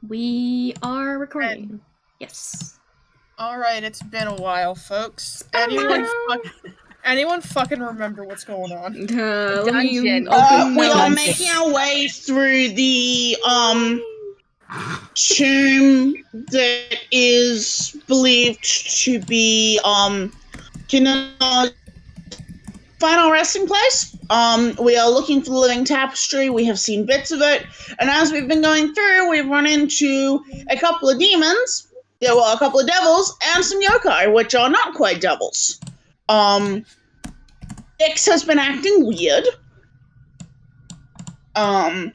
We are recording. Yes. Alright, it's been a while, folks. Anyone fucking remember what's going on? Dungeon. We are making our way through the tomb that is believed to be Kinar's final resting place. We are looking for the living tapestry. We have seen bits of it, and as we've been going through, we've run into a couple of demons. There were a couple of devils and some yokai, which are not quite devils. Ix has been acting weird. The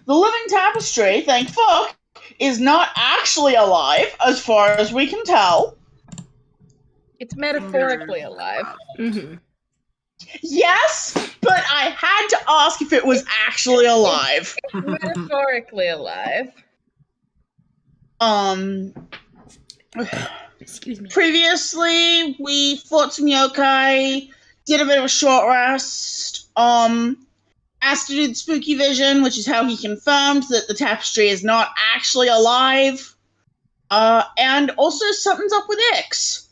living tapestry, thank fuck, is not actually alive, as far as we can tell. It's metaphorically alive. Mm-hmm. Yes, but I had to ask if it was actually alive. It's metaphorically alive. Excuse me. Previously, we fought some yokai, did a bit of a short rest. Aster did spooky vision, which is how he confirmed that the tapestry is not actually alive. And also something's up with Ix.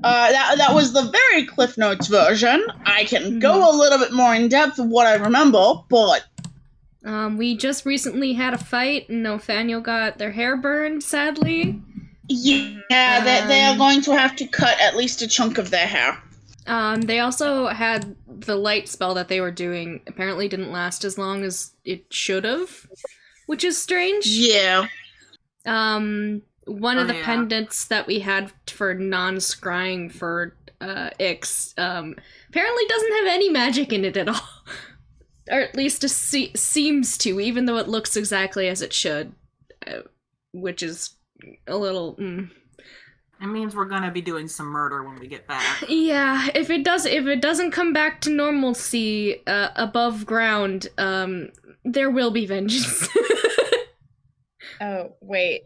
That was the very Cliff Notes version. I can go a little bit more in depth of what I remember, but we just recently had a fight, and Nathaniel got their hair burned, sadly. Yeah, they are going to have to cut at least a chunk of their hair. They also had the light spell that they were doing apparently didn't last as long as it should have, which is strange. Yeah. One of the pendants that we had for non-scrying for Ix apparently doesn't have any magic in it at all. Or at least seems to, even though it looks exactly as it should, which is a little. It means we're gonna be doing some murder when we get back. Yeah, if it doesn't come back to normalcy above ground, there will be vengeance. Oh wait.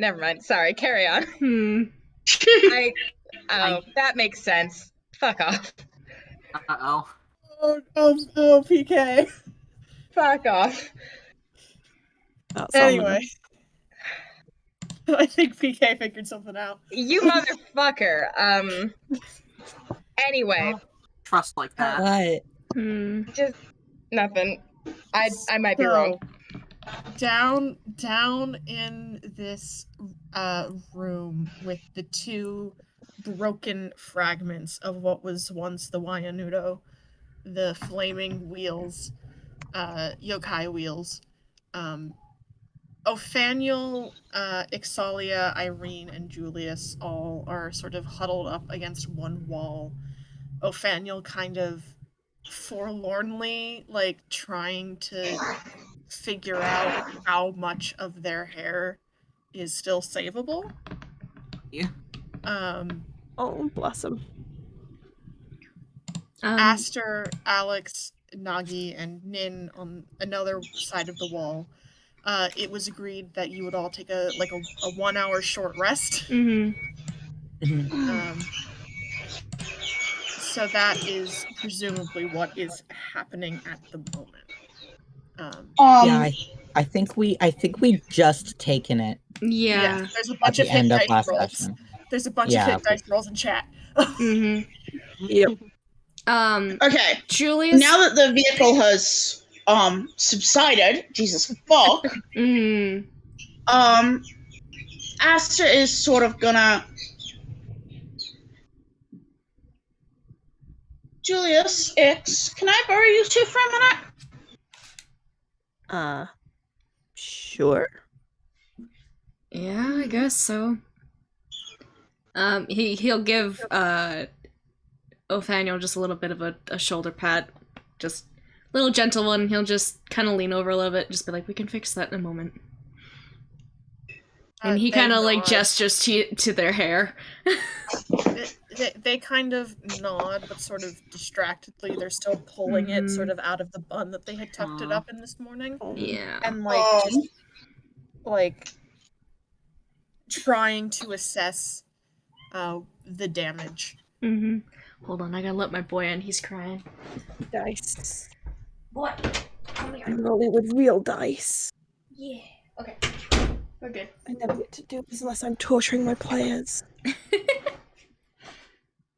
Never mind. Sorry. Carry on. That makes sense. Fuck off. Uh-oh. Oh, PK. Fuck off. Anyway. I think PK figured something out. You motherfucker. Anyway. Trust like that. What? Just nothing. I might be wrong. Down in this room with the two broken fragments of what was once the Wyanudo, the flaming wheels, yokai wheels. Ophaniel, Ixalia, Irene, and Julius all are sort of huddled up against one wall. Ophaniel kind of forlornly, trying to figure out how much of their hair is still savable. Yeah. Oh, bless him. Aster, Alex, Nagi, and Nin on another side of the wall. It was agreed that you would all take a 1 hour short rest. So that is presumably what is happening at the moment. Yeah, I think we just taken it. Yeah. There's a bunch of hit dice rolls. Session. There's a bunch of hit dice rolls in chat. Yep. Okay. Julius. Now that the vehicle has subsided, Jesus fuck. Aster is sort of gonna. Julius, Ix, can I borrow you two for a minute? Sure. Yeah, I guess so. He'll give Othaniel just a little bit of a shoulder pat, just a little gentle one. He'll just kind of lean over a little bit, just be like, "We can fix that in a moment." And he kind of gestures to their hair. They kind of nod, but sort of distractedly. They're still pulling it sort of out of the bun that they had tucked it up in this morning. Yeah. And trying to assess the damage. Hold on, I gotta let my boy in. He's crying. Dice. Boy. I'm rolling with real dice. Yeah. Okay. We're good. I never get to do this unless I'm torturing my players.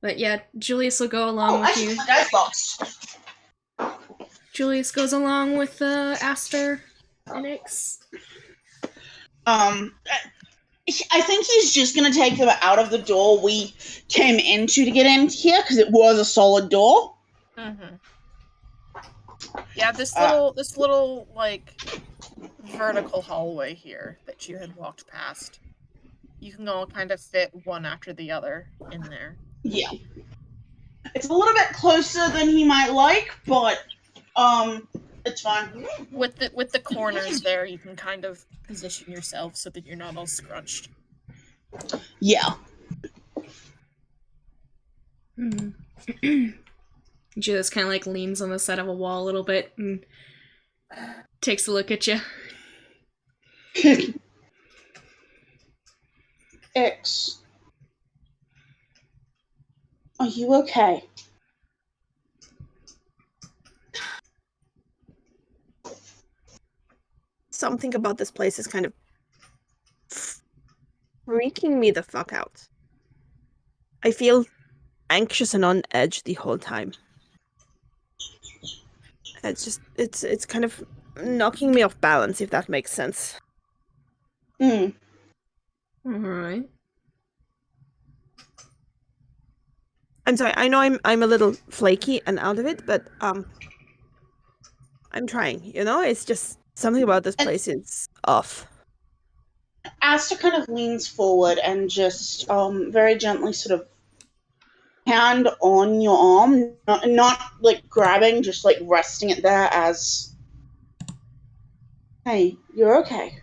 But yeah, Julius will go along I with should you. put dice box. Julius goes along with Aster and Ix. I think he's just gonna take them out of the door we came into to get into here because it was a solid door. Mm-hmm. Yeah, this little like vertical hallway here that you had walked past. You can all kind of fit one after the other in there. Yeah. It's a little bit closer than he might like, but it's fine. With the corners there, you can kind of position yourself so that you're not all scrunched. Yeah. Julius kind of like leans on the side of a wall a little bit and takes a look at you. X. Are you okay? Something about this place is kind of freaking me the fuck out. I feel anxious and on edge the whole time. It's kind of knocking me off balance, if that makes sense. Alright. I'm sorry, I know I'm a little flaky and out of it, but I'm trying, you know? It's just something about this place is off. Asta kind of leans forward and just very gently sort of hand on your arm, not like grabbing, just like resting it there as, hey, you're okay.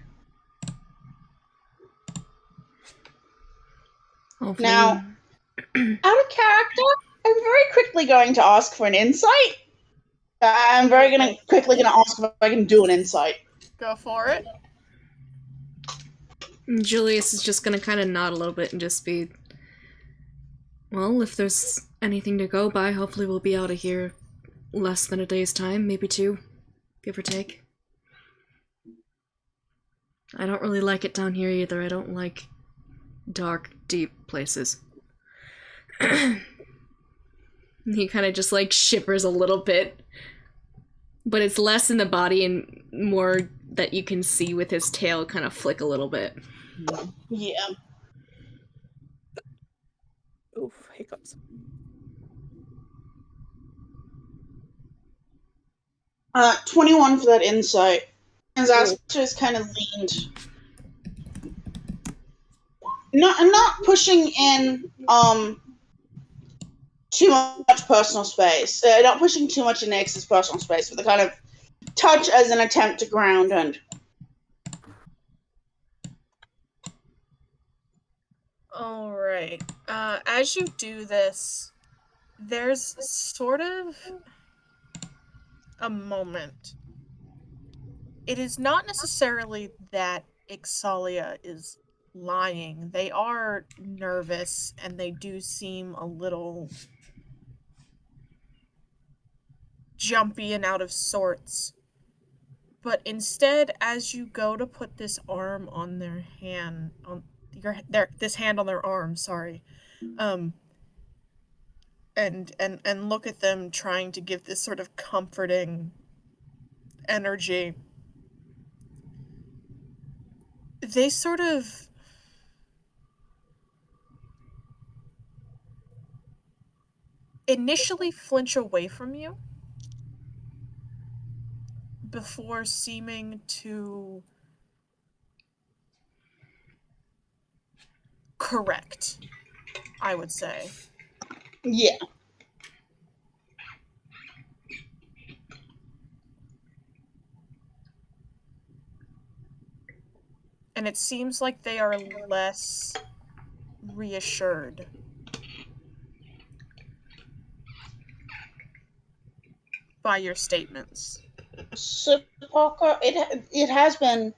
Hopefully. Now, out of character, I'm very quickly going to ask for an insight. I'm quickly going to ask if I can do an insight. Go for it. Julius is just gonna kind of nod a little bit and just be, well, if there's anything to go by, hopefully we'll be out of here less than a day's time, maybe 2, give or take. I don't really like it down here either. I don't like dark, deep places. He kind of just like shivers a little bit, but it's less in the body and more that you can see with his tail kind of flick a little bit. Yeah. Oof, hiccups. 21 for that insight. As Asta is kind of leaned. Not pushing in too much personal space. Not pushing too much in X's personal space, but the kind of touch as an attempt to ground and. All right. As you do this, there's sort of a moment. It is not necessarily that Ixalia is lying. They are nervous and they do seem a little jumpy and out of sorts. But instead, as you go to put this arm on their hand, this hand on their arm, sorry, and look at them trying to give this sort of comforting energy, they sort of initially flinch away from you before seeming to correct, I would say. Yeah. And it seems like they are less reassured. By your statements. So, Parker, it has been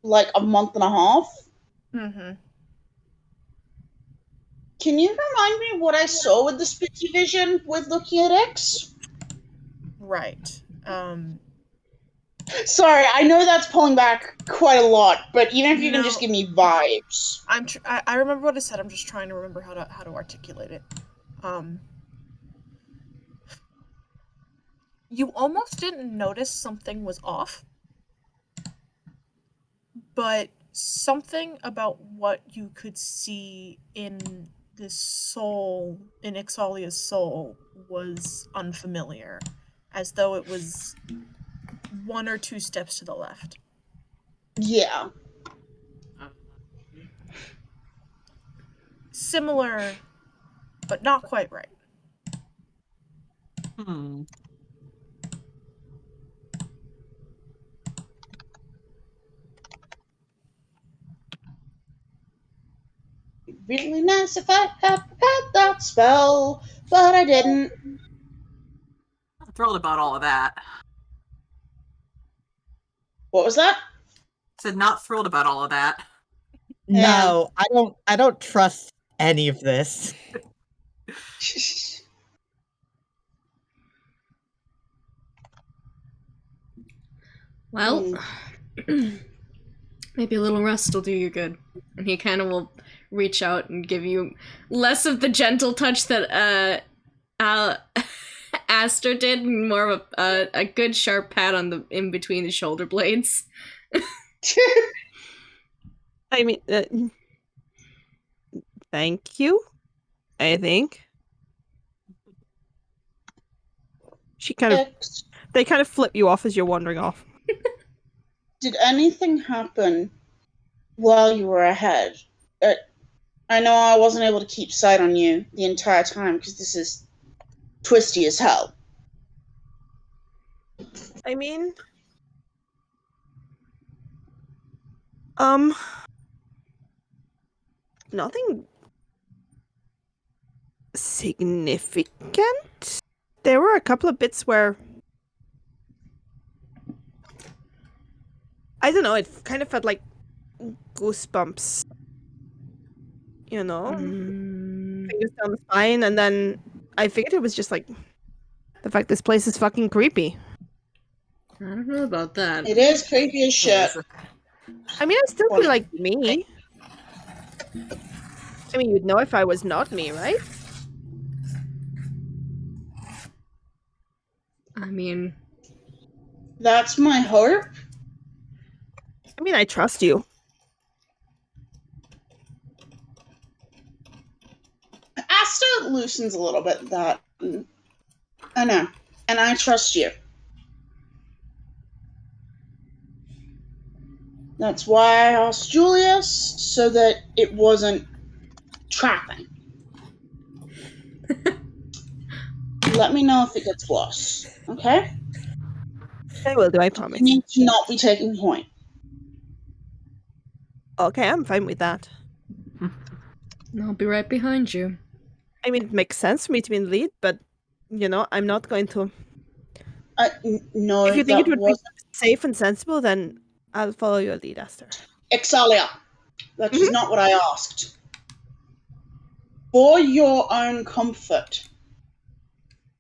like a month and a half. Mm-hmm. Can you remind me what I saw with the spooky vision with looking at X? Right. Sorry, I know that's pulling back quite a lot, but even if you can No. just give me vibes. I remember what I said. I'm just trying to remember how to articulate it. You almost didn't notice something was off, but something about what you could see in this soul, in Ixalia's soul, was unfamiliar, as though it was 1 or 2 steps to the left. Yeah. Similar, but not quite right. Really nice if I had that spell, but I didn't. I'm thrilled about all of that. What was that? Said not thrilled about all of that. No, I don't trust any of this. Well, maybe a little rest will do you good. And he kind of will reach out and give you less of the gentle touch that Aster did, and more of a good sharp pat on the in between the shoulder blades. I mean, thank you. I think they kind of flip you off as you're wandering off. Did anything happen while you were ahead? I know I wasn't able to keep sight on you the entire time because this is twisty as hell. I mean, nothing significant. There were a couple of bits where I don't know, it kind of felt like goosebumps. You know? Fingers down the spine, and then I figured it was just like the fact this place is fucking creepy. I don't know about that. It is creepy as shit. I mean, I still feel like me. I mean, you'd know if I was not me, right? I mean, that's my hope. I mean, I trust you. Asta loosens a little bit that. I know. And I trust you. That's why I asked Julius, so that it wasn't trapping. Let me know if it gets worse, okay? I will do, I promise. You need to not be taking point. Okay, I'm fine with that. I'll be right behind you. I mean, it makes sense for me to be in the lead, but, you know, I'm not going to... No, if you think it would be safe and sensible, then I'll follow your lead, Aster. Ixalia, that is not what I asked. For your own comfort,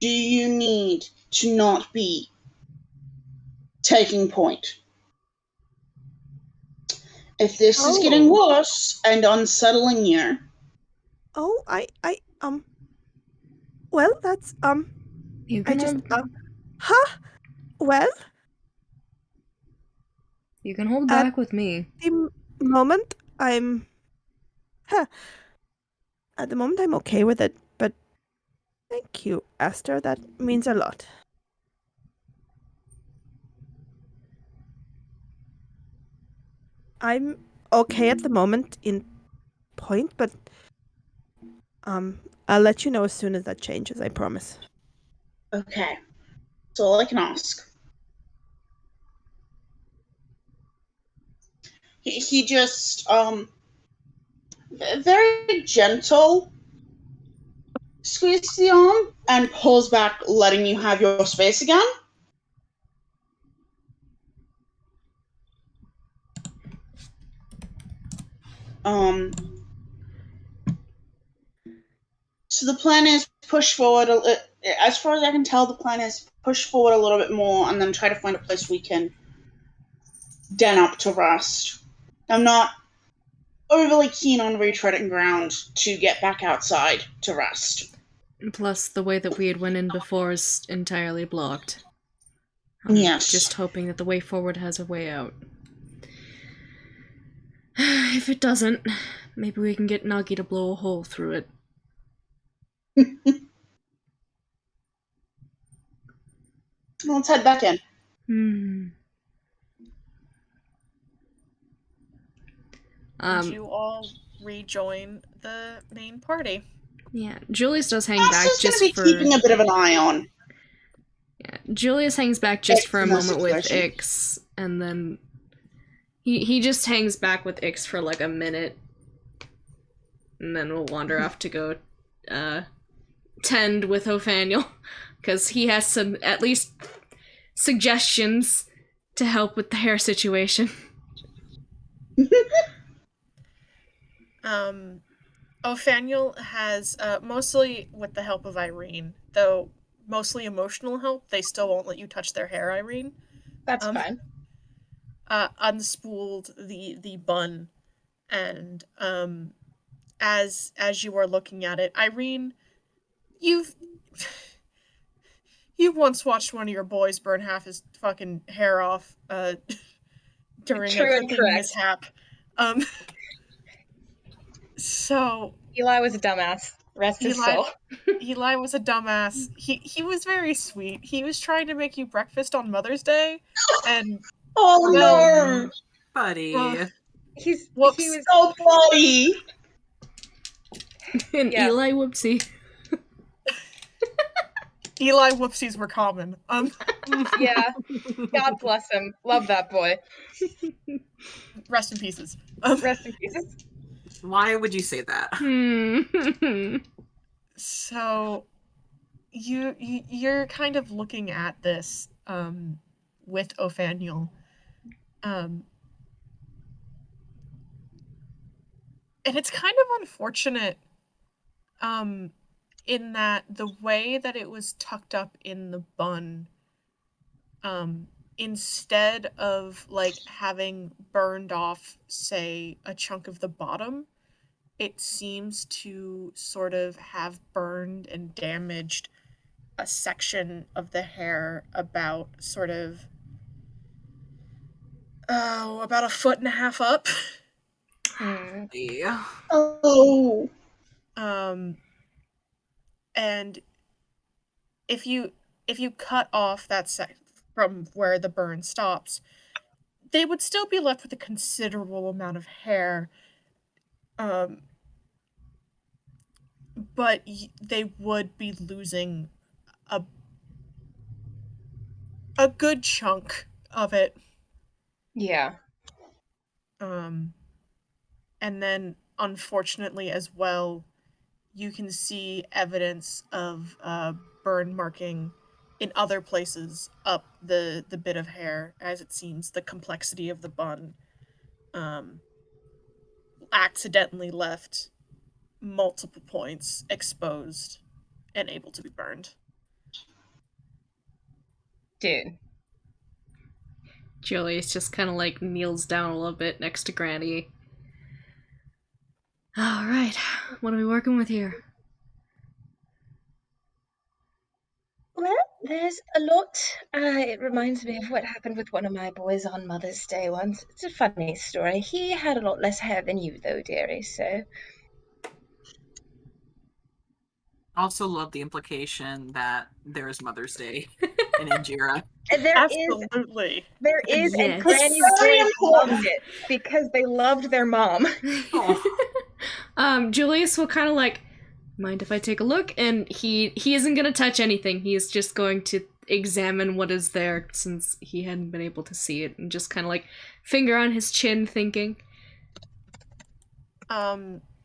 do you need to not be taking point? If this is getting worse and unsettling you... Oh, well, that's, You can well... You can hold back with me. At the moment, I'm... At the moment, I'm okay with it, but thank you, Aster. That means a lot. I'm okay at the moment in point, but I'll let you know as soon as that changes, I promise. Okay. That's all I can ask. He just, very gentle, squeezes the arm and pulls back, letting you have your space again. So the plan is push forward, as far as I can tell, the plan is push forward a little bit more and then try to find a place we can den up to rest. I'm not overly keen on retreading ground to get back outside to rest. Plus, the way that we had went in before is entirely blocked. I'm Yes. just hoping that the way forward has a way out. If it doesn't, maybe we can get Nagi to blow a hole through it. Let's head back in. And you all rejoin the main party. Yeah, Julius does hang back Sasha's just gonna be for... keeping a bit of an eye on. Yeah, Julius hangs back just Ix for a in that moment with situation. Ix, and then he just hangs back with Ix for like a minute, and then we'll wander off to go tend with Othaniel, because he has some, at least, suggestions to help with the hair situation. Othaniel has, mostly with the help of Irene, though mostly emotional help, they still won't let you touch their hair, Irene. That's fine. Unspooled the bun, and as you are looking at it, Irene, you once watched one of your boys burn half his fucking hair off during True a and cooking correct. mishap. So Eli was a dumbass. Rest his soul. Eli was a dumbass. He was very sweet. He was trying to make you breakfast on Mother's Day, and Oh no! Buddy. He whoops. was So funny! And Yeah. Eli whoopsie. Eli whoopsies were common. yeah. God bless him. Love that boy. Rest in pieces. Rest in pieces. Why would you say that? So you're kind of looking at this with Othaniel. And it's kind of unfortunate in that the way that it was tucked up in the bun, instead of like having burned off, say, a chunk of the bottom, it seems to sort of have burned and damaged a section of the hair about sort of about 1.5 feet up. Yeah. Oh. And if you cut off that from where the burn stops, they would still be left with a considerable amount of hair. But they would be losing a good chunk of it. Yeah. And then, unfortunately, as well, you can see evidence of burn marking in other places up the bit of hair, as it seems the complexity of the bun accidentally left multiple points exposed and able to be burned. Dude. Julius just kind of like kneels down a little bit next to Granny. Alright, what are we working with here? Well, there's a lot. It reminds me of what happened with one of my boys on Mother's Day once. It's a funny story. He had a lot less hair than you, though, dearie, so... Also love the implication that there's Mother's Day in Enjira. Absolutely. There is, Yes. and Granny's Very boys important. loved it because they loved their mom. Julius will kind of like, mind if I take a look? And he isn't gonna touch anything. He is just going to examine what is there since he hadn't been able to see it, and just kind of like finger on his chin, thinking.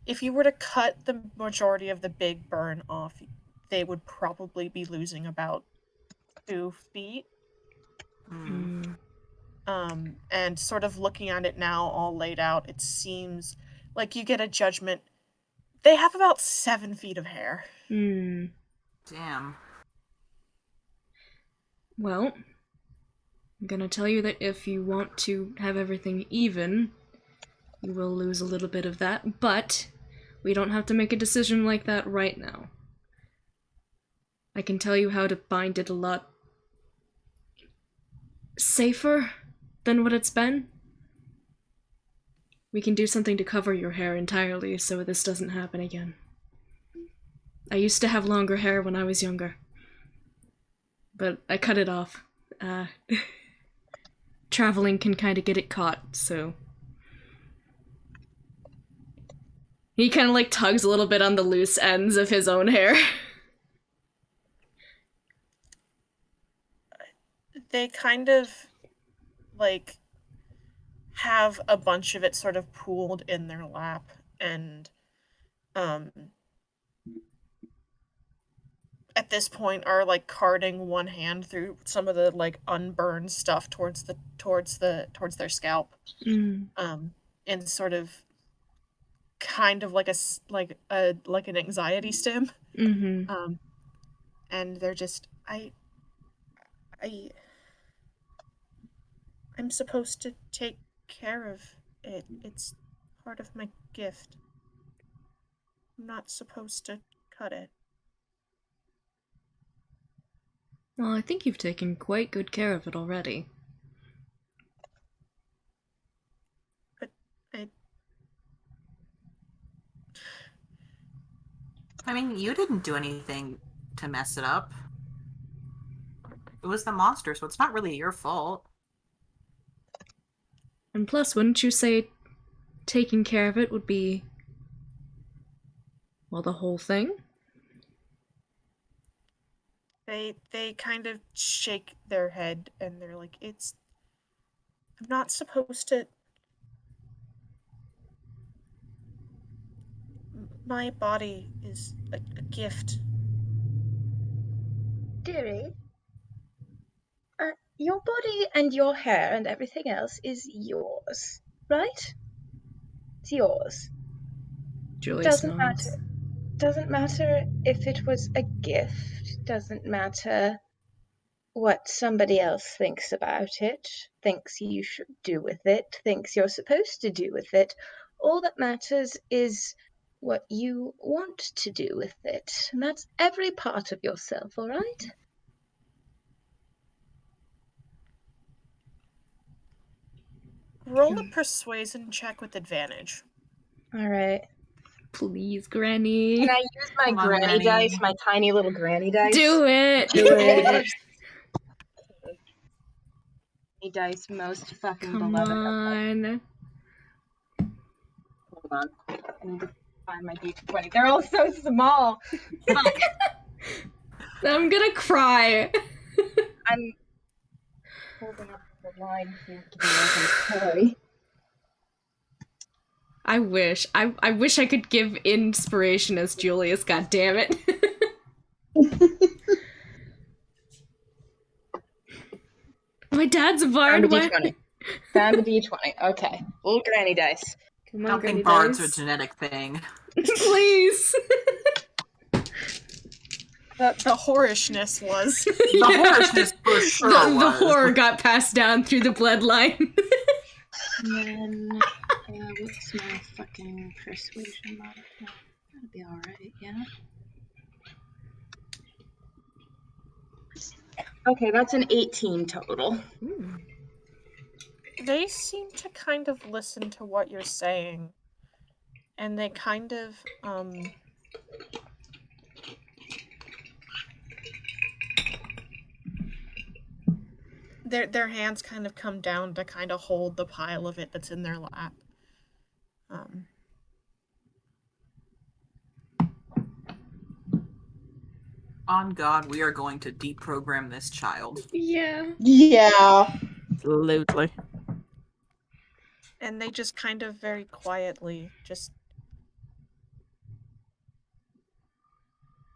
If you were to cut the majority of the big burn off, they would probably be losing about 2 feet. And sort of looking at it now all laid out, it seems like you get a judgment. They have about 7 feet of hair. Damn. Well, I'm gonna tell you that if you want to have everything even, you will lose a little bit of that, but we don't have to make a decision like that right now. I can tell you how to bind it a lot safer than what it's been. We can do something to cover your hair entirely so this doesn't happen again. I used to have longer hair when I was younger, but I cut it off. Traveling can kind of get it caught, so... He kind of like tugs a little bit on the loose ends of his own hair. They kind of, like, have a bunch of it sort of pooled in their lap, and, at this point are, like, carding one hand through some of the, like, unburned stuff towards their scalp. And sort of, kind of like an anxiety stim. Mm-hmm. And they're just, I'm supposed to take care of it. It's part of my gift. I'm not supposed to cut it. Well, I think you've taken quite good care of it already. But I mean, you didn't do anything to mess it up. It was the monster, so it's not really your fault. And plus, wouldn't you say taking care of it would be, well, the whole thing? they kind of shake their head and they're like, I'm not supposed to. My body is a gift. Dearie, your body and your hair and everything else is yours, right? It's yours. Julius Doesn't nods. matter. Doesn't matter if it was a gift. Doesn't matter what somebody else thinks about it, thinks you should do with it, thinks you're supposed to do with it. All that matters is what you want to do with it. And that's every part of yourself, all right? Roll a persuasion check with advantage. All right. Please, Granny. Can I use my Come on, granny Granny. dice, my tiny little granny dice? Do it! Do it. Granny dice, most fucking Come beloved. on. Hold on. I need to find my D20. They're all so small. Fuck. I'm gonna cry. I'm holding up the line here to be sorry. I wish. I wish I could give inspiration as Julius, god damn it. My dad's a bard. Found the D20. Found the D20. Okay. Little granny dice. Come I on, don't Granny think bards are a dice. genetic thing. Please. The whorishness was. The whorishness for sure The was. horror got passed down through the bloodline. And then, what's my fucking persuasion modifier? That'll be alright, yeah? Okay, that's an 18 total. They seem to kind of listen to what you're saying. And they kind of, Their hands kind of come down to kind of hold the pile of it that's in their lap. On God, we are going to deprogram this child. Yeah. Yeah. Absolutely. And they just kind of very quietly just...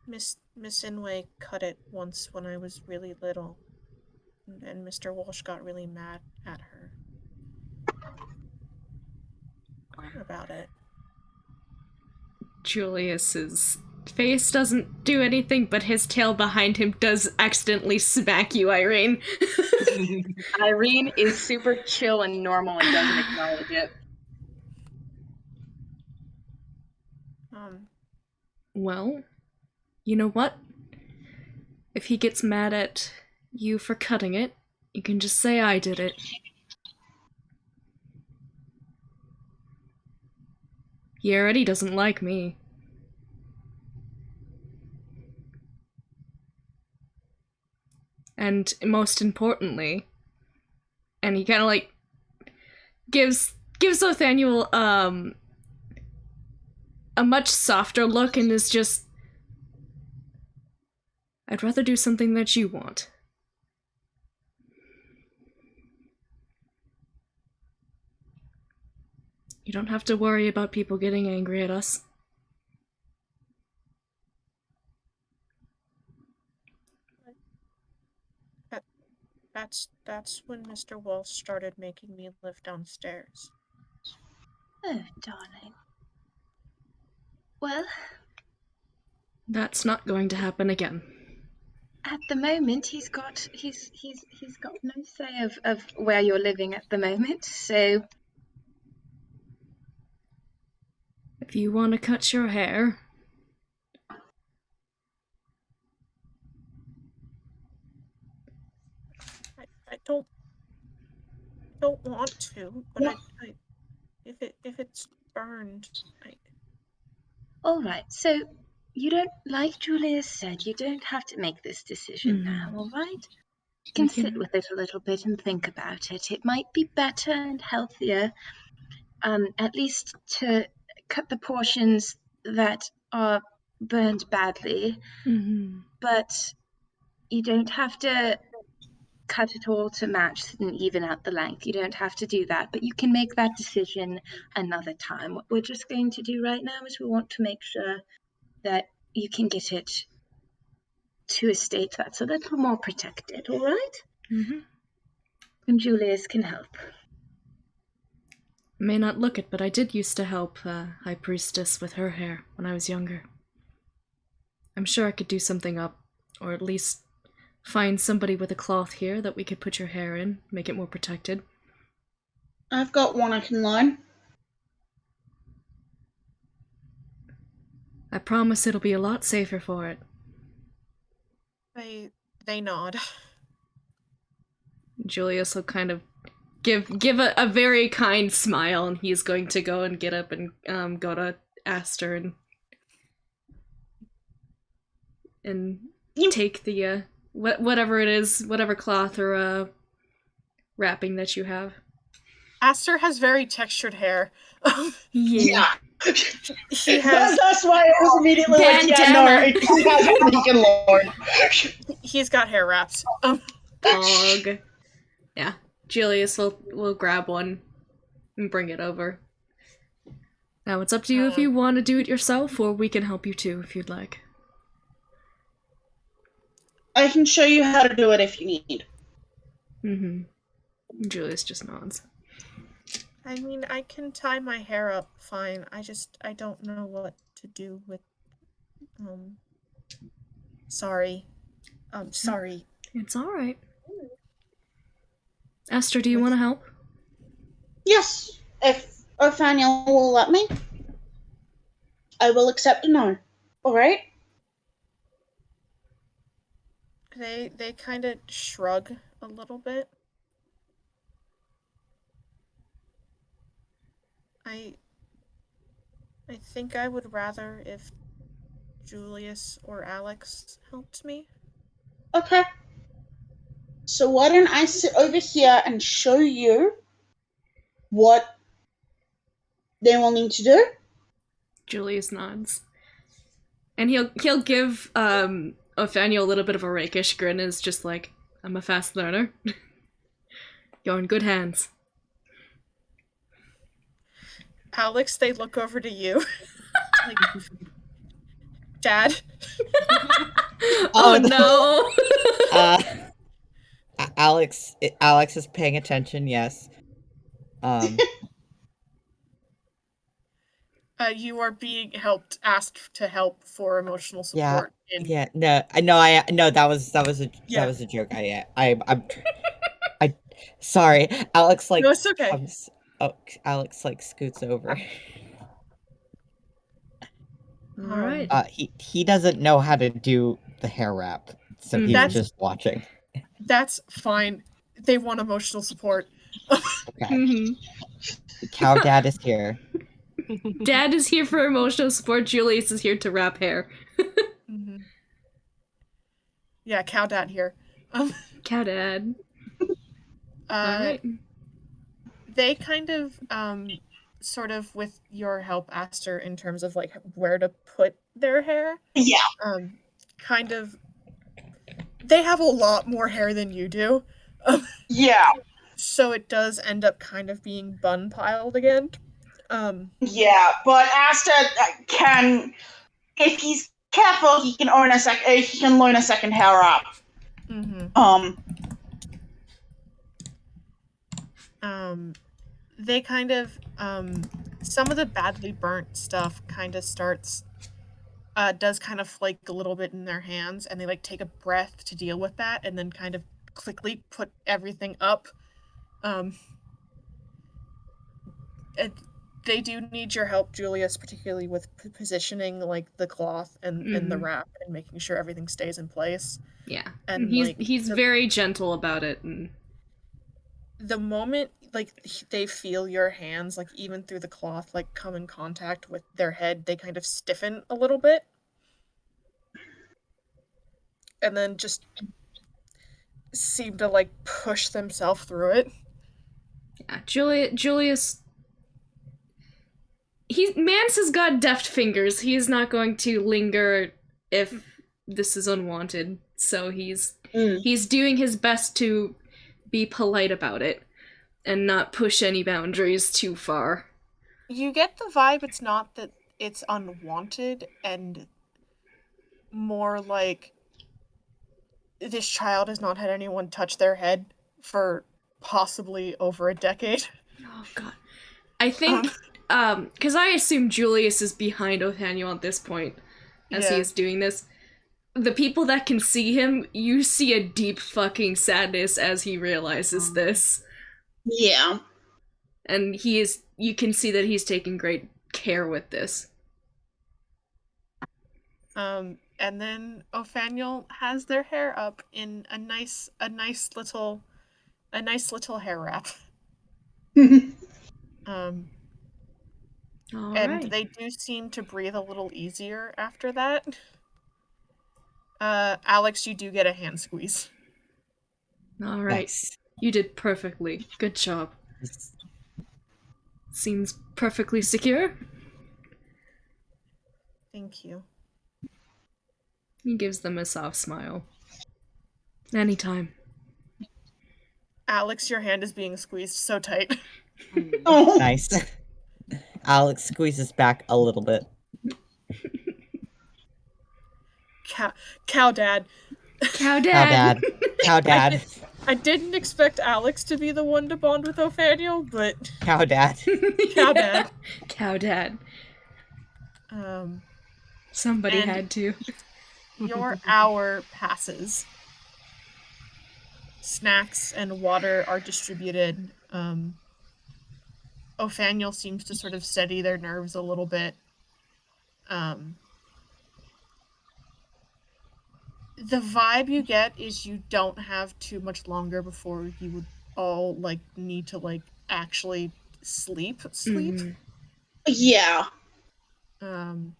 Miss Inway cut it once when I was really little. And Mr. Walsh got really mad at her about it. Julius is face doesn't do anything, but his tail behind him does accidentally smack you, Irene. Irene is super chill and normal and doesn't acknowledge it. Well, you know what? If he gets mad at you for cutting it, you can just say I did it. He already doesn't like me. And most importantly, and he kind of like gives Nathaniel a much softer look and is just, I'd rather do something that you want. You don't have to worry about people getting angry at us. That's when Mr. Walsh started making me live downstairs. Oh, darling. Well, That's not going to happen again. at the moment he's got no say of where you're living at the moment, so If you want to cut your hair, I don't want to, but I if it's burned, all right. So you don't, like Julius said, you don't have to make this decision now, all right? You can sit with it a little bit and think about it. It might be better and healthier, at least to cut the portions that are burned badly, but you don't have to cut it all to match and even out the length. You don't have to do that, but you can make that decision another time. What we're just going to do right now is we want to make sure that you can get it to a state that's a little more protected, all right? And Julius can help. May not look it, but I did used to help High Priestess with her hair when I was younger. I'm sure I could do something up, or at least find somebody with a cloth here that we could put your hair in, make it more protected. I've got one I can loan. I promise it'll be a lot safer for it. They nod. Julius will kind of give a very kind smile, and he's going to go and get up and go to Aster and take the whatever it is, whatever cloth or wrapping that you have. Aster has very textured hair. Yeah. He has. That's why I was immediately like, yeah, no, he has one he can loan. He's got hair wraps. Pog. Yeah. Julius will grab one and bring it over. Now it's up to you if you want to do it yourself, or we can help you too if you'd like. I can show you how to do it if you need. Julius just nods. I mean, I can tie my hair up fine. I don't know what to do with, sorry. Sorry. It's alright. Aster, do you want to help? Yes, if Othaniel will let me, I will accept a no. Alright? They kind of shrug a little bit. I think I would rather if Julius or Alex helped me. Okay. So why don't I sit over here and show you what they will need to do? Julius nods. And he'll give Othaniel a little bit of a rakish grin, is just like, I'm a fast learner. You're in good hands. Alex, they look over to you. Like, Dad? Oh no! Alex is paying attention, yes. You are being asked to help for emotional Yeah, support. yeah, no, I know, that was Yeah. a joke. I sorry. Alex like No, it's okay. comes. Oh, Alex like scoots over. All right. He doesn't know how to do the hair wrap, so he's That's- just watching. That's fine. They want emotional support. Okay, Mhm. Cow Dad is here. Dad is here for emotional support. Julius is here to wrap hair. Mm-hmm. Yeah, cow dad here. Cow Dad. All right. They kind of sort of with your help asked her in terms of like where to put their hair. Yeah. Kind of they have a lot more hair than you do. Yeah. So it does end up kind of being bun piled again. Yeah, but Asta can, if he's careful, he can learn a second hair up. They kind of some of the badly burnt stuff kind of does kind of flake a little bit in their hands, and they like take a breath to deal with that, and then kind of quickly put everything up. They do need your help, Julius, particularly with positioning like the cloth and the wrap and making sure everything stays in place. Yeah, and he's very gentle about it. And the moment like they feel your hands, like even through the cloth, like come in contact with their head, they kind of stiffen a little bit, and then just seem to like push themselves through it. Yeah, Julius. Mance has got deft fingers. He is not going to linger if this is unwanted. So he's doing his best to be polite about it and not push any boundaries too far. You get the vibe it's not that it's unwanted, and more like this child has not had anyone touch their head for possibly over a decade. Oh god. I think because I assume Julius is behind Othaniel at this point as he is doing this. The people that can see him, you see a deep fucking sadness as he realizes this. Yeah. And you can see that he's taking great care with this. And then Othaniel has their hair up in a nice little hair wrap. And they do seem to breathe a little easier after that. Alex, you do get a hand squeeze. All right. Nice. You did perfectly. Good job. Seems perfectly secure. Thank you. He gives them a soft smile. Anytime. Alex, your hand is being squeezed so tight. Oh. Nice. Alex squeezes back a little bit. Cow Dad. Cow Dad. Cow Dad. I didn't expect Alex to be the one to bond with Othaniel, but Cow Dad. Cow Dad. Cow Dad. Somebody had to. Your hour passes. Snacks and water are distributed. Othaniel seems to sort of steady their nerves a little bit. The vibe you get is you don't have too much longer before you would all like need to like actually sleep. Yeah. We'll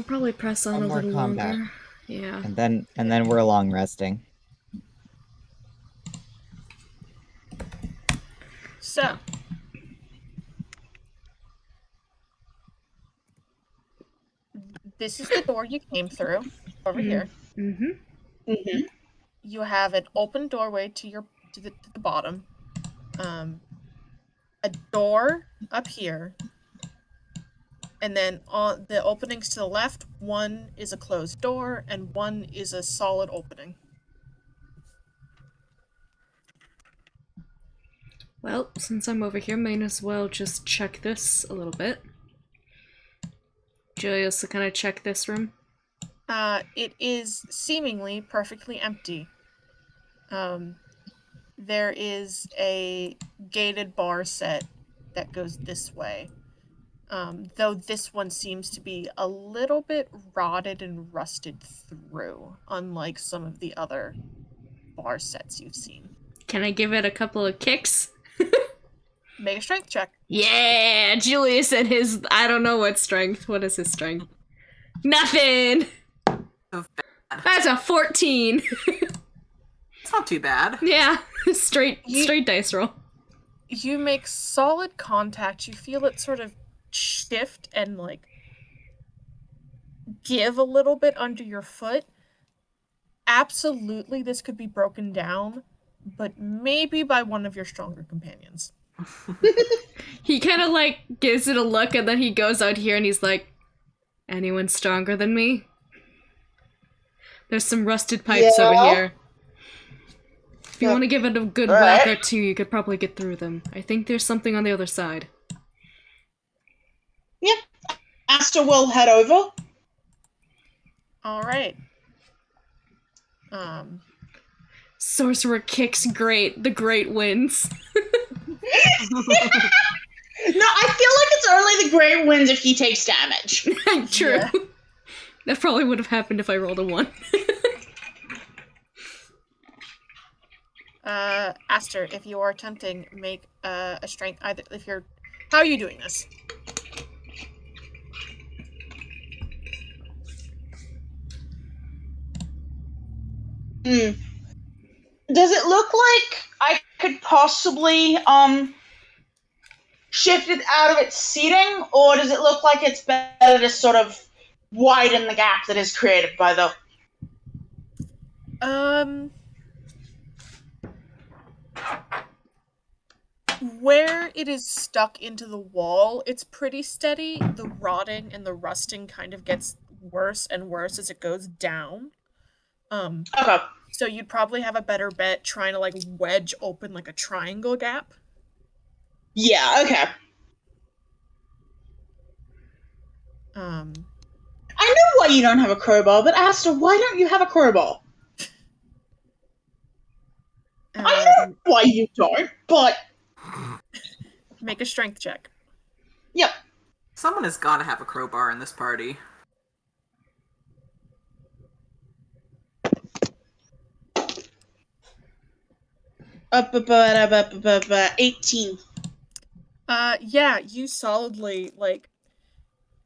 probably press on a little longer. Yeah. And then we're long resting. So this is the door you came through over here. You have an open doorway to the bottom. A door up here. And then on the openings to the left, one is a closed door and one is a solid opening. Well, since I'm over here, might as well just check this a little bit. Julius, to kind of check this room. It is seemingly perfectly empty. There is a gated bar set that goes this way. Though this one seems to be a little bit rotted and rusted through, unlike some of the other bar sets you've seen. Can I give it a couple of kicks? Make a strength check. Yeah, Julius and his, I don't know what strength. What is his strength? Nothing! That's a 14. It's not too bad. Yeah, straight dice roll. You make solid contact. You feel it sort of shift and, like, give a little bit under your foot. Absolutely, this could be broken down, but maybe by one of your stronger companions. He kind of like gives it a look and then he goes out here and he's like, anyone stronger than me? There's some rusted pipes over here. If you want to give it a good whack or two, you could probably get through them. I think there's something on the other side. Yep. Asta will head over. Alright. Sorcerer kicks great. The great wins. No, I feel like it's only the great wins if he takes damage. True. Yeah. That probably would have happened if I rolled a 1. Aster, if you are attempting, make a strength. Either if you're, how are you doing this? Does it look like I could possibly shift it out of its seating, or does it look like it's better to sort of widen the gap that is created by the... Where it is stuck into the wall, it's pretty steady. The rotting and the rusting kind of gets worse and worse as it goes down. Okay. So you'd probably have a better bet trying to, like, wedge open, like, a triangle gap. Yeah, okay. Um, I know why you don't have a crowbar, but Asta, why don't you have a crowbar? I know why you don't, but... Make a strength check. Yep. Someone has got to have a crowbar in this party. Up, 18. Yeah, you solidly, like,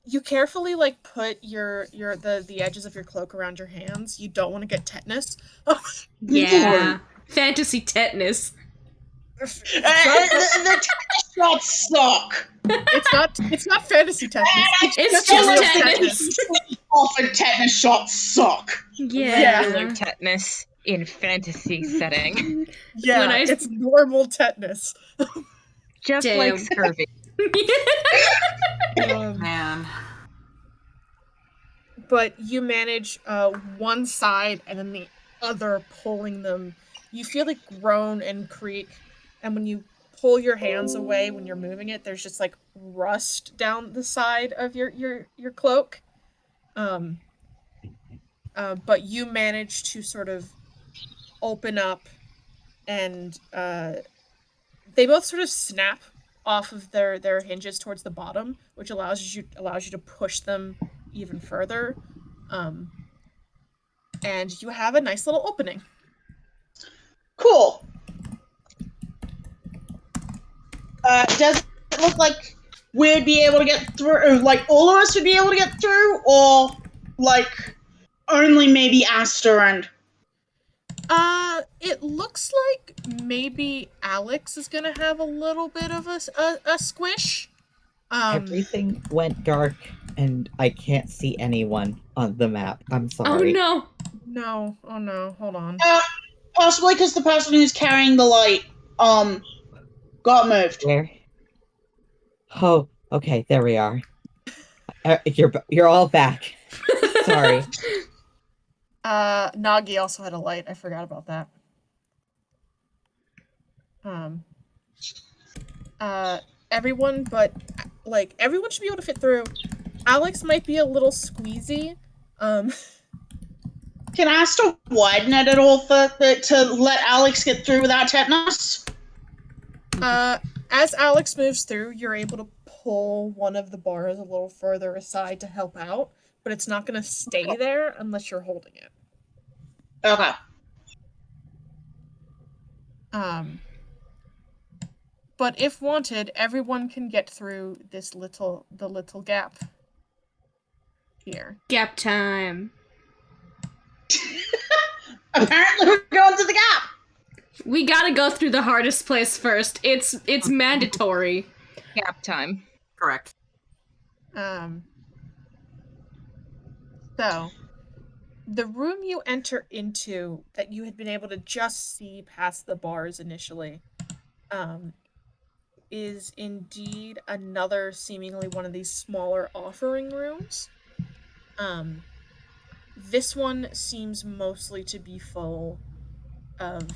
you carefully, like, put the edges of your cloak around your hands. You don't want to get tetanus. Yeah. Fantasy tetanus. The tetanus shots suck. It's not fantasy tetanus. It's just real tetanus. Often tetanus shots suck. Yeah. Regular tetanus in fantasy setting. Yeah, When it's normal tetanus. Just Damn. like scurvy. Man. But you manage one side and then the other pulling them. You feel it groan and creak, and when you pull your hands away when you're moving it, there's just like rust down the side of your cloak. But you manage to sort of open up, and they both sort of snap off of their hinges towards the bottom, which allows you to push them even further. And you have a nice little opening. Cool. Does it look like we'd be able to get through, or like all of us would be able to get through, or like only maybe Asta and... It looks like maybe Alex is gonna have a little bit of a squish. Everything went dark, and I can't see anyone on the map. I'm sorry. Oh no. No, oh no, hold on. Possibly because the person who's carrying the light, got moved. Where? Oh, okay, there we are. You're all back. Sorry. Nagi also had a light. I forgot about that. everyone, but like everyone should be able to fit through. Alex might be a little squeezy. Can I still widen it at all to let Alex get through without tetanus? As Alex moves through, you're able to pull one of the bars a little further aside to help out, but it's not going to stay there unless you're holding it. Okay. But if wanted, everyone can get through the little gap here. Gap time. Apparently we're going to the gap. We gotta go through the hardest place first. It's mandatory. Gap time. Correct. So, the room you enter into that you had been able to just see past the bars initially, is indeed another seemingly one of these smaller offering rooms. This one seems mostly to be full of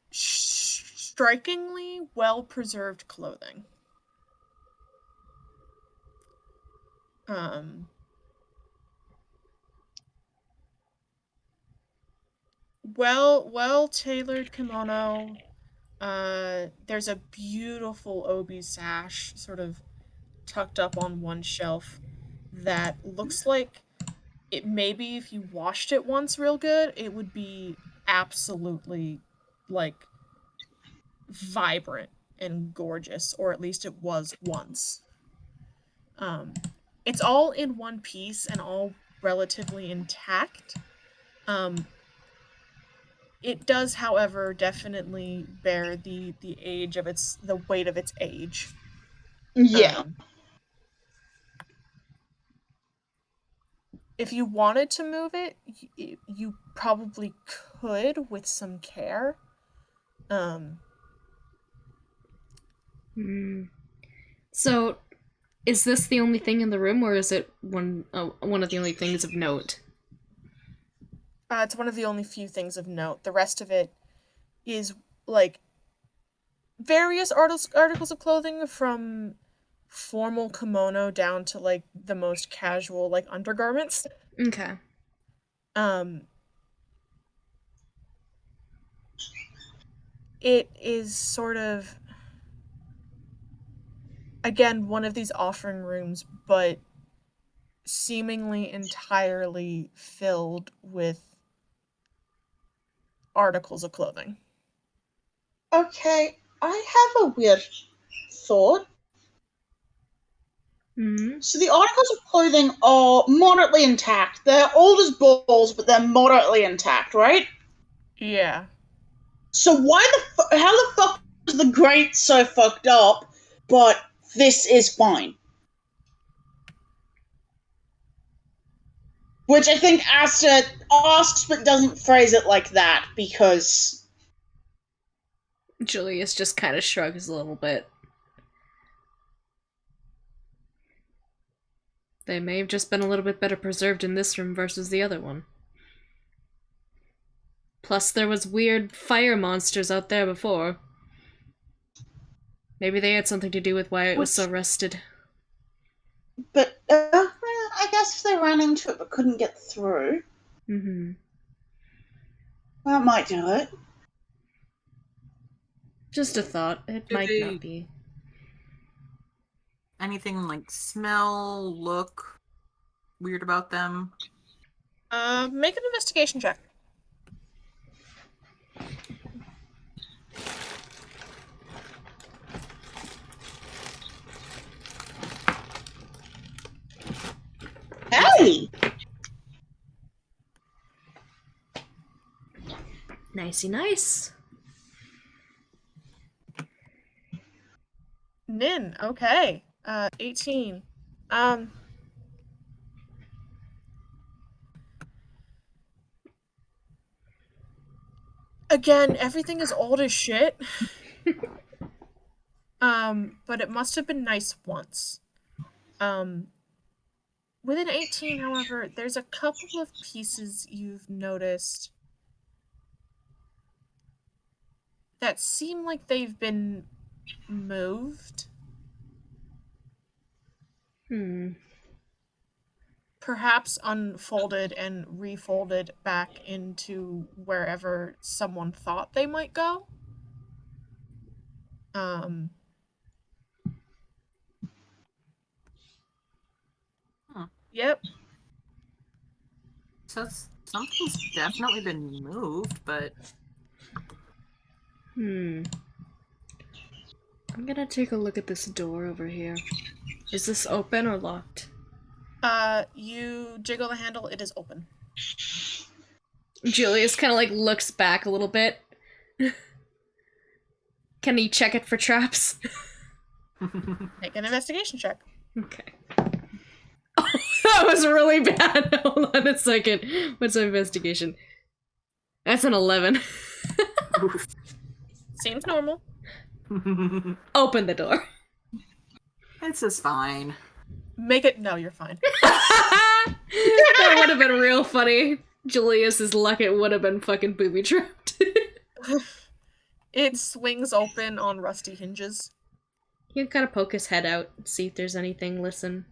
strikingly well-preserved clothing. Well-tailored kimono. There's a beautiful obi sash sort of tucked up on one shelf that looks like it maybe if you washed it once real good, it would be absolutely like vibrant and gorgeous, or at least it was once. It's all in one piece and all relatively intact. It does, however, definitely bear the weight of its age. Yeah. If you wanted to move it, you probably could with some care. So, is this the only thing in the room, or is it one of the only things of note? It's one of the only few things of note. The rest of it is like various articles of clothing, from formal kimono down to like the most casual like undergarments. Okay. It is sort of, again, one of these offering rooms, but seemingly entirely filled with articles of clothing. Okay, I have a weird thought. Mm-hmm. So the articles of clothing are moderately intact. They're old as balls, but they're moderately intact, right? Yeah. So how the fuck is the grate so fucked up, but this is fine? Which I think Asta asks but doesn't phrase it like that, because... Julius just kind of shrugs a little bit. They may have just been a little bit better preserved in this room versus the other one. Plus, there was weird fire monsters out there before. Maybe they had something to do with why it was so rusted. But, I guess if they ran into it but couldn't get through... Mm-hmm. That might do it. Just a thought. It might not be. Anything like smell, look weird about them? Make an investigation check. Hey! Nicey nice. Nin, okay. 18. Again, everything is old as shit. But it must have been nice once. With an 18, however, there's a couple of pieces you've noticed that seem like they've been moved. Perhaps unfolded and refolded back into wherever someone thought they might go. Yep. So something's definitely been moved, but I'm gonna take a look at this door over here. Is this open or locked? You jiggle the handle, it is open. Julius kind of like looks back a little bit. Can he check it for traps? Make an investigation check. Okay. Oh, that was really bad. Hold on a second. What's my investigation? That's an 11. Seems normal. Open the door. it's just fine. Make it. No, you're fine. That would have been real funny. Julius's luck, it would have been fucking booby trapped. It swings open on rusty hinges. He can kind of poke his head out, see if there's anything, listen.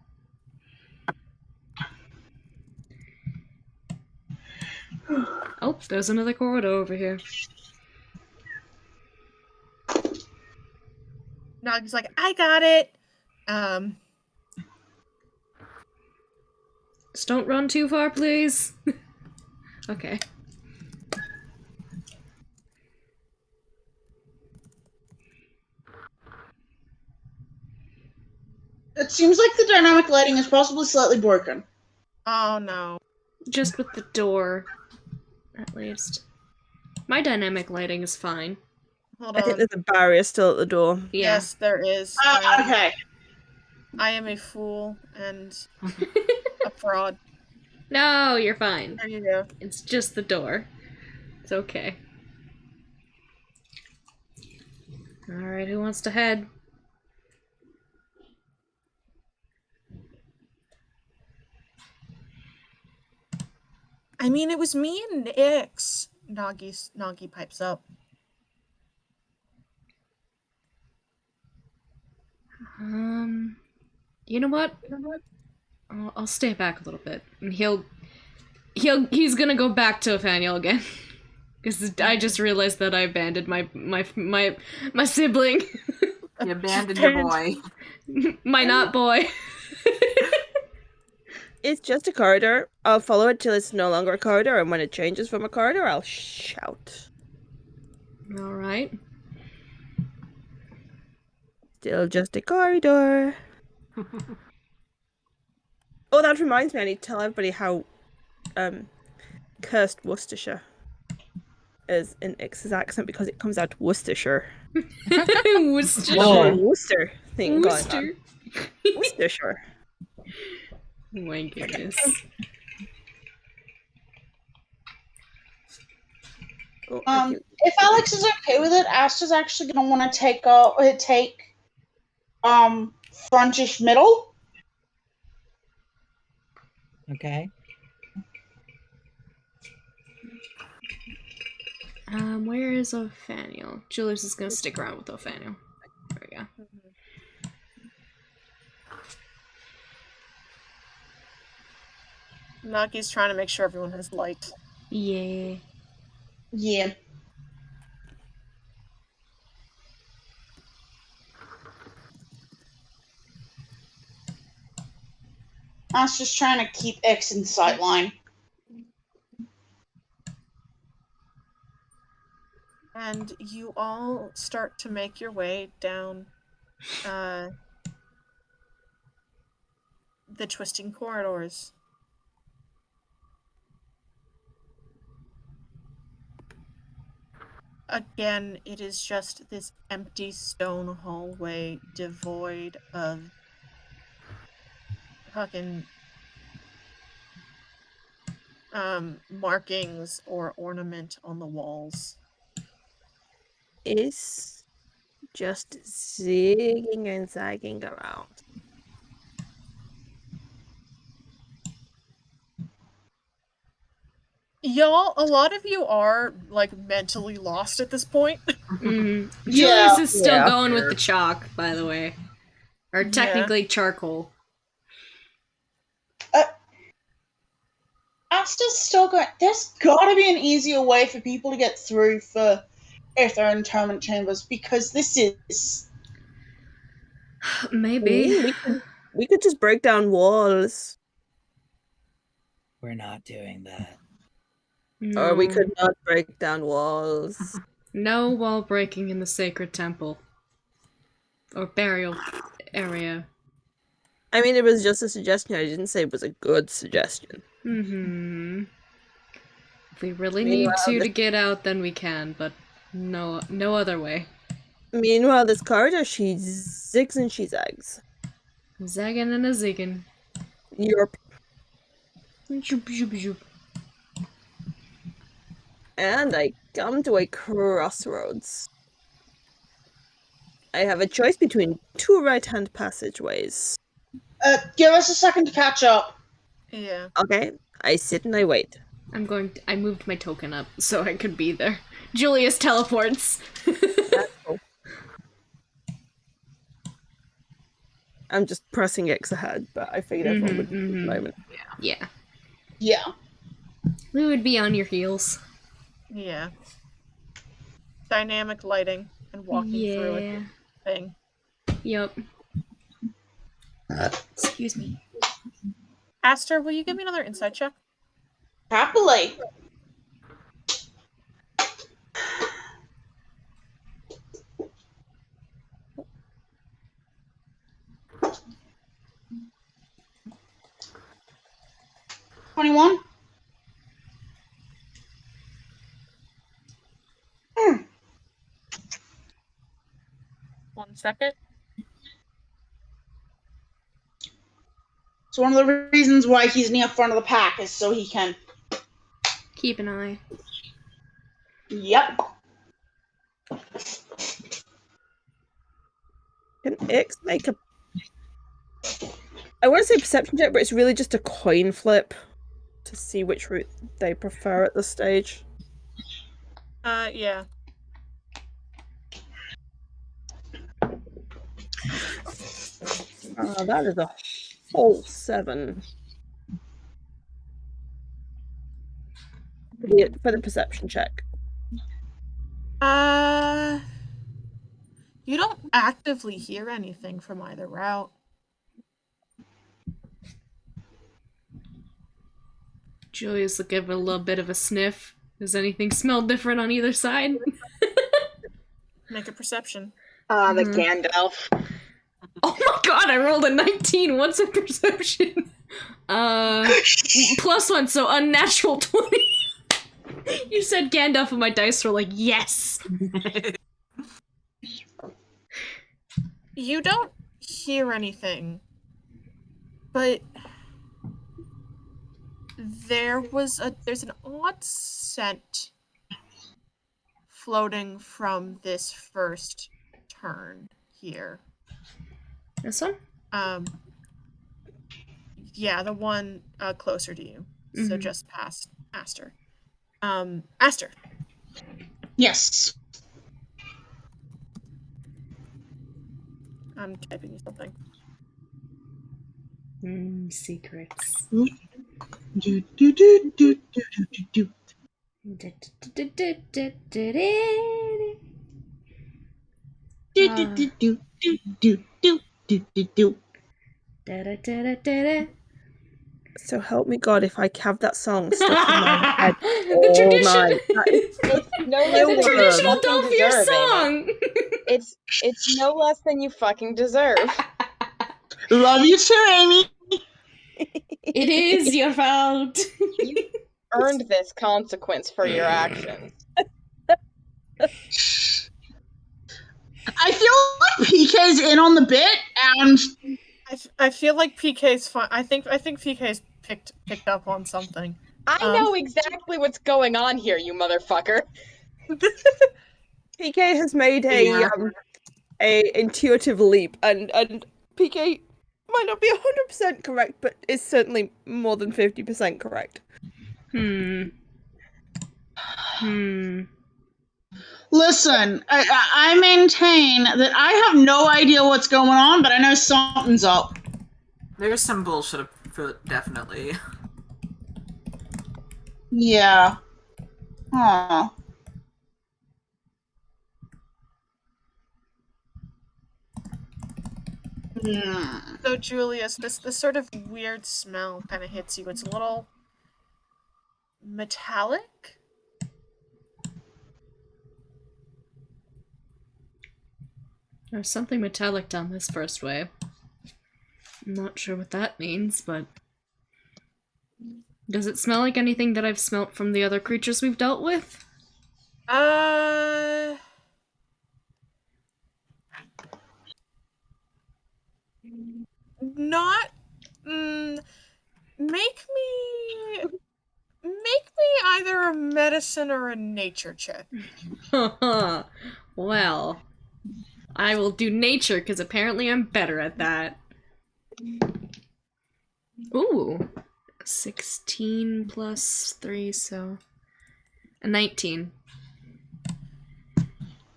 Oh, there's another corridor over here. Noggy's like, I got it. Just don't run too far, please. Okay. It seems like the dynamic lighting is possibly slightly broken. Oh no. Just with the door, at least. My dynamic lighting is fine. Hold I think on. there's a barrier still at the door. Yeah. Yes, there is. Okay. I am a fool and a fraud. No, you're fine. There you go. It's just the door. It's okay. Alright, who wants to head? I mean, it was me and Ix. Noggy pipes up. You know what? I'll stay back a little bit, and he's gonna go back to Nathaniel again, because I just realized that I abandoned my sibling, You abandoned your boy. my not boy. It's just a corridor. I'll follow it till it's no longer a corridor, and when it changes from a corridor, I'll shout. All right. Still just a corridor. Oh, that reminds me, I need to tell everybody how cursed Worcestershire is in X's accent, because it comes out Worcestershire. Worcester. Whoa. Worcester thing going Worcester. on. Worcestershire. Oh my goodness. Oh, thank you. If Alex is okay with it, Asta's actually gonna want to take frontish middle. Okay. Where is Nathaniel? Julius is gonna stick around with Nathaniel. There we go. Noggy's trying to make sure everyone has light. Yeah. Yeah. Asta's trying to keep X in sightline. And you all start to make your way down the twisting corridors. Again, it is just this empty stone hallway devoid of fucking markings or ornament on the walls. It's just zigging and zagging around. Y'all, a lot of you are, like, mentally lost at this point. Mm. Yeah. Julius is still Yeah. going with the chalk, by the way. Or Yeah. technically charcoal. Asta's still going. There's got to be an easier way for people to get through for if they're in internment chambers, because this is. Maybe. We could just break down walls. We're not doing that. No. Or we could not break down walls. No wall breaking in the sacred temple. Or burial area. I mean, it was just a suggestion. I didn't say it was a good suggestion. Mm-hmm. If we really need Meanwhile, to get out, then we can, but no other way. Meanwhile, this corridor, she zigs and she zags. Zaggin' and a ziggin'. Europe. Zoop, zoop, zoop. And I come to a crossroads. I have a choice between two right-hand passageways. Give us a second to catch up. Yeah. Okay, I sit and I wait. I moved my token up so I could be there. Julius teleports. That's cool. I'm just pressing X ahead, but I figured everyone would at the moment. Yeah. Yeah. We would be on your heels. Yeah. Dynamic lighting and walking through a thing. Yup. Excuse me. Aster, will you give me another insight check? Happily. $21. 1 second. So one of the reasons why he's near front of the pack is so he can. Keep an eye. Yep. Can X make a... I want to say perception check, but it's really just a coin flip to see which route they prefer at this stage. Yeah. That is a whole 7. For the perception check. You don't actively hear anything from either route. Julius will give it a little bit of a sniff. Does anything smell different on either side? Make a perception. The Gandalf. Oh my god, I rolled a 19. What's a perception? +1, so unnatural 20. You said Gandalf and my dice were like, yes! You don't hear anything, but there's an odd scent floating from this first turn here. This one? Yeah, the one closer to you. So Mhm. just past Aster. Aster. Yes. I'm typing you something. Secrets. Do, do, do, do, do, do, do. Do, do, do, do, do, do, do, do, do. So help me God if I have that song stuck in my head. The tradition. It's no less The than you traditional fucking Dolphier deserve, Amy. song. It's no less than you fucking deserve. Love you too, Amy. It is your fault. You earned this consequence for your actions. I feel like PK's in on the bit, and I feel like PK's fine. I think PK's picked up on something. I know exactly what's going on here, you motherfucker. PK has made a intuitive leap, and PK might not be 100% correct, but is certainly more than 50% correct. Listen, I maintain that I have no idea what's going on, but I know something's up. There's some bullshit, definitely. Yeah. Huh. So Julius, this sort of weird smell kind of hits you. It's a little metallic. There's something metallic down this first way. I'm not sure what that means, but... Does it smell like anything that I've smelt from the other creatures we've dealt with? Not. Make me either a medicine or a nature check. Well, I will do nature, because apparently I'm better at that. Ooh. 16 plus 3, so... a 19.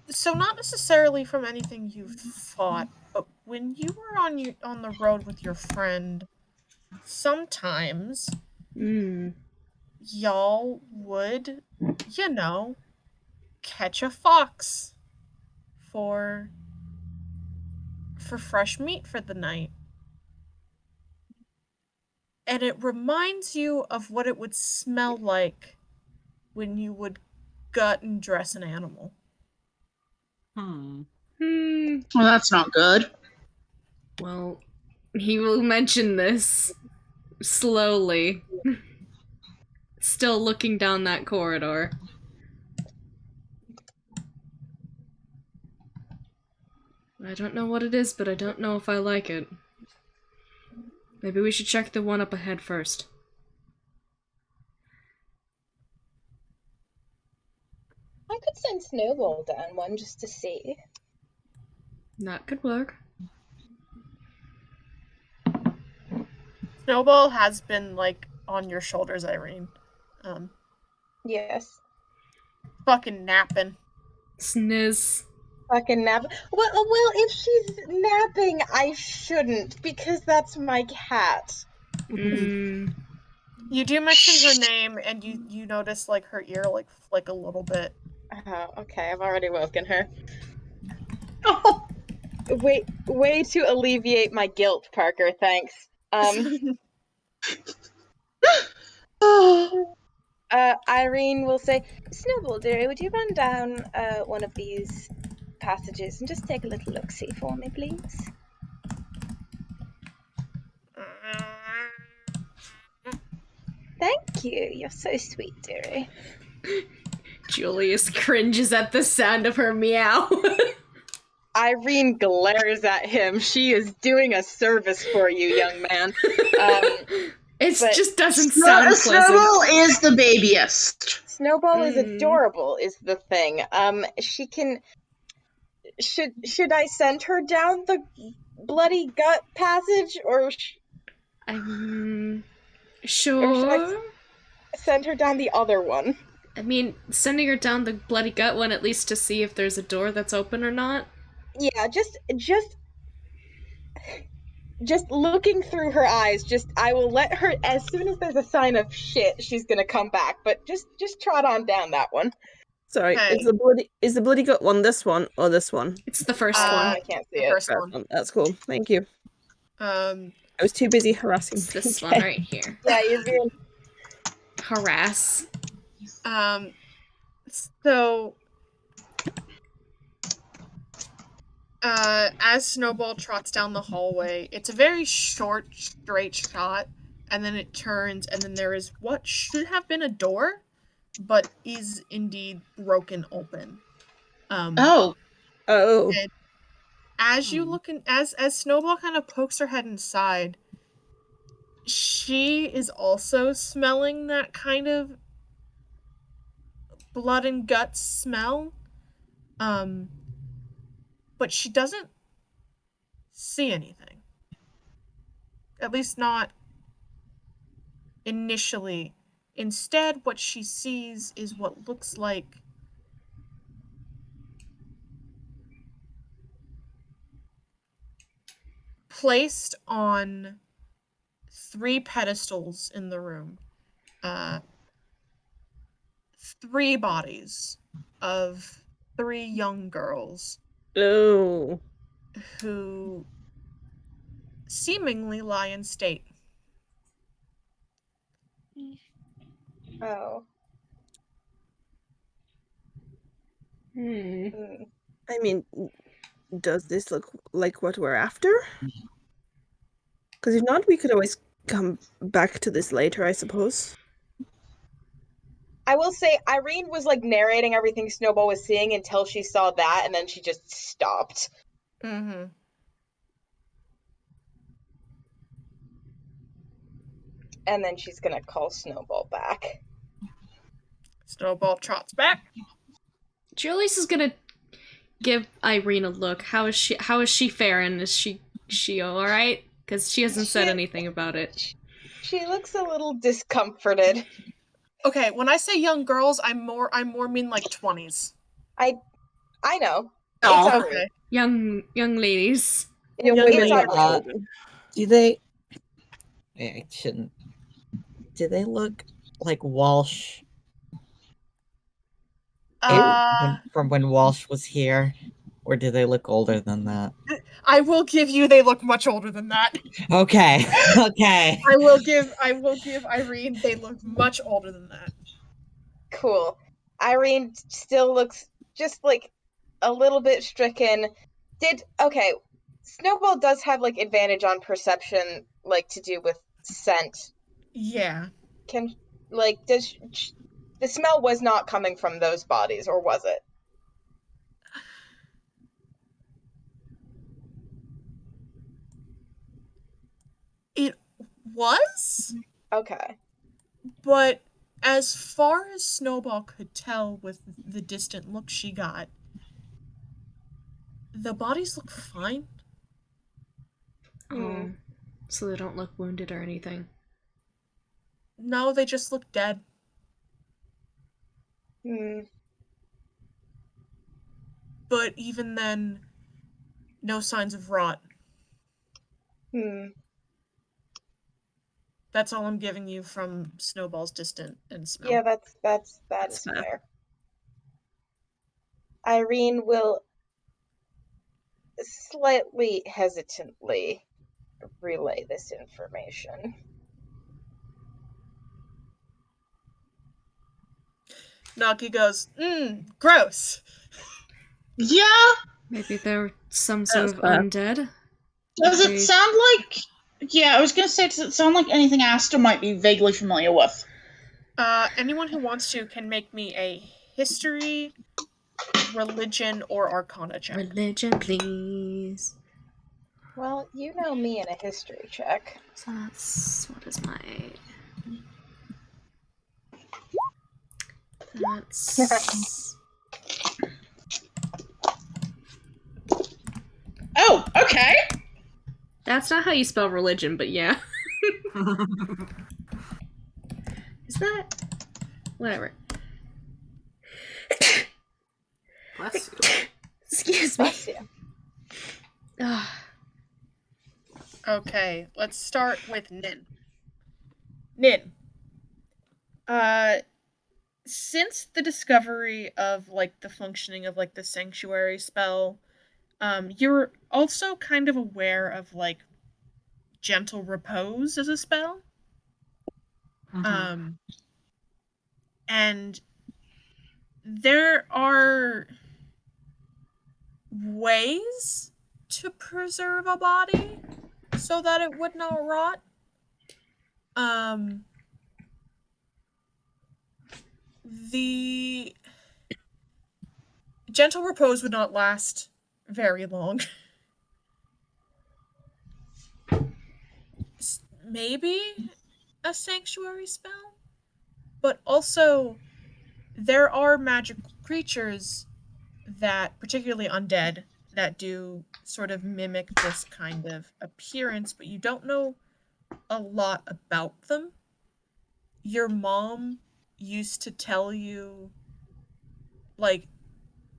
So not necessarily from anything you've fought, but when you were on the road with your friend, sometimes y'all would, catch a fox for fresh meat for the night. And it reminds you of what it would smell like when you would gut and dress an animal. Well, that's not good. Well, he will mention this slowly. Still looking down that corridor. I don't know what it is, but I don't know if I like it. Maybe we should check the one up ahead first. I could send Snowball down one just to see. That could work. Snowball has been, on your shoulders, Irene. Yes. Fucking napping. Sniz. Fucking nap. Well, if she's napping, I shouldn't, because that's my cat. Mm. You do mention her name, and you notice, her ear, flick a little bit. Oh, okay, I've already woken her. Way to alleviate my guilt, Parker, thanks. Irene will say, Snowball, dearie, would you run down one of these passages and just take a little look-see for me, please? Thank you. You're so sweet, dearie. Julius cringes at the sound of her meow. Irene glares at him. She is doing a service for you, young man. It just doesn't sound pleasant. Snowball is the babiest. Snowball is adorable, is the thing. She can... Should I send her down the bloody gut passage, or... Sure. Or should I send her down the other one? I mean, sending her down the bloody gut one at least to see if there's a door that's open or not. Yeah, just looking through her eyes, I will let her, as soon as there's a sign of shit, she's gonna come back, but just trot on down that one. Sorry, Okay. is the bloody gut one this one or this one? It's the first one. I can't see it. First one. That's cool. Thank you. I was too busy harassing. It's this one right here. Yeah, you're being... Harass. So... as Snowball trots down the hallway, it's a very short, straight shot, and then it turns, and then there is what should have been a door, but is indeed broken open. Oh. And as you look in, as Snowball kind of pokes her head inside, she is also smelling that kind of blood and guts smell. But she doesn't see anything. At least not initially Instead, what she sees is what looks like placed on 3 pedestals in the room. 3 bodies of 3 young girls Oh. who seemingly lie in state. Oh. Mm. I mean, does this look like what we're after? Because if not, we could always come back to this later, I suppose. I will say Irene was like narrating everything Snowball was seeing until she saw that, and then she just stopped. Mm-hmm. And then she's gonna call Snowball back. Snowball trots back. Julius is gonna give Irene a look. How is she faring? Is she all right? Because she hasn't said anything about it. She looks a little discomforted. Okay, when I say young girls, I more mean like 20s. I know. Oh. It's Irene. Okay. Young ladies. Young Young women, lady. not children. Do they? I shouldn't. Do they look like Walsh from when Walsh was here, or do they look older than that? I will give you they look much older than that. Okay, okay. I will give Irene they look much older than that. Cool. Irene still looks just like a little bit stricken. Okay, Snowball does have like advantage on perception, like to do with scent. Yeah. Does the smell was not coming from those bodies, or was it? It was, Okay. but as far as Snowball could tell with the distant look she got, the bodies look fine. Oh, so they don't look wounded or anything. No, they just look dead. But even then, no signs of rot. That's all I'm giving you from Snowball's distant and smell. Yeah, that is fair. Irene will slightly hesitantly relay this information. Naki goes, gross. Yeah. Maybe they're some sort of fair. undead. Does it sound like? Yeah, I was gonna say, does it sound like anything Asta might be vaguely familiar with? Anyone who wants to can make me a history, religion, or arcana check. Religion, please. Well, you know me in a history check. So that's what is my. That's. Oh, okay. That's not how you spell religion, but yeah. Is that? Whatever. Bless you. Excuse me. Bless you. Okay, let's start with Nin. Nin. Since the discovery of like the functioning of like the sanctuary spell, you're also kind of aware of like gentle repose as a spell. And there are ways to preserve a body so that it would not rot. The gentle repose would not last very long. Maybe a sanctuary spell, but also there are magic creatures that, particularly undead, that do sort of mimic this kind of appearance, but you don't know a lot about them. your mom used to tell you, like,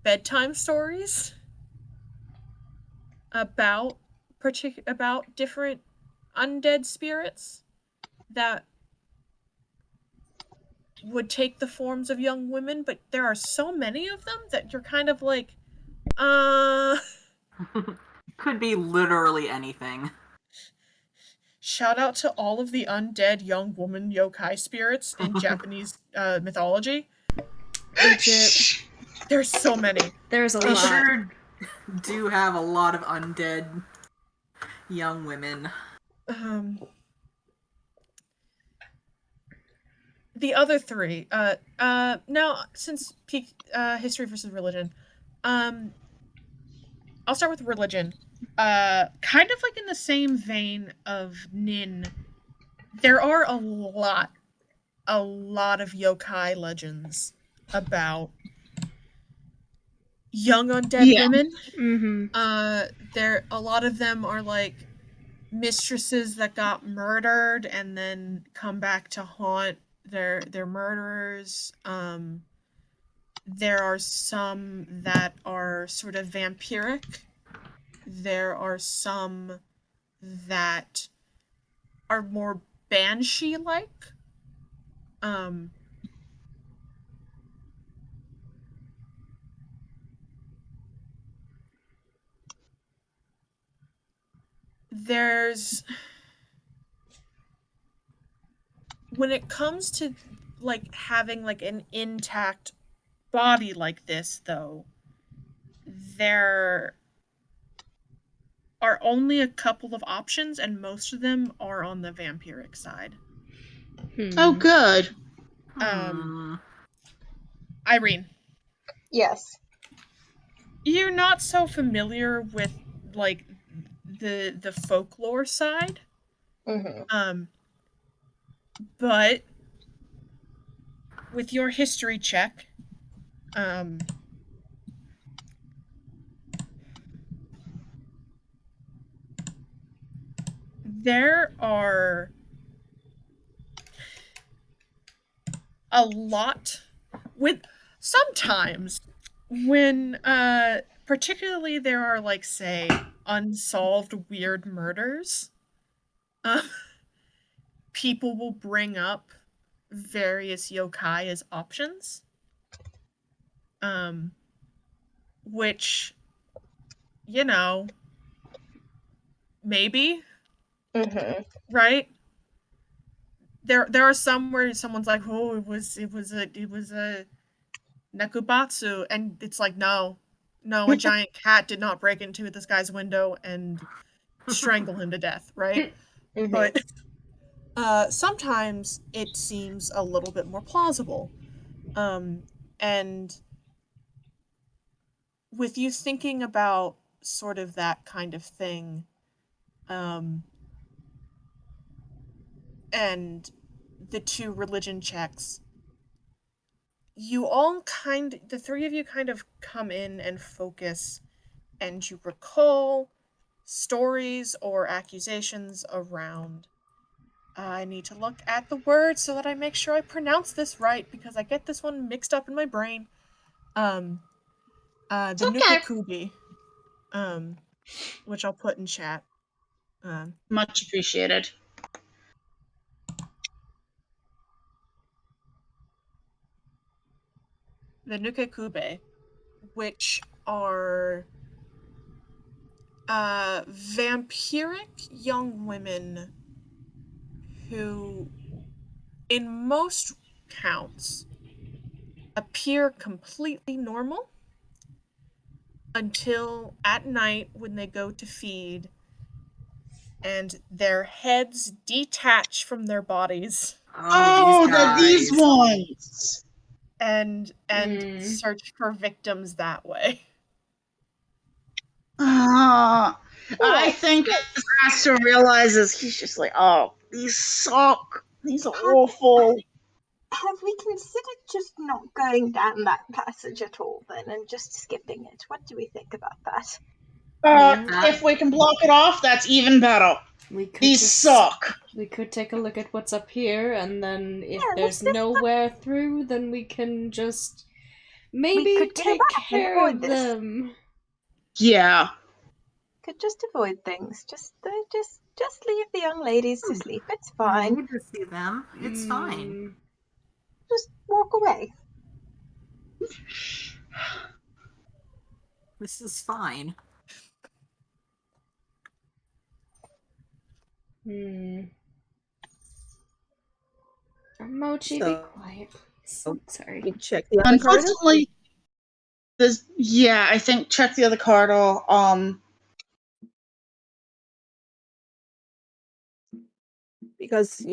bedtime stories about about different undead spirits that would take the forms of young women, but there are so many of them that you're kind of like, Could be literally anything. Shout out to all of the undead young woman yokai spirits in Japanese mythology. Legit. There's so many. There's a They lot. sure do have a lot of undead young women. The other three. Now, since history versus religion, I'll start with religion. Kind of like in the same vein of Nin, there are a lot of yokai legends about young undead women. Mm-hmm. A lot of them are like mistresses that got murdered and then come back to haunt their murderers. There are some that are sort of vampiric. There are some that are more banshee-like. There's, when it comes to like having like an intact body like this, though, there are only a couple of options, and most of them are on the vampiric side. Oh, good. Irene. Yes. You're not so familiar with like the folklore side. Mm-hmm. But with your history check, there are a lot with sometimes when particularly there are like, say, unsolved weird murders, people will bring up various yokai as options, which, you know, maybe, right? There are some where someone's like, oh, it was a Nekubatsu, and it's like, no, a giant cat did not break into this guy's window and strangle him to death, right? But sometimes it seems a little bit more plausible. And with you thinking about sort of that kind of thing, and the two religion checks, the three of you kind of come in and focus, and you recall stories or accusations around. I need to look at the words so that I make sure I pronounce this right, because I get this one mixed up in my brain. The Nukakubi, which I'll put in chat. Much appreciated. The Nukekube, which are vampiric young women who, in most counts, appear completely normal until at night when they go to feed and their heads detach from their bodies. These ones. And search for victims that way. I think Sasha realizes he's just like, oh, these suck. These are awful. Have we considered just not going down that passage at all then and just skipping it? What do we think about that? If we can block it off, that's even better. We could These just- suck. We could take a look at what's up here, and then if Yeah, there's let's just- nowhere through, then we can just We maybe could get take back and care avoid of this. them. Yeah. Could just avoid things. Just leave the young ladies to sleep. It's fine. Need to see them. It's fine. Mm, Just walk away. This is fine. Hmm. Mochi, be So- quiet, please. Oh. Sorry. We check the other corridor. Unfortunately, I think check the other corridor. Because,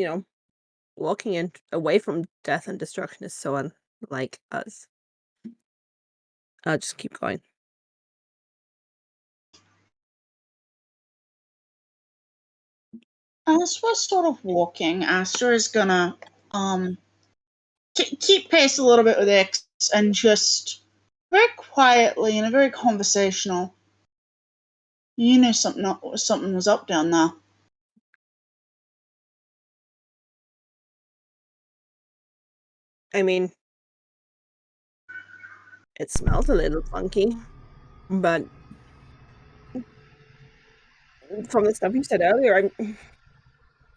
walking in away from death and destruction is so unlike us. I'll just keep going. As we're sort of walking, Aster is gonna keep pace a little bit with X and just very quietly and a very conversational. You knew something was up down there. I mean, it smelled a little funky, but from the stuff you said earlier,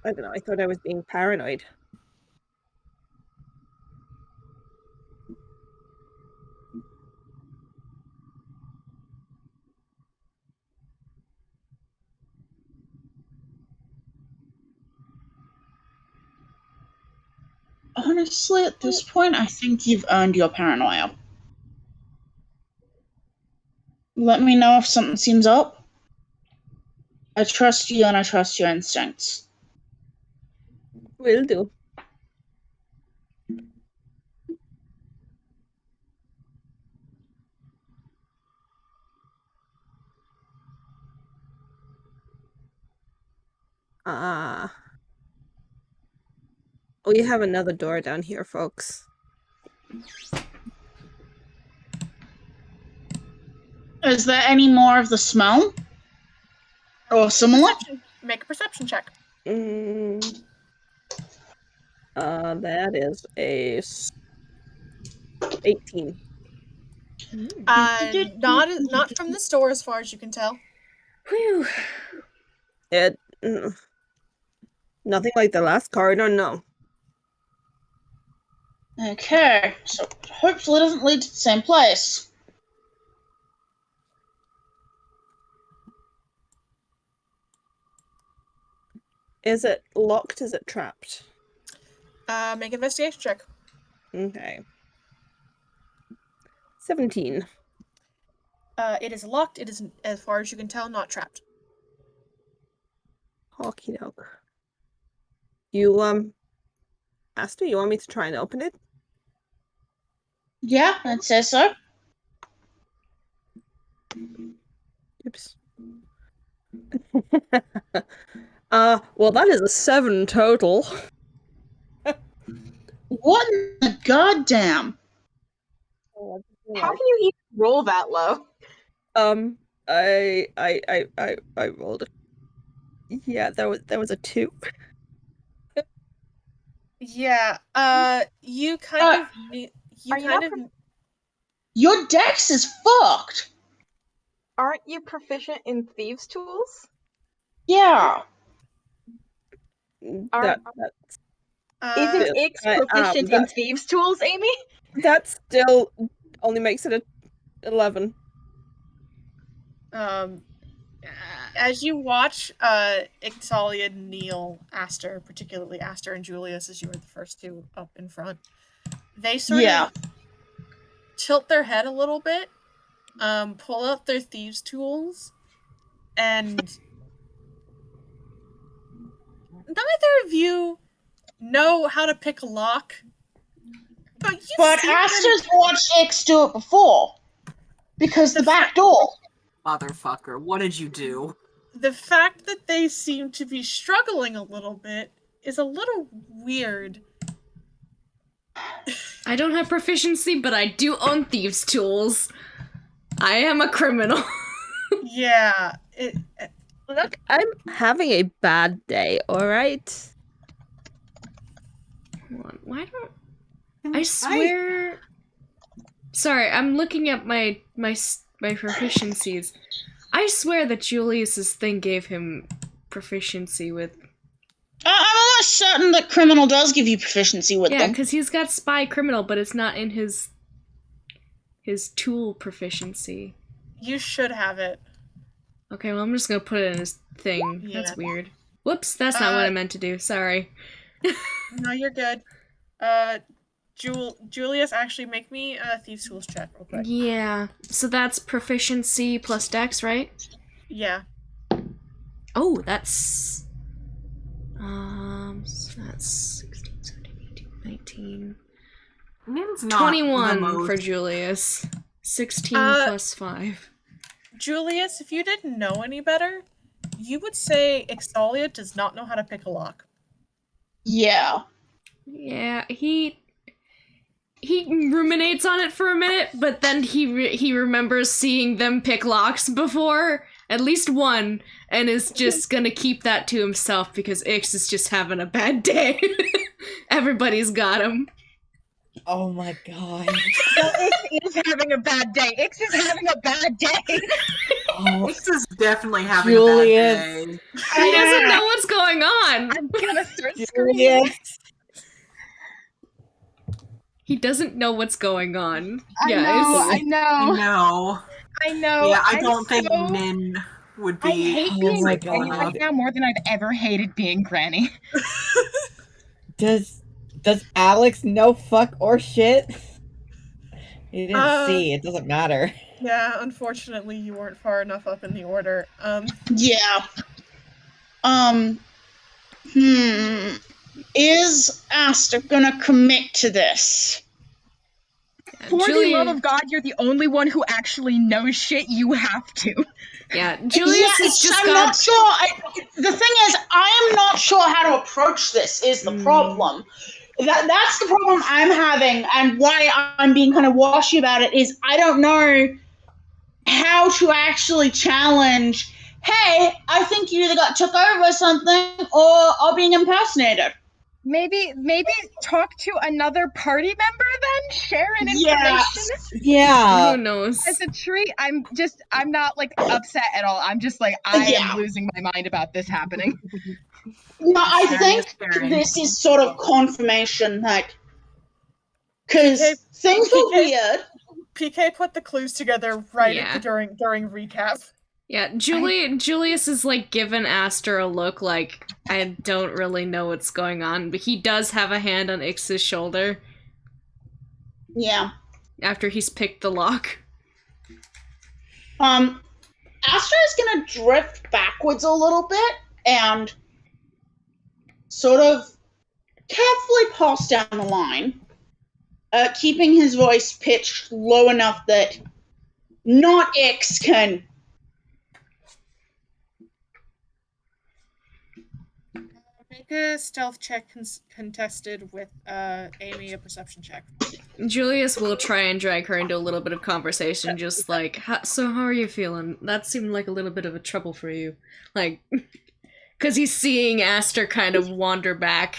I don't know, I thought I was being paranoid. Honestly, at this point, I think you've earned your paranoia. Let me know if something seems up. I trust you and I trust your instincts. Will do. We have another door down here, folks. Is there any more of the smell? Or similar? Make a perception check. That is a 18. Not from the store, as far as you can tell. Whew. Nothing like the last corridor, no. Okay, so hopefully it doesn't lead to the same place. Is it locked? Is it trapped? Make an investigation check. Okay. 17. It is locked. It is, as far as you can tell, not trapped. Okie doke. You, Aster, you want me to try and open it? Yeah, I'd say so. Oops. Well, that is a 7 total. What in the goddamn? How can you even roll that low? I rolled it. Yeah, there was a 2. Yeah. You Are kind you of. not Your dex is fucked! Aren't you proficient in thieves' tools? Yeah. That's Isn't Ix proficient in thieves' tools, Amy? that still only makes it a 11. As you watch Ixalia kneel Aster, particularly Aster and Julius, as you were the first two up in front, they sort of tilt their head a little bit, pull out their thieves' tools, and neither of you know how to pick a lock. But Aster's watched Ix do it before. Because the back door. Motherfucker, what did you do? The fact that they seem to be struggling a little bit is a little weird. I don't have proficiency, but I do own thieves' tools. I am a criminal. Yeah. Look, I'm having a bad day, alright? Hold on. Why don't I swear? Sorry, I'm looking at my proficiencies. I swear that Julius's thing gave him proficiency with. I'm almost certain that criminal does give you proficiency with Yeah, them. because he's got spy criminal, but it's not in his tool proficiency. You should have it. Okay, well I'm just gonna put it in his thing. Yeah. That's weird. Whoops, that's not what I meant to do. Sorry. No, you're good. Julius, actually make me a Thieves' Tools check real quick. Yeah. So that's proficiency plus dex, right? Yeah. Oh, that's so that's 16, 17, 18, 19. Min's not 21 the most. for Julius. 16 plus 5. Julius, if you didn't know any better, you would say Exalia does not know how to pick a lock. Yeah. Yeah, he ruminates on it for a minute, but then he remembers seeing them pick locks before, at least one, and is just gonna keep that to himself because Ix is just having a bad day. Everybody's got him. Oh my god. No, Ix is having a bad day. Ix is having a bad day. Oh, Ix is definitely having Julius. a bad day. He doesn't know what's going on. I'm gonna start screaming. Julius. He doesn't know what's going on. I Guys. know. Yeah, I I'm don't think so- Min would I be. hate Oh being my Granny God. right now more than I've ever hated being Granny. Does Alex know fuck or shit? He didn't see. It doesn't matter. Yeah, unfortunately, you weren't far enough up in the order. Yeah. Is Aster gonna commit to this? For Julian- the love of God, you're the only one who actually knows shit. You have to. Yeah, Julius has just I'm got. not sure. The thing is, I am not sure how to approach this. Is the problem? That's the problem I'm having, and why I'm being kind of washy about it. Is I don't know how to actually challenge. Hey, I think you either got took over or something, or are being impersonated. Maybe talk to another party member then? Share an Yes. information? Yeah. Who knows? As a treat, I'm not like upset at all. I'm just like, I Yeah. am losing my mind about this happening. No, I Sharing think is caring. this is sort of confirmation, like, because PK things were weird. PK put the clues together right Yeah. at the during recap. Yeah, Julius is like giving Aster a look like, I don't really know what's going on, but he does have a hand on Ix's shoulder Yeah. after he's picked the lock. Astra is gonna drift backwards a little bit and sort of carefully pass down the line, keeping his voice pitched low enough that not X can. Make a stealth check contested with Amy, a perception check. Julius will try and drag her into a little bit of conversation, just like, so how are you feeling? That seemed like a little bit of a trouble for you. Like, because he's seeing Aster kind of wander back.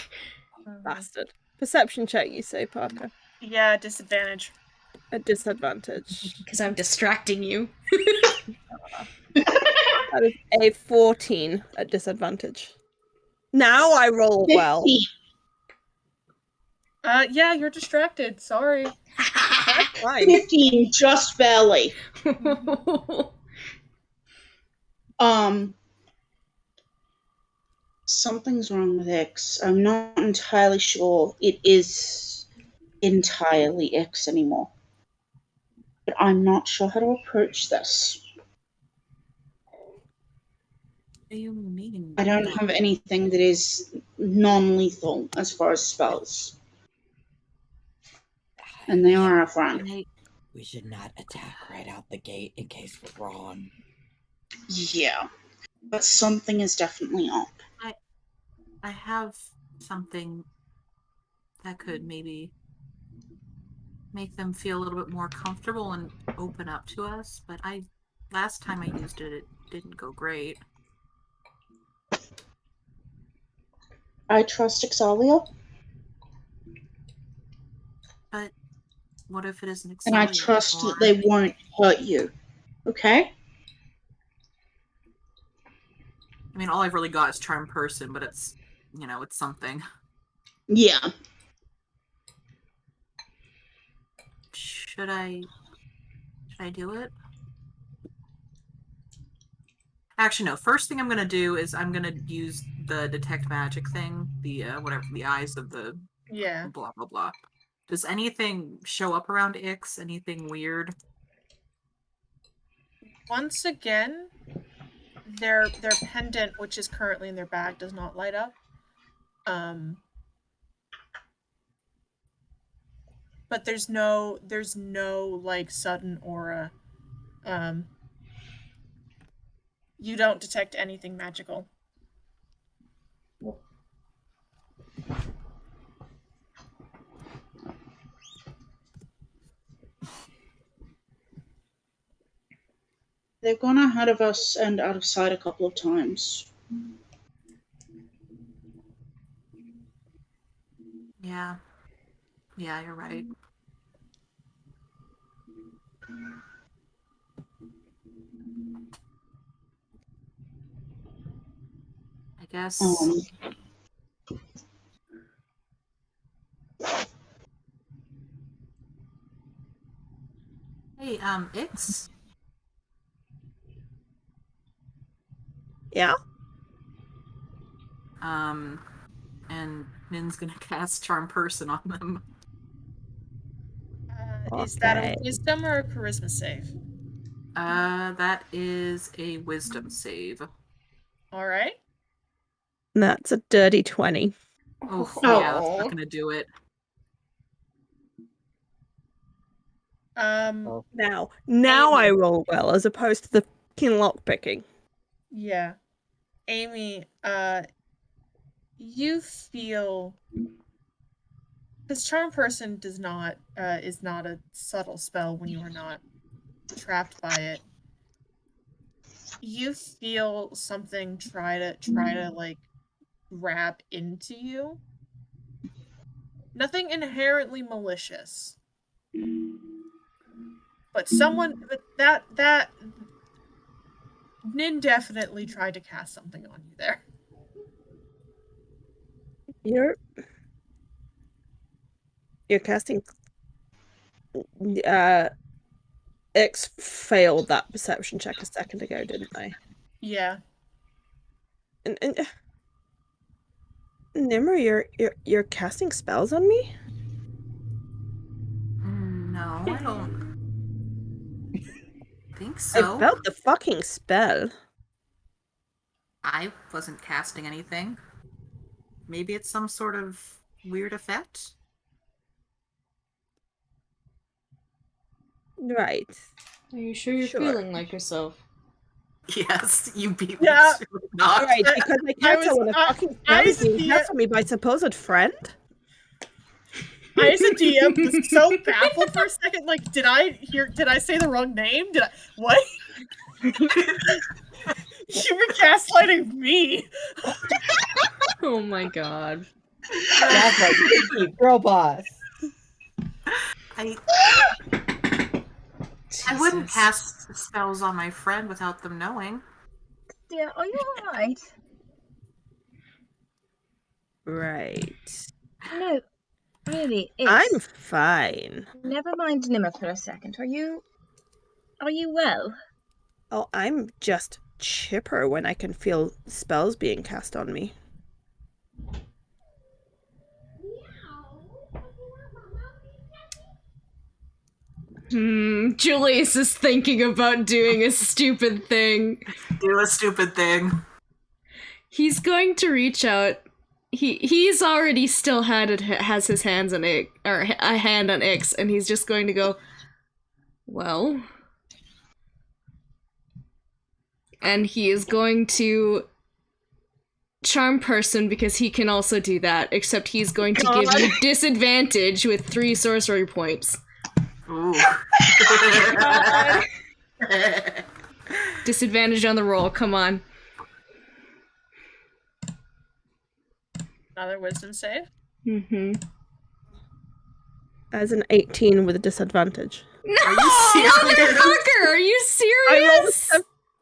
Bastard. Perception check, you say, Parker. Yeah, disadvantage. A disadvantage. Because I'm distracting you. That is a 14 at disadvantage. Now I roll well. 15. Yeah, you're distracted. Sorry. Fine. 15, just barely. Something's wrong with X. I'm not entirely sure it is entirely X anymore. But I'm not sure how to approach this. What do you mean? I don't have anything that is non-lethal as far as spells. And they are a friend. We should not attack right out the gate in case we're wrong. Yeah. But something is definitely up. I have something that could maybe make them feel a little bit more comfortable and open up to us, but last time I used it, it didn't go great. I trust Ixalia, But what if it isn't and I Exalia trust anymore? that they won't hurt you. Okay? I mean, all I've really got is Charm Person, but it's, it's something. Yeah. Should I do it? Actually, no. First thing I'm gonna do is I'm gonna use the detect magic thing, the whatever, the eyes of the Yeah. blah blah blah. Does anything show up around Ix? Anything weird? Once again, their pendant, which is currently in their bag, does not light up. But there's no like sudden aura. You don't detect anything magical. They've gone ahead of us and out of sight a couple of times. Yeah. Yeah, you're right. I guess. Hey, Ix? Yeah? And Nin's gonna cast Charm Person on them. Is that a Okay. wisdom or a charisma save? That is a wisdom save. All right. That's a dirty 20. Oh, yeah, that's not gonna do it. Now Amy. I roll well, as opposed to the fucking lockpicking. Yeah. Amy, you feel, because Charm Person is not a subtle spell when you are not trapped by it. You feel something try to like grab into you. Nothing inherently malicious. But that Nin definitely tried to cast something on you there. You're casting. X failed that perception check a second ago, didn't they? Yeah. And Nimmer, you're casting spells on me? No, I don't think I so. felt the fucking spell. I wasn't casting anything. Maybe it's some sort of weird effect? Right. Are you sure you're feeling like yourself? Yes, you beat Yeah. me to it, not. Right, because I can't tell when a fucking spell is being cast on me by supposed friend. I as a DM was so baffled for a second. Like, did I say the wrong name? What? You were gaslighting me. Oh my god. Gaslight, girl boss. I wouldn't cast spells on my friend without them knowing. Dear, are you alright? Right. No, really, I'm fine. Never mind Nimmer for a second. Are you well? Oh, I'm just chipper when I can feel spells being cast on me. Julius is thinking about doing a stupid thing. Do a stupid thing. He's going to reach out. He's already still has his hands on Ix, or a hand on Ix, and he's just going to go, well, and he is going to Charm Person because he can also do that, except he's going to give you disadvantage with 3 sorcery points. Ooh. Disadvantage on the roll, come on. Another wisdom save. Mm-hmm. As an 18 with a disadvantage. No, Are you serious? motherfucker! Are you serious?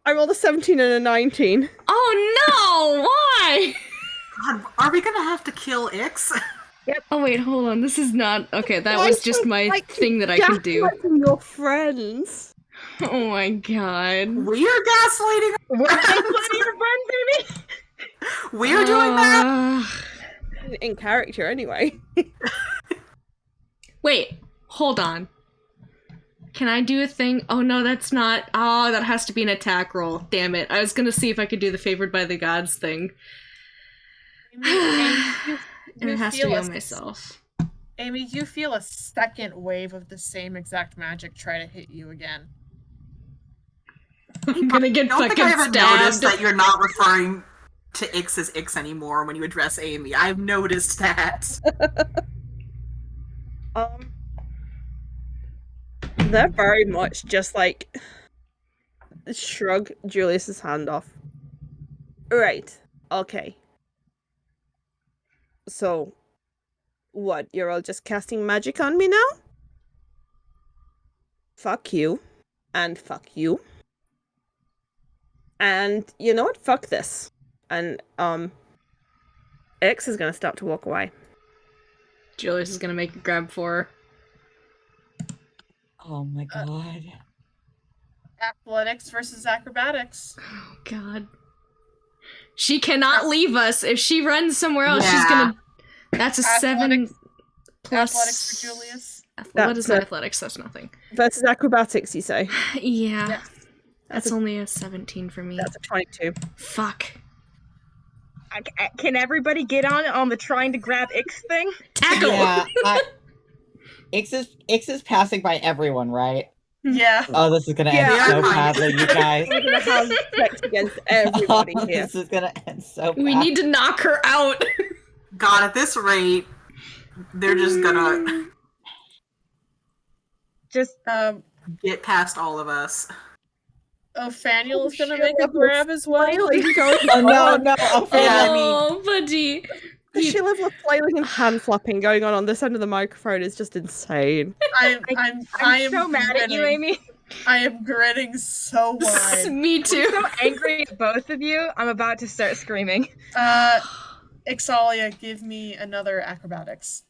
I rolled a 17 and a 19. Oh no! Why? God, are we gonna have to kill Ix? Oh wait, hold on. This is not okay. That Why was just don't my like thing that I can do. gaslighting your friends. Oh my god. We are gaslighting. We're gaslighting your friends, baby. We are doing that. In character, anyway. Wait, hold on. Can I do a thing? Oh no, that's not. Oh, that has to be an attack roll. Damn it. I was gonna see if I could do the favored by the gods thing. And it has to be on myself. Amy, you feel a second wave of the same exact magic try to hit you again. I'm gonna get I don't think I fucking haven't noticed stabbed. that you're not referring to Ix as Ix anymore when you address Amy. I've noticed that. They're very much just like shrug Julius's hand off. Right. Okay. So, what? You're all just casting magic on me now? Fuck you. And fuck you. And you know what? Fuck this. And, X is gonna start to walk away. Julius is gonna make a grab for her. Oh my god. Athletics versus acrobatics. Oh god. She cannot leave us. If she runs somewhere else, she's Yeah. gonna. That's a 7 Athletics- plus. Athletics for Julius. What is my That's athletics? That's nothing. Versus acrobatics, you say? Yeah. Yes. That's only a 17 for me. That's a 22. Fuck. Can everybody get on the trying to grab Ix thing? Tackle! Yeah, Ix is passing by everyone, right? Yeah. Oh, this is gonna end Yeah. so badly, you guys. We're gonna have sex against everybody Oh, here. this is gonna end so bad. We need to knock her out. God, at this rate, they're just gonna Just get past all of us. Ophaniel is gonna shit, make a level grab as well. Flailing going Oh no, on. no, Ophelia. Oh, buddy. The sheer level of flailing and hand flapping going on this end of the microphone is just insane. I'm so mad at you, grinning. Amy. I am grinning so wide. Me too. I'm so angry at both of you. I'm about to start screaming. Ixalia, give me another acrobatics.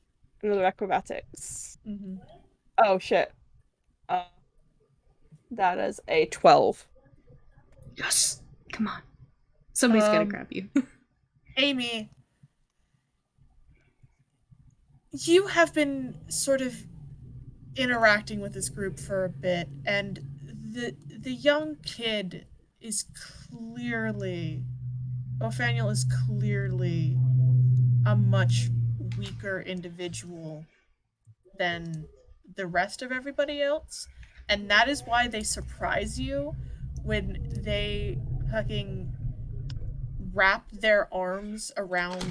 Another acrobatics. Mm-hmm. Oh shit. That is a 12. Yes. Come on. Somebody's gonna grab you. Amy, you have been sort of interacting with this group for a bit, and the young kid is clearly, Ophaniel is clearly a much weaker individual than the rest of everybody else, and that is why they surprise you when they fucking wrap their arms around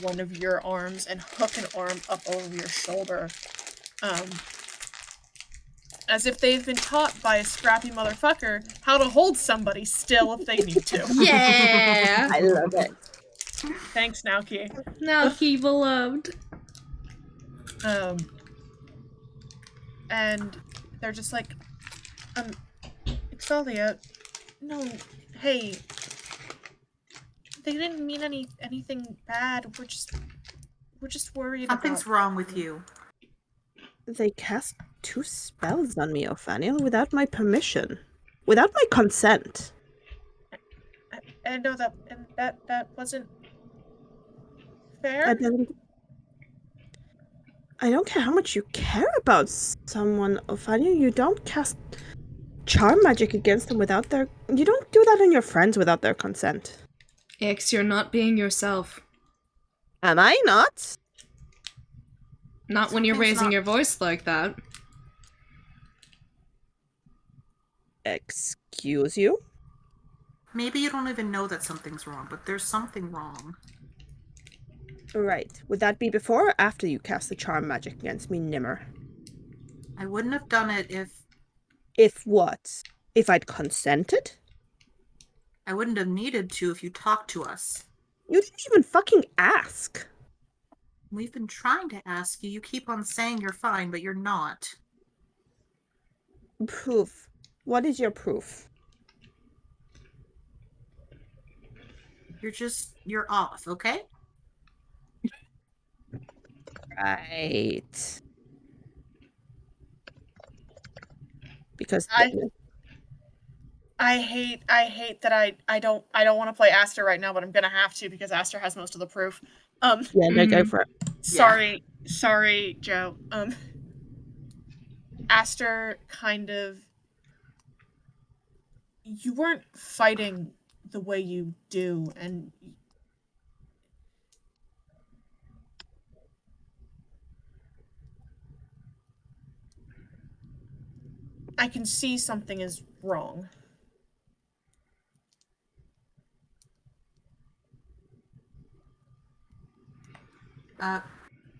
one of your arms and hook an arm up over your shoulder. As if they've been taught by a scrappy motherfucker how to hold somebody still if they need to. Yeah. I love it. Thanks, Naoki. Naoki beloved. And they're just like, Ixalia, no, hey, they didn't mean anything bad. We're just worried Something's about. wrong with you. They cast 2 spells on me, Ophaniel, without my permission. Without my consent. I know that wasn't fair. I don't care how much you care about someone, Ophaniel. You don't cast charm magic against them without their... You don't do that on your friends without their consent. Ix, you're not being yourself. Am I not? Not when you're Something's raising not- your voice like that. Excuse you? Maybe you don't even know that something's wrong, but there's something wrong. Right. Would that be before or after you cast the charm magic against me, Nimmer? I wouldn't have done it if If what? If I'd consented? I wouldn't have needed to if you talked to us. You didn't even fucking ask. We've been trying to ask you. You keep on saying you're fine, but you're not. Proof. What is your proof? You're off, okay? Right. Because I hate that I don't want to play Aster right now, but I'm gonna have to because Aster has most of the proof. yeah, no, go for it. Sorry, Joe. Aster kind of, you weren't fighting the way you do, and I can see something is wrong.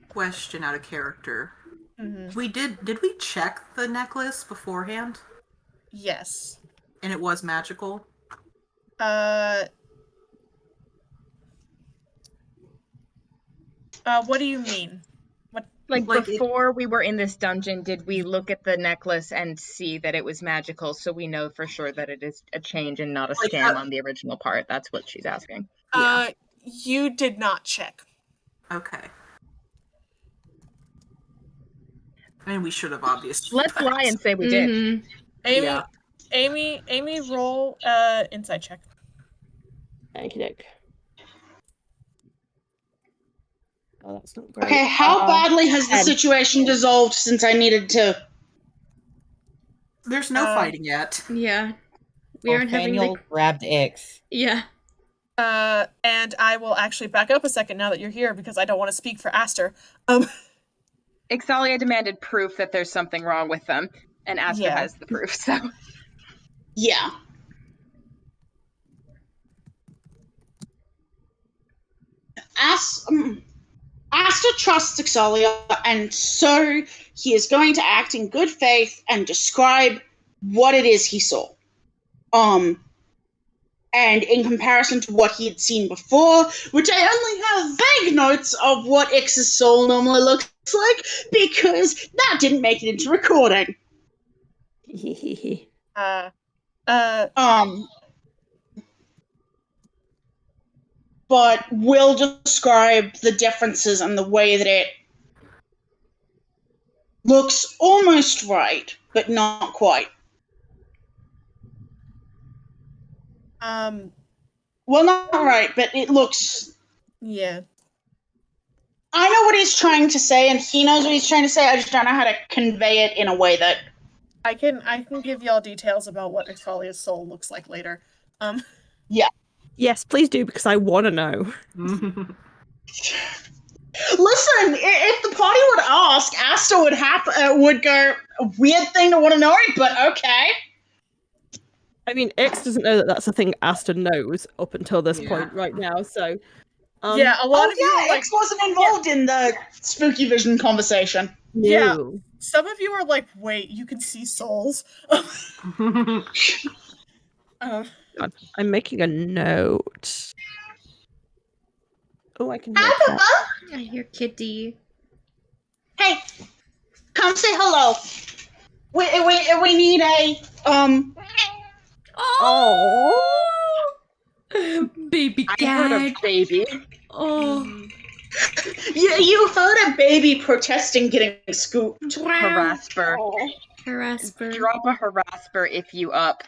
Question out of character. Mm-hmm. Did we check the necklace beforehand? Yes. And it was magical? What do you mean? What? Like Like before we were in this dungeon, did we look at the necklace and see that it was magical, so we know for sure that it is a change and not a Like, scam on the original part? That's what she's asking. You did not check. Okay. I mean, we should have obviously. Let's lie and say we did. Amy, roll insight check. Thank you, Dick. Oh, that's not great. Okay, how badly has the situation dissolved since I needed to? There's no fighting yet. Yeah. We aren't having Nathaniel grabbed Ix. Yeah. And I will actually back up a second now that you're here because I don't want to speak for Aster. Ixalia demanded proof that there's something wrong with them, and Aster has the proof, so. Yeah. Aster trusts Ixalia, and so he is going to act in good faith and describe what it is he saw. And in comparison to what he had seen before, which I only have vague notes of what X's soul normally looks like, because that didn't make it into recording. But will describe the differences and the way that it looks almost right, but not quite. Well, not right, but it looks... Yeah. I know what he's trying to say, and he knows what he's trying to say, I just don't know how to convey it in a way that... I can give y'all details about what Ixalia's soul looks like later. Yeah. Yes, please do, because I want to know. Listen, if the party would ask, Asta would go, a weird thing to want to know, but okay. I mean, X doesn't know that that's a thing Asta knows up until this point right now, so... yeah, a lot of you are like... X wasn't involved in the spooky vision conversation. No. Yeah, some of you are like, wait, you can see souls? God, I'm making a note. Oh, I can hear Hi, Papa. I hear Kitty. Hey, come say hello. We need a, Oh! Baby cat. I heard a baby. Oh. You heard a baby protesting getting scooped. Harasper. Harasper. Drop a harasper if you up.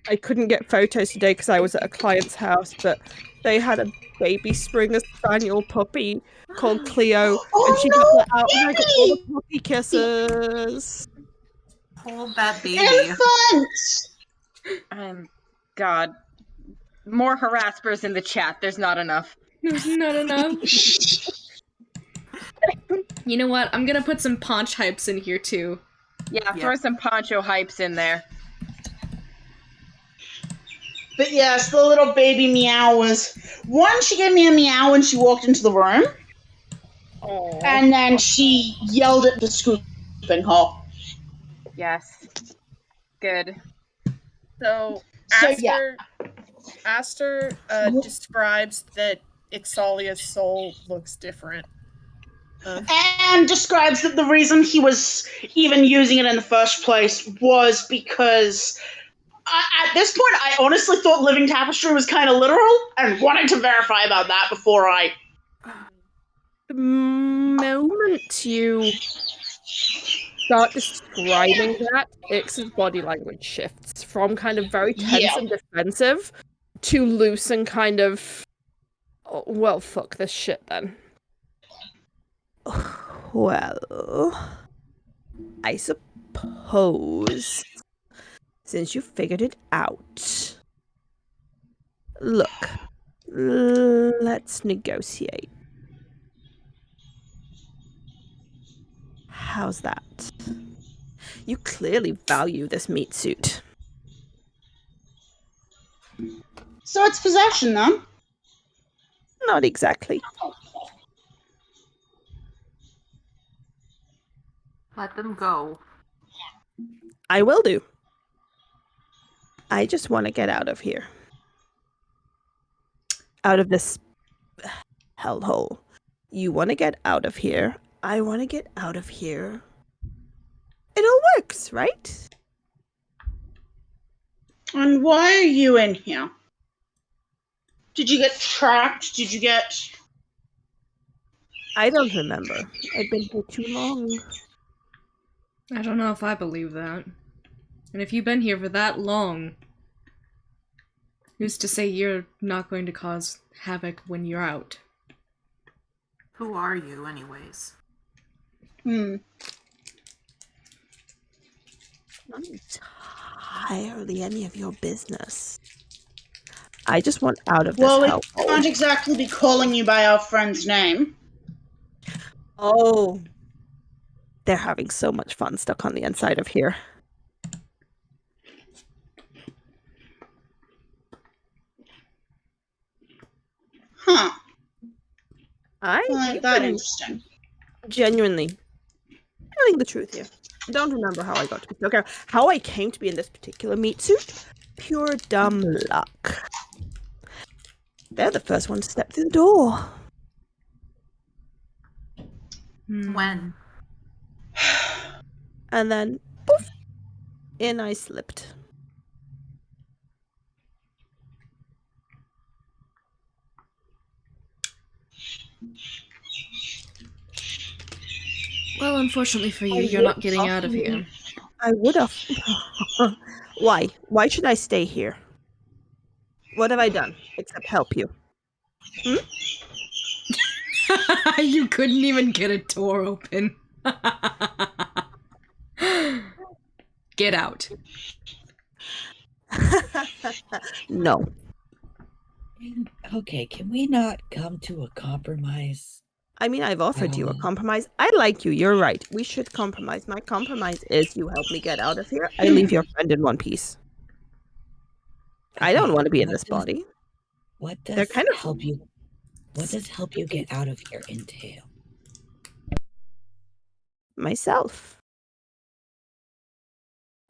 I couldn't get photos today because I was at a client's house, but they had a baby Springer Spaniel puppy called Cleo, and she got let out, and I got all the puppy kisses. Hold that baby. Infant! God. More haraspers in the chat. There's not enough. There's not enough. You know what? I'm gonna put some paunch hypes in here too. Yeah, throw some poncho hypes in there. But yes, the little baby meow was... One, she gave me a meow when she walked into the room. Aww. And then she yelled at the scooping hole. Yes. Good. So Aster describes that Ixalia's soul looks different. And describes that the reason he was even using it in the first place was because at this point I honestly thought living tapestry was kind of literal and wanted to verify about that before I... The moment you start describing that, Ix's body language shifts from kind of very tense and defensive to loose and kind of, oh, well, fuck this shit then. Well, I suppose since you figured it out, look, let's negotiate. How's that? You clearly value this meat suit. So it's possession, then? Not exactly. Let them go. I will do. I just want to get out of here. Out of this hellhole. You want to get out of here. I want to get out of here. It all works, right? And why are you in here? Did you get trapped? Did you get... I don't remember. I've been here too long. I don't know if I believe that. And if you've been here for that long, who's to say you're not going to cause havoc when you're out? Who are you, anyways? Not entirely any of your business. I just want out of this Well, we hellhole. can't exactly be calling you by our friend's name. Oh. They're having so much fun stuck on the inside of here. Huh. I Well, that interesting. genuinely telling the truth here. I don't remember how I got to be okay. How I came to be in this particular meat suit. Pure dumb luck. They're the first one to step through the door. When? And then, poof, in I slipped. Well, unfortunately for you, you're not getting out of here. I would have. Why? Why should I stay here? What have I done except help you? You couldn't even get a door open. Get out. No. Okay, can we not come to a compromise? I mean, I've offered you a compromise. I like you. You're right. We should compromise. My compromise is you help me get out of here. I leave your friend in one piece. I don't want to be in this body. What They're does kind of help you? What does help you get out of here entail? myself.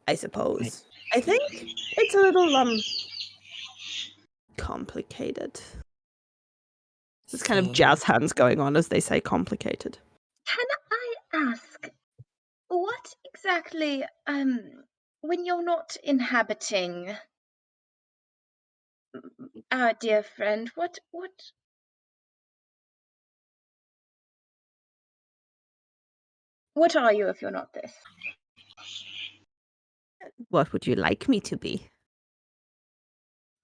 I suppose. I think it's a little complicated. There's kind of jazz hands going on as they say complicated. Can I ask, what exactly, when you're not inhabiting our dear friend, what are you if you're not this? What would you like me to be?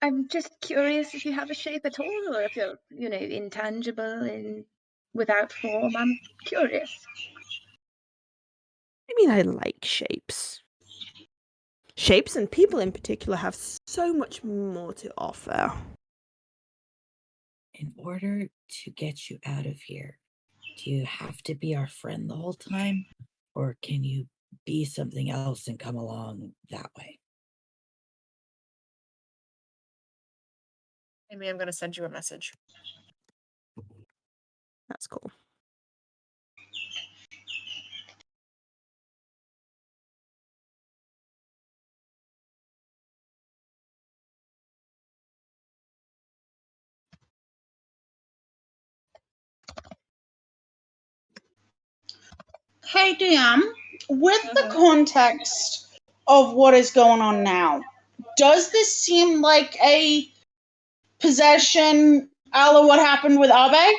I'm just curious if you have a shape at all, or if you're, intangible and without form. I'm curious. I mean, I like shapes. Shapes and people in particular have so much more to offer. In order to get you out of here, do you have to be our friend the whole time? Or can you be something else and come along that way? Amy, I'm going to send you a message. That's cool. Hey, DM, with the context of what is going on now, does this seem like a possession a la what happened with Abe?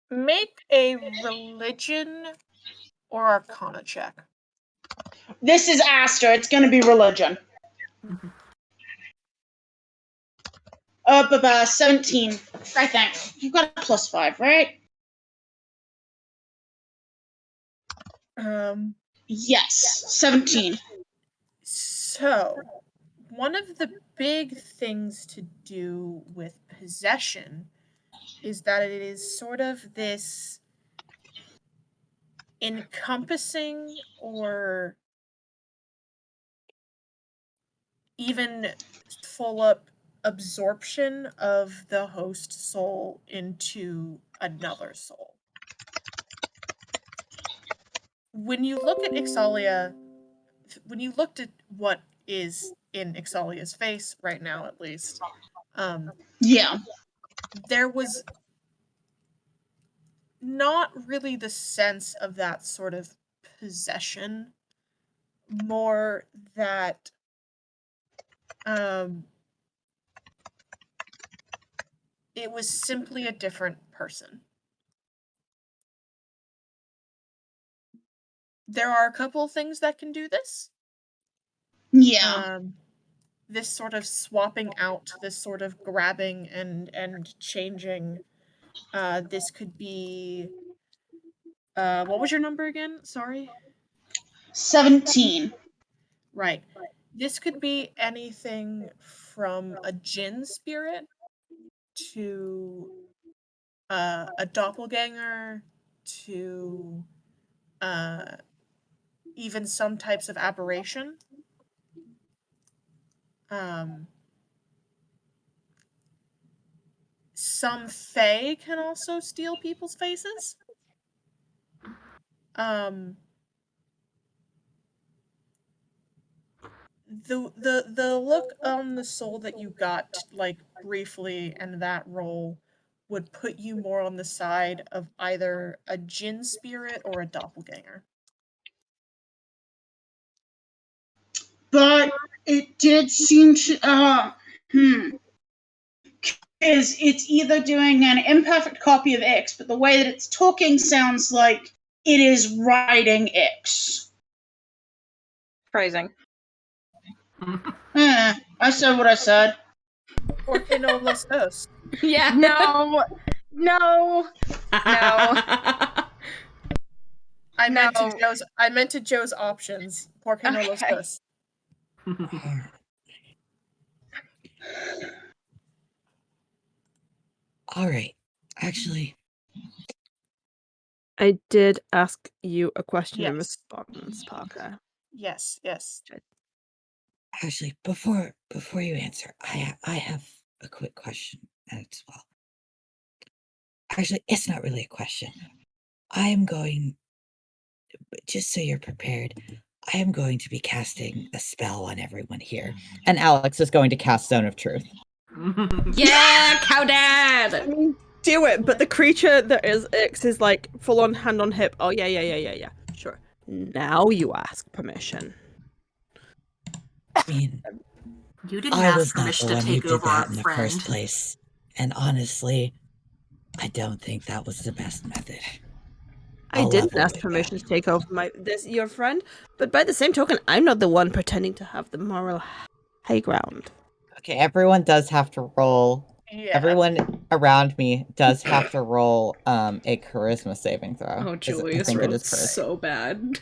Make a religion or arcana check. This is Aster. It's going to be religion. 17, I think. You've got a +5, right? Yes, 17. So, one of the big things to do with possession is that it is sort of this encompassing or even full up absorption of the host soul into another soul. When you look at Ixalia, when you looked at what is in Ixalia's face right now, at least, Yeah. there was not really the sense of that sort of possession, more that it was simply a different person. There are a couple of things that can do this. Yeah. This sort of swapping out, this sort of grabbing and changing. This could be. What was your number again? Sorry. 17. Right. This could be anything from a djinn spirit to a doppelganger to even some types of aberration. Some fae can also steal people's faces. The look on the soul that you got, like, briefly, and that roll would put you more on the side of either a djinn spirit or a doppelganger. But it did seem to, is it's either doing an imperfect copy of X, but the way that it's talking sounds like it is writing X. Phrasing. I said what I said. Or que no los dos. Yeah. No. No. I meant to Joe's options. Por que no los Okay. dos. All right. Actually, I did ask you a question in Yes. response, Parker. Yes. actually, before you answer, I have a quick question as well. Actually, it's not really a question. I am going, just so you're prepared, I am going to be casting a spell on everyone here. And Alex is going to cast Zone of Truth. Yeah, cow dad. I mean, do it, but the creature that is X is like full on hand on hip. Oh yeah. Sure. Now you ask permission. I mean, You didn't I ask was not permission the to one who take did over our that in the friend. first place. And honestly, I don't think that was the best method. I I'll didn't level ask with permission that. to take over your friend, but by the same token, I'm not the one pretending to have the moral high ground. Okay, everyone does have to roll. Yeah. Everyone around me does have to roll a charisma saving throw. Oh, I Julius think it rolled is charisma. so bad.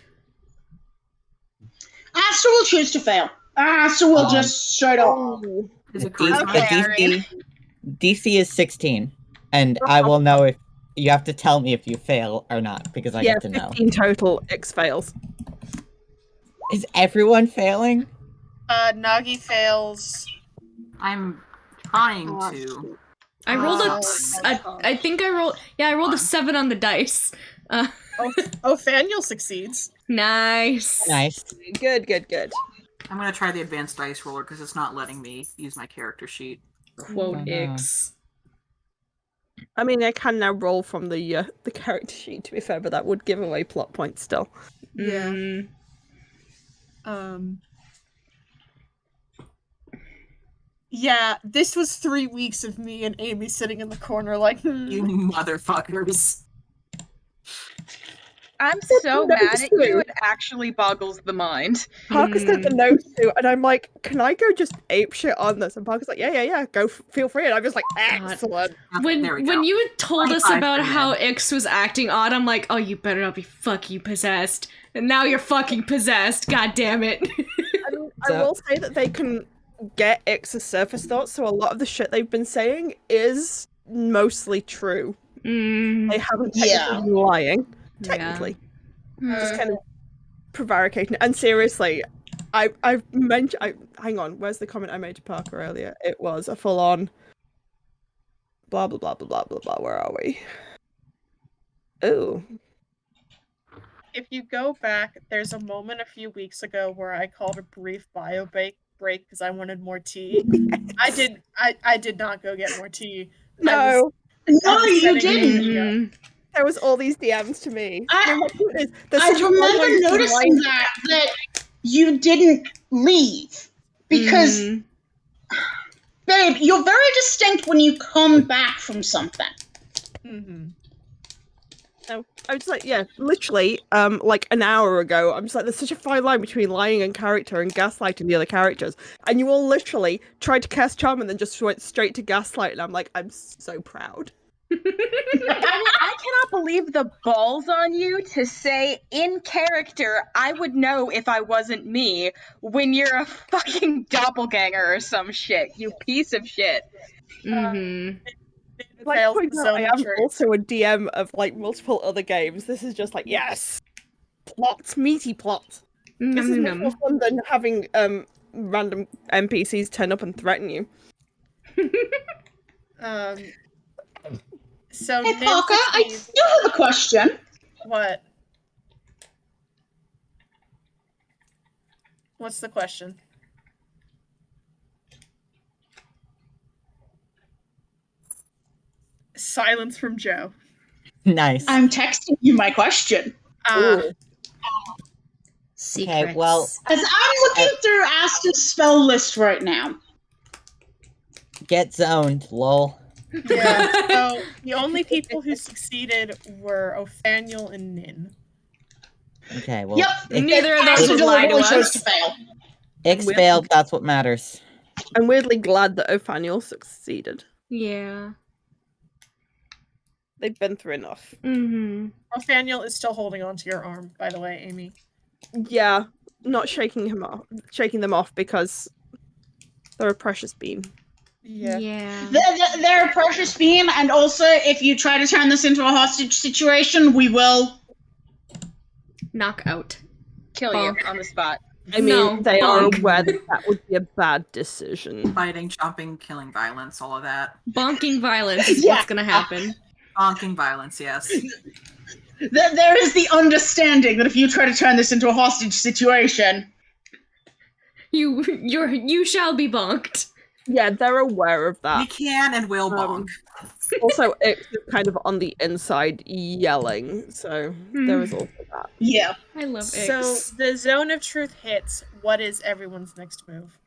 Aster will choose to fail. Aster will just straight up. Is it The charisma? DC is 16, and I will know if you have to tell me if you fail or not because I get to know. 15 total. X fails. Is everyone failing? Nagi fails. I'm trying to. I rolled I rolled a 7 on the dice. Othaniel succeeds. Nice. Good. I'm gonna try the advanced dice roller because it's not letting me use my character sheet. Quote Oh, no. X. I mean, I can now roll from the character sheet, to be fair, but that would give away plot points still. Yeah. Mm. Yeah, this was 3 weeks of me and Amy sitting in the corner like, You motherfuckers. I'm so notes mad at you, too. it actually boggles the mind. Parker sent the notes too, and I'm like, can I go just ape shit on this? And Parker's like, yeah, go, feel free. And I'm just like, excellent. When There we go. when you had told us 25 about for how men. Ix was acting odd, I'm like, oh, you better not be fucking possessed. And now you're fucking possessed. God damn it. I will say that they can get Ix's surface thoughts, so a lot of the shit they've been saying is mostly true. They haven't technically been lying. Technically. Just kind of prevaricating. And seriously, I've mentioned hang on, where's the comment I made to Parker earlier? It was a full on blah blah blah blah blah blah blah. Where are we? Oh. if you go back, there's a moment a few weeks ago where I called a brief bio break because I wanted more tea. I did not go get more tea. No. No, you setting didn't. Enjira up. There was all these DMs to me. I There's remember noticing that you didn't leave because, babe, you're very distinct when you come back from something. No, I was like, yeah, literally, like an hour ago, I'm just like, there's such a fine line between lying in character and gaslighting the other characters. And you all literally tried to cast charm and then just went straight to gaslight, and I'm like, I'm so proud. I mean, I cannot believe the balls on you to say in character, I would know if I wasn't me, when you're a fucking doppelganger or some shit, you piece of shit. Like, pointing out, I am also a DM of like multiple other games. This is just like, yes, plot, meaty plot. This is much more fun than having random NPCs turn up and threaten you. So hey, Parker, I still have a question. What? What's the question? Silence from Joe. Nice. I'm texting you my question. Secrets. Okay, well, As I'm looking through Asta's spell list right now. Get zoned, lol. Yeah, so the only people who succeeded were Othaniel and Nin. Okay, well, Yep, neither of those would lie to us. Ix failed, that's what matters. I'm weirdly glad that Othaniel succeeded. Yeah. They've been through enough. Othaniel is still holding on to your arm, by the way, Amy. Yeah, not shaking them off because they're a precious beam. Yeah. They're a precious beam, and also if you try to turn this into a hostage situation, we will knock out. Kill you on the spot. I mean, they are aware that would be a bad decision. Fighting, chomping, killing, violence, all of that. Bonking violence is what's gonna happen. Bonking violence, yes. There is the understanding that if you try to turn this into a hostage situation, you shall be bonked. Yeah, they're aware of that. We can and will bonk. Also, it's kind of on the inside yelling, so there is also that. Yeah. I love Ix. So the zone of truth hits. What is everyone's next move?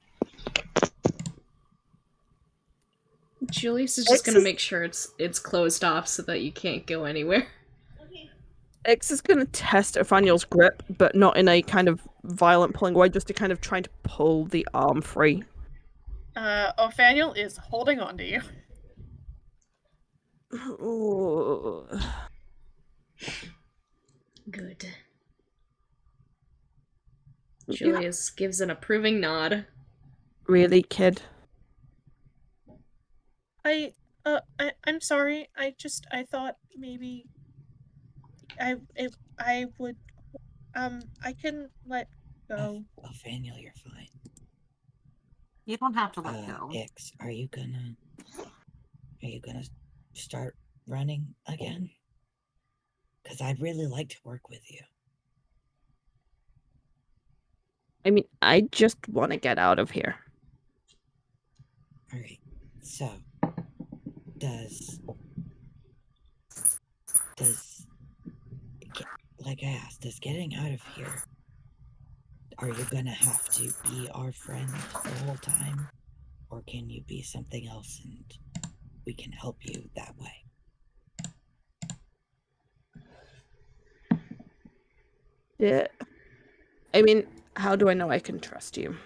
Julius is just gonna make sure it's closed off so that you can't go anywhere. Ix is gonna test Othaniel's grip, but not in a kind of violent pulling way, just to kind of trying to pull the arm free. Othaniel is holding on to you. Ooh. Good. Julius gives an approving nod. Really, kid? I'm sorry. I thought maybe I would I can let go. Othaniel, you're fine. You don't have to let go. Ix, are you gonna start running again? Because I'd really like to work with you. I mean, I just want to get out of here. Alright, so, does does getting out of here, are you gonna have to be our friend the whole time? Or can you be something else and we can help you that way? Yeah. I mean, how do I know I can trust you?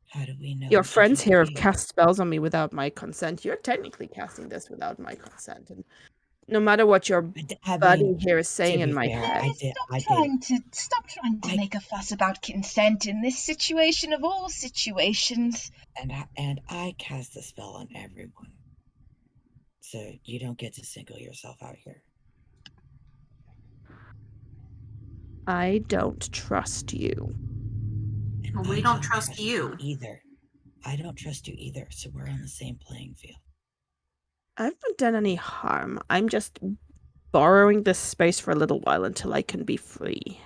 How do we know Your we can friends trust here have you? cast spells on me without my consent. You're technically casting this without my consent. And no matter what your I buddy mean, here is to saying in be my fair, head, Stop trying to I- make a fuss about consent in this situation of all situations. and I cast the spell on everyone. So you don't get to single yourself out here. I don't trust you. And Well, we I don't trust you you. either. I don't trust you either, so we're on the same playing field. I've not done any harm. I'm just borrowing this space for a little while until I can be free.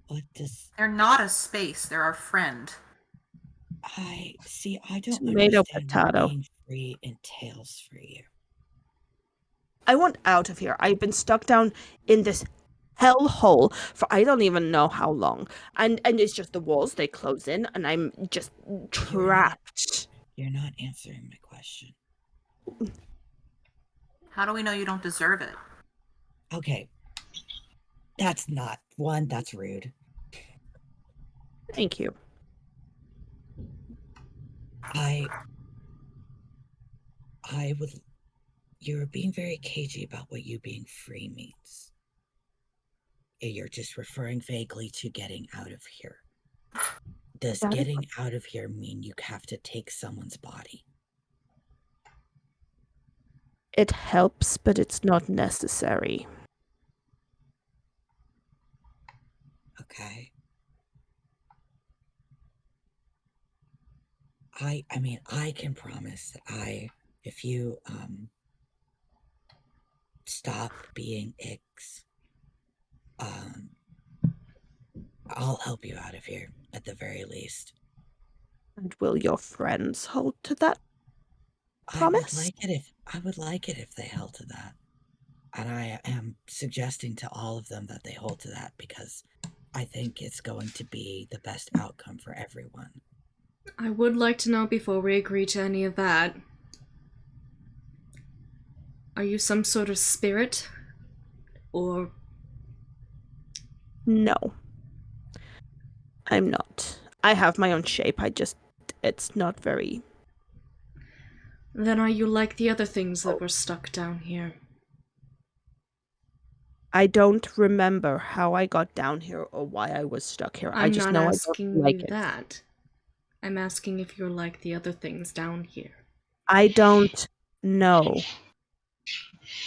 What does They're not a space. They're our friend. I don't Tomato, understand what potato. being free entails for you. I want out of here. I've been stuck down in this hellhole for I don't even know how long. And it's just the walls, they close in, and I'm just trapped. You're not answering my question. How do we know you don't deserve it? Okay. That's rude. Thank you. I would you're being very cagey about what you being free means. You're just referring vaguely to getting out of here. Does That is- getting out of here mean you have to take someone's body? It helps, but it's not necessary. Okay. I mean, I can promise that if you stop being icks, I'll help you out of here at the very least. And will your friends hold to that promise? I would like it if they held to that. And I am suggesting to all of them that they hold to that because I think it's going to be the best outcome for everyone. I would like to know before we agree to any of that. Are you some sort of spirit? Or... No. I'm not. I have my own shape, it's not very... Then are you like the other things that were stuck down here? I don't remember how I got down here or why I was stuck here. I I'm just not know asking I don't like you it. that. I'm asking if you're like the other things down here. I don't know.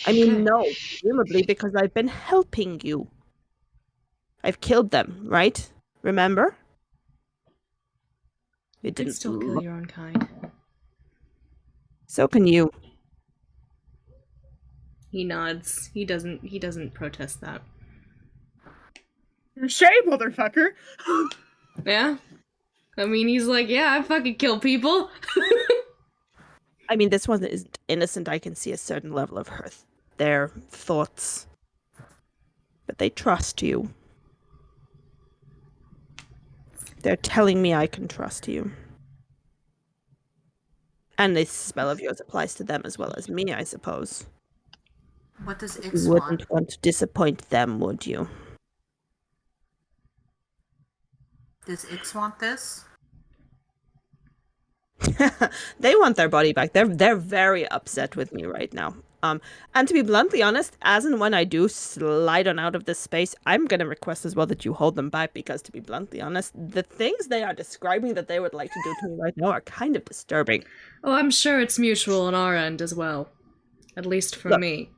I mean, Okay. no, presumably because I've been helping you. I've killed them, right? Remember? It You can didn't still kill look... your own kind. So can you. He nods. He doesn't protest that. Shame, motherfucker. Yeah? I mean, he's like, yeah, I fucking kill people. I mean, this one isn't innocent. I can see a certain level of their thoughts. But they trust you. They're telling me I can trust you. And this spell of yours applies to them as well as me, I suppose. What does You Ix want? wouldn't want to disappoint them, would you? Does Ix want this? They want their body back. They're very upset with me right now. And to be bluntly honest, as and when I do slide on out of this space, I'm gonna request as well that you hold them back because, to be bluntly honest, the things they are describing that they would like to do to me right now are kind of disturbing. Oh, I'm sure it's mutual on our end as well. At least for Look, me.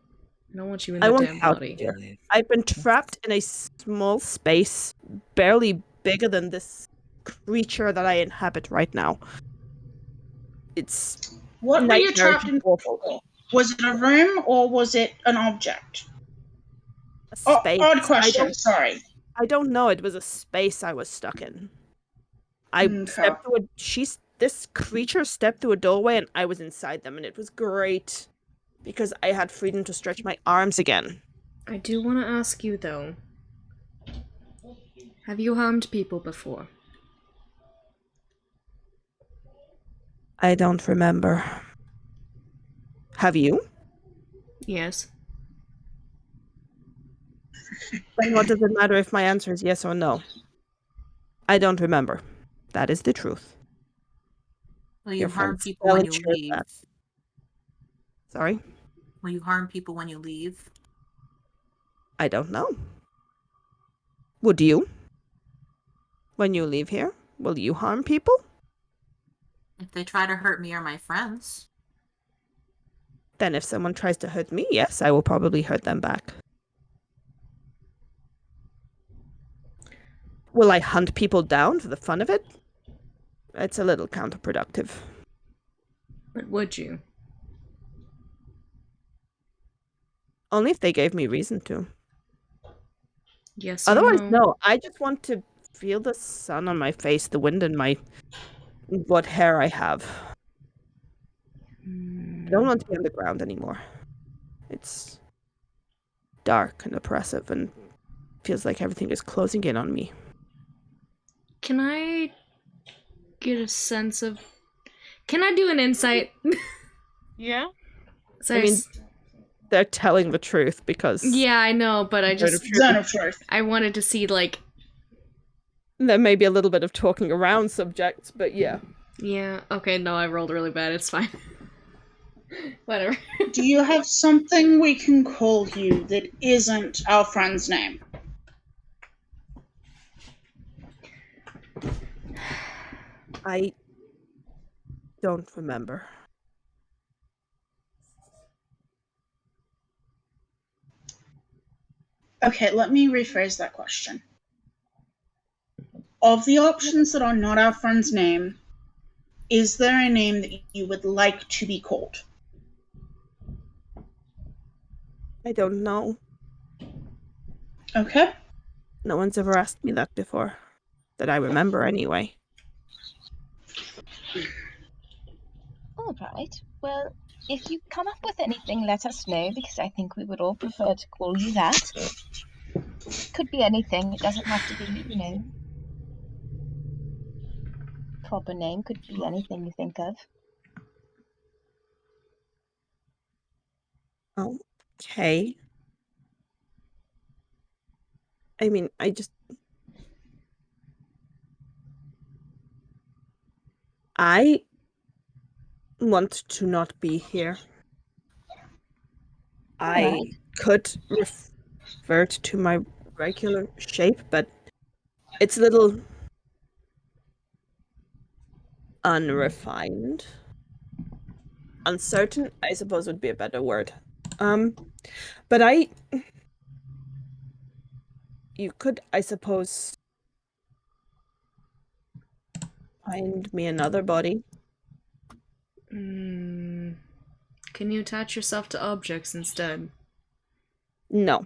I don't want you in I the want damn out body. here. I've been trapped in a small space, barely bigger than this creature that I inhabit right now. It's What were you nightmarish trapped and in awful. for? Was it a room or was it an object? A Oh, space. odd question, sorry. I don't know. It was a space I was stuck in. Okay. This creature stepped through a doorway and I was inside them, and it was great because I had freedom to stretch my arms again. I do want to ask you, though. Have you harmed people before? I don't remember. Have you? Yes. Then what does it matter if my answer is yes or no? I don't remember. That is the truth. Will you Your harm friends people when you shared leave? that. Sorry? Will you harm people when you leave? I don't know. Would you? When you leave here, will you harm people? If they try to hurt me or my friends. Then if someone tries to hurt me, yes, I will probably hurt them back. Will I hunt people down for the fun of it? It's a little counterproductive. But would you? Only if they gave me reason to. Yes or Otherwise, no? no. I just want to feel the sun on my face, the wind in what hair I have. I don't want to be on the ground anymore. It's dark and oppressive and feels like everything is closing in on me. Can I get a sense of... Can I do an insight? Yeah. So I mean, they're telling the truth because... Yeah, I know, but I just... Zone of truth. I wanted to see, like... There may be a little bit of talking around subjects, but yeah. Yeah, okay, no, I rolled really bad, it's fine. Whatever. Do you have something we can call you that isn't our friend's name? I don't remember. Okay, let me rephrase that question. Of the options that are not our friend's name, is there a name that you would like to be called? I don't know. Okay. No one's ever asked me that before. That I remember, anyway. All right. Well, if you come up with anything, let us know, because I think we would all prefer to call you that. Could be anything. It doesn't have to be, proper name. Could be anything you think of. Okay. I mean, I want to not be here. I could revert to my regular shape, but it's a little unrefined. Uncertain, I suppose, would be a better word. But you could, I suppose, find me another body. Can you attach yourself to objects instead? No.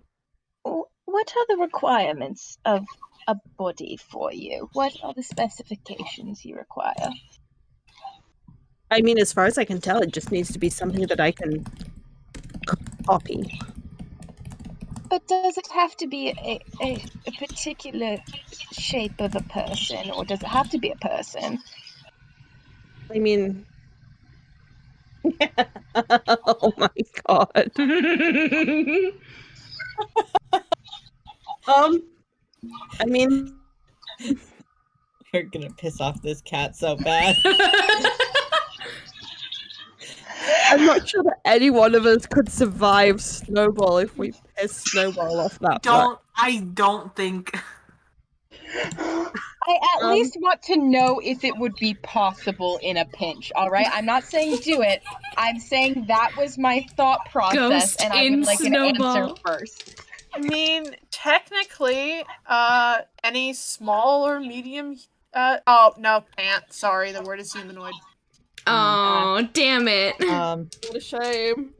What are the requirements of a body for you? What are the specifications you require? I mean, as far as I can tell, it just needs to be something that I can copy. But does it have to be a particular shape of a person, or does it have to be a person? I mean... Oh my god. I mean... You're gonna piss off this cat so bad. I'm not sure that any one of us could survive Snowball if we piss Snowball off that much. I don't think. I at least want to know if it would be possible in a pinch, all right? I'm not saying do it. I'm saying that was my thought process, Ghost and I in would like an Snowball. answer first. I mean, technically, any small or medium. Oh no, can't. Sorry, the word is humanoid. Oh, damn it. What a shame.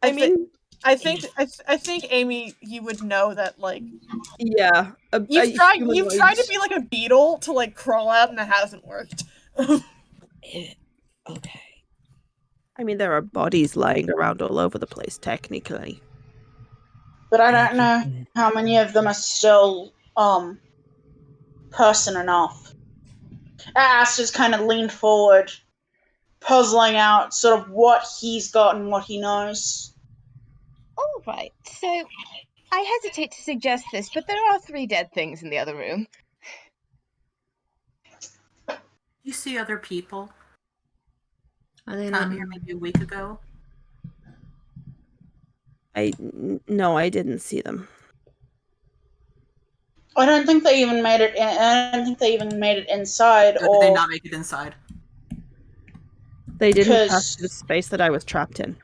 I think Amy, you would know that, like. Yeah. You've tried to be like a beetle to like crawl out, and it hasn't worked. Okay. I mean, there are bodies lying around all over the place, technically. But I don't know how many of them are still person enough. Aster's kind of leaned forward, puzzling out sort of what he's got and what he knows. All right, so I hesitate to suggest this, but there are 3 dead things in the other room. You see other people? Are they not Come here maybe a week ago. No, I didn't see them. I don't think they even made it. I don't think they even made it inside. Or did they not make it inside? They didn't pass Because the space that I was trapped in.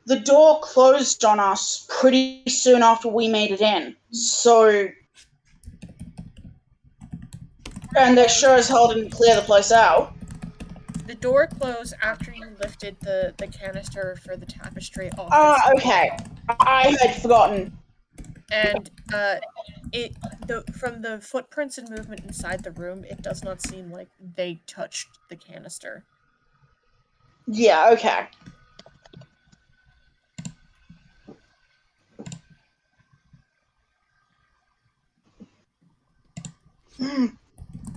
the door closed on us pretty soon after we made it in. So, and they sure as hell didn't clear the place out. The door closed after you lifted the canister for the tapestry off. Okay. I had forgotten. And from the footprints and movement inside the room, it does not seem like they touched the canister. Yeah, okay.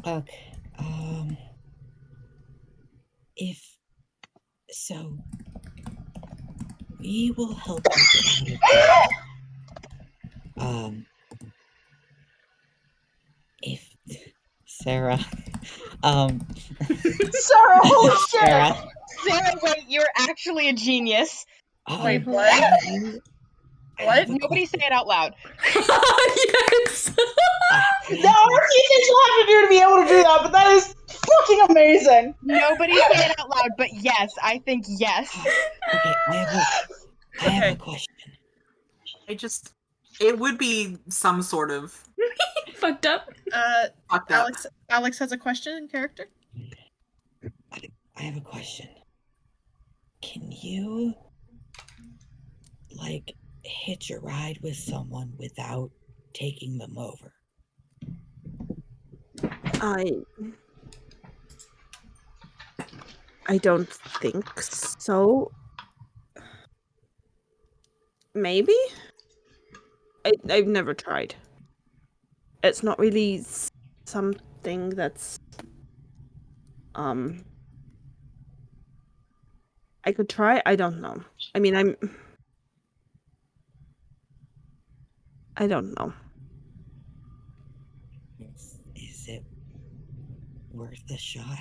Okay. If so, we will help you get out of this. If Sarah. Sarah, holy shit! Sarah. Sarah, wait, you're actually a genius. Wait, what? What? Nobody say it out loud. Yes. No, what do you think you'll have to do to be able to do that? But that is fucking amazing. Nobody say it out loud, but yes, I think yes. Okay, I have a question. It would be some sort of Fucked up. fucked up. Alex has a question in character. I have a question. Can you, like, hitch a ride with someone without taking them over? I don't think so. Maybe? I've never tried. It's not really something that's I could try. I don't know. I mean, I don't know. Is it worth a shot?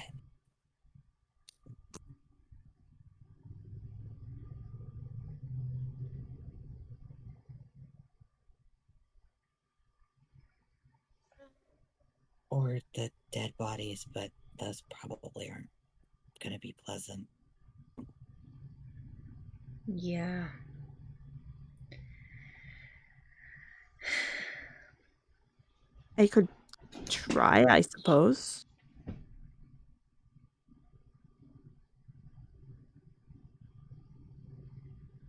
Or the dead bodies, but those probably aren't gonna be pleasant. Yeah. I could try, I suppose.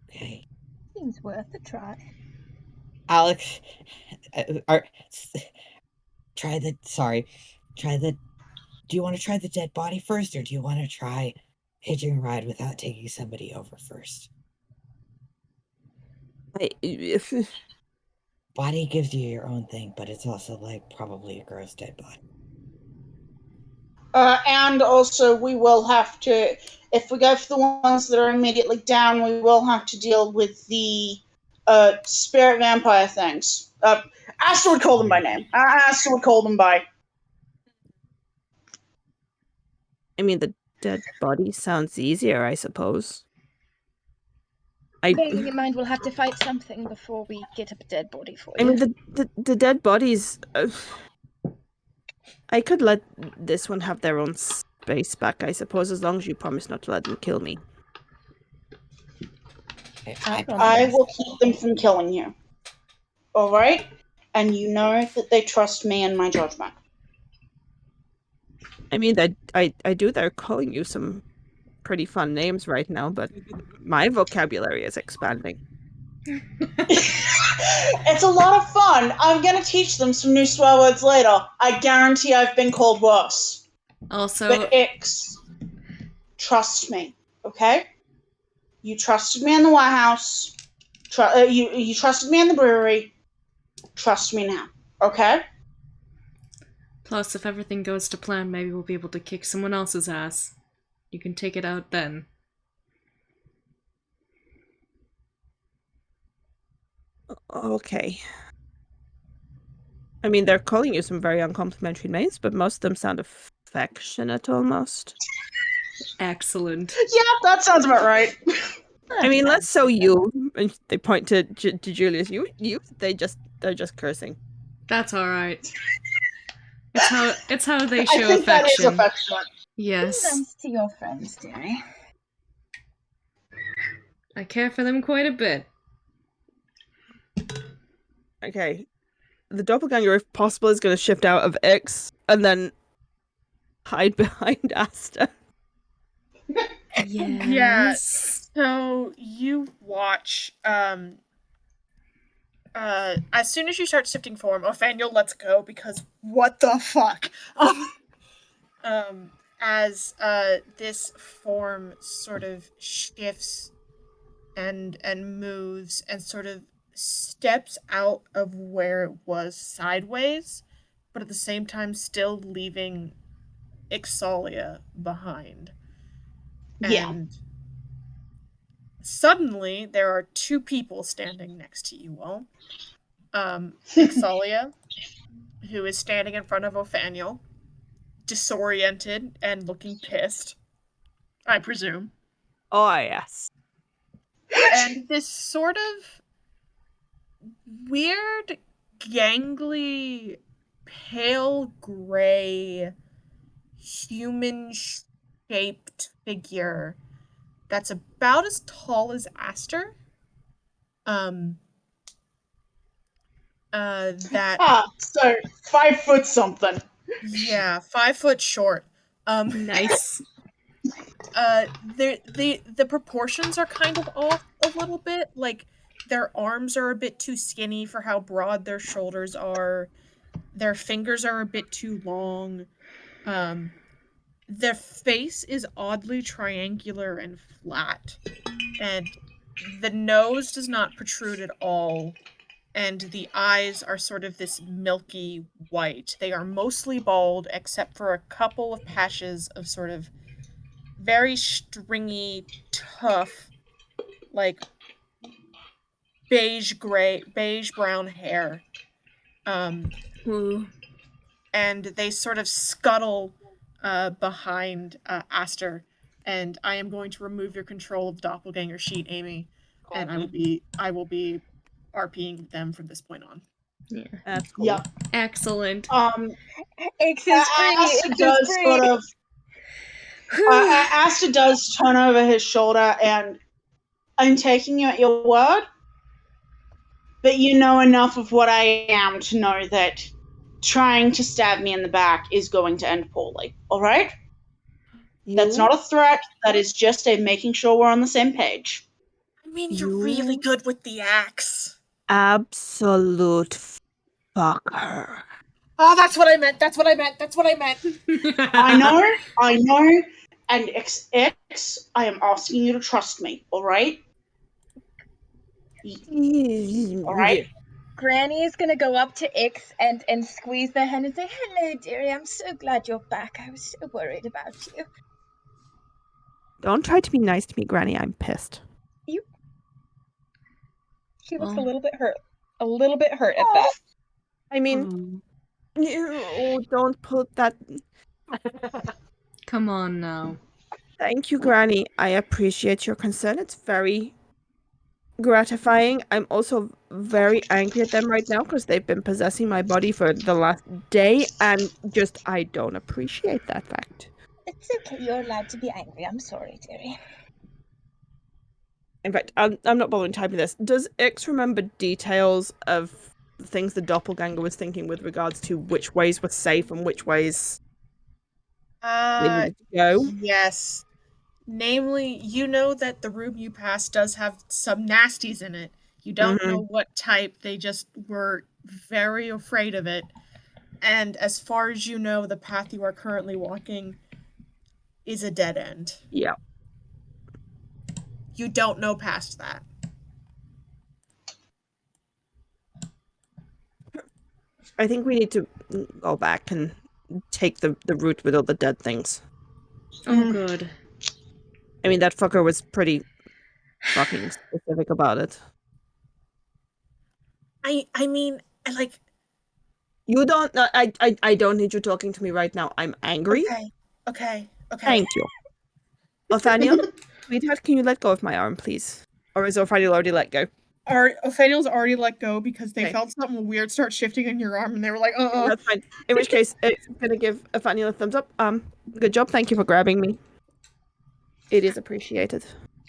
Okay. Seems worth a try. Alex, Do you want to try the dead body first, or do you want to try hitching a ride without taking somebody over first? Body gives you your own thing, but it's also like probably a gross dead body. And also, we will have to, if we go for the ones that are immediately down, we will have to deal with the spirit vampire things. Asta would call them by name. Asta would call them by. I mean, the dead body sounds easier, I suppose. Bearing in mind we'll have to fight something before we get a dead body for you. I mean, the dead bodies... I could let this one have their own space back, I suppose, as long as you promise not to let them kill me. I will keep them from killing you. Alright? And you know that they trust me and my judgment. I mean, I do. They're calling you some pretty fun names right now, but my vocabulary is expanding. It's a lot of fun. I'm gonna teach them some new swear words later. I guarantee I've been called worse. Also, But Ix, trust me, okay? You trusted me in the White House. You trusted me in the brewery. Trust me now, okay? Plus, if everything goes to plan, maybe we'll be able to kick someone else's ass. You can take it out then. Okay. I mean, they're calling you some very uncomplimentary names, but most of them sound affectionate almost. Excellent. Yeah, that sounds about right. I mean, let's so you. And they point to Julius. You. They're just cursing. That's alright. It's how they I show think that is affection. affectionate. Yes. Be nice to your friends, dearie. I care for them quite a bit. Okay. The doppelganger, if possible, is going to shift out of X and then hide behind Asta. Yes. So you watch, as soon as you start shifting form, Othaniel lets go because what the fuck? As this form sort of shifts and moves and sort of steps out of where it was sideways, but at the same time still leaving Ixalia behind. Yeah. And suddenly there are two people standing next to you all. Ixalia, who is standing in front of Othaniel, disoriented and looking pissed, I presume. Oh, yes. And this sort of weird, gangly, pale gray, human-shaped figure that's about as tall as Aster. That So 5 foot something. yeah, 5 foot short. Nice. The proportions are kind of off a little bit. Like their arms are a bit too skinny for how broad their shoulders are. Their fingers are a bit too long. Their face is oddly triangular and flat, and the nose does not protrude at all, and the eyes are sort of this milky white. They are mostly bald, except for a couple of patches of sort of very stringy, tough, like beige brown hair. Ooh. And they sort of scuttle behind Aster. And I am going to remove your control of doppelganger sheet, Amy, and I will be RPing them from this point on. Yeah. That's cool. Yep. Excellent. X is free. Asta X is does free. sort of. Asta does turn over his shoulder, and I'm taking you at your word, but you know enough of what I am to know that trying to stab me in the back is going to end poorly. All right? That's not a threat. That is just a making sure we're on the same page. I mean, you're really good with the axe. Absolute fucker. Oh, that's what I meant. I know. And X, I am asking you to trust me, all right? All right? Granny is gonna go up to Ix and squeeze their hand and say, "Hello, dearie. I'm so glad you're back. I was so worried about you." Don't try to be nice to me, Granny. I'm pissed. She looks a little bit hurt. A little bit hurt at that. I mean, don't put that. Come on now. Thank you, Granny. I appreciate your concern. It's very gratifying. I'm also very angry at them right now because they've been possessing my body for the last day, and just I don't appreciate that fact. It's okay. You're allowed to be angry. I'm sorry, dearie. In fact, I'm not bothering typing this. Does Ix remember details of the things the doppelganger was thinking with regards to which ways were safe and which ways they needed to go? Yes. Namely, you know that the room you passed does have some nasties in it. You don't know what type. They just were very afraid of it. And as far as you know, the path you are currently walking is a dead end. Yeah. You don't know past that. I think we need to go back and take the route with all the dead things. Oh, good. I mean, that fucker was pretty fucking specific about it. I mean, You don't. I don't need you talking to me right now. I'm angry. Okay. Thank you. Othaniel, sweetheart, can you let go of my arm, please? Or is Othaniel already let go? Othaniel's already let go because they Okay. felt something weird start shifting in your arm, and they were like, That's fine. In which case, I'm gonna give Othaniel a thumbs up. Good job. Thank you for grabbing me. It is appreciated.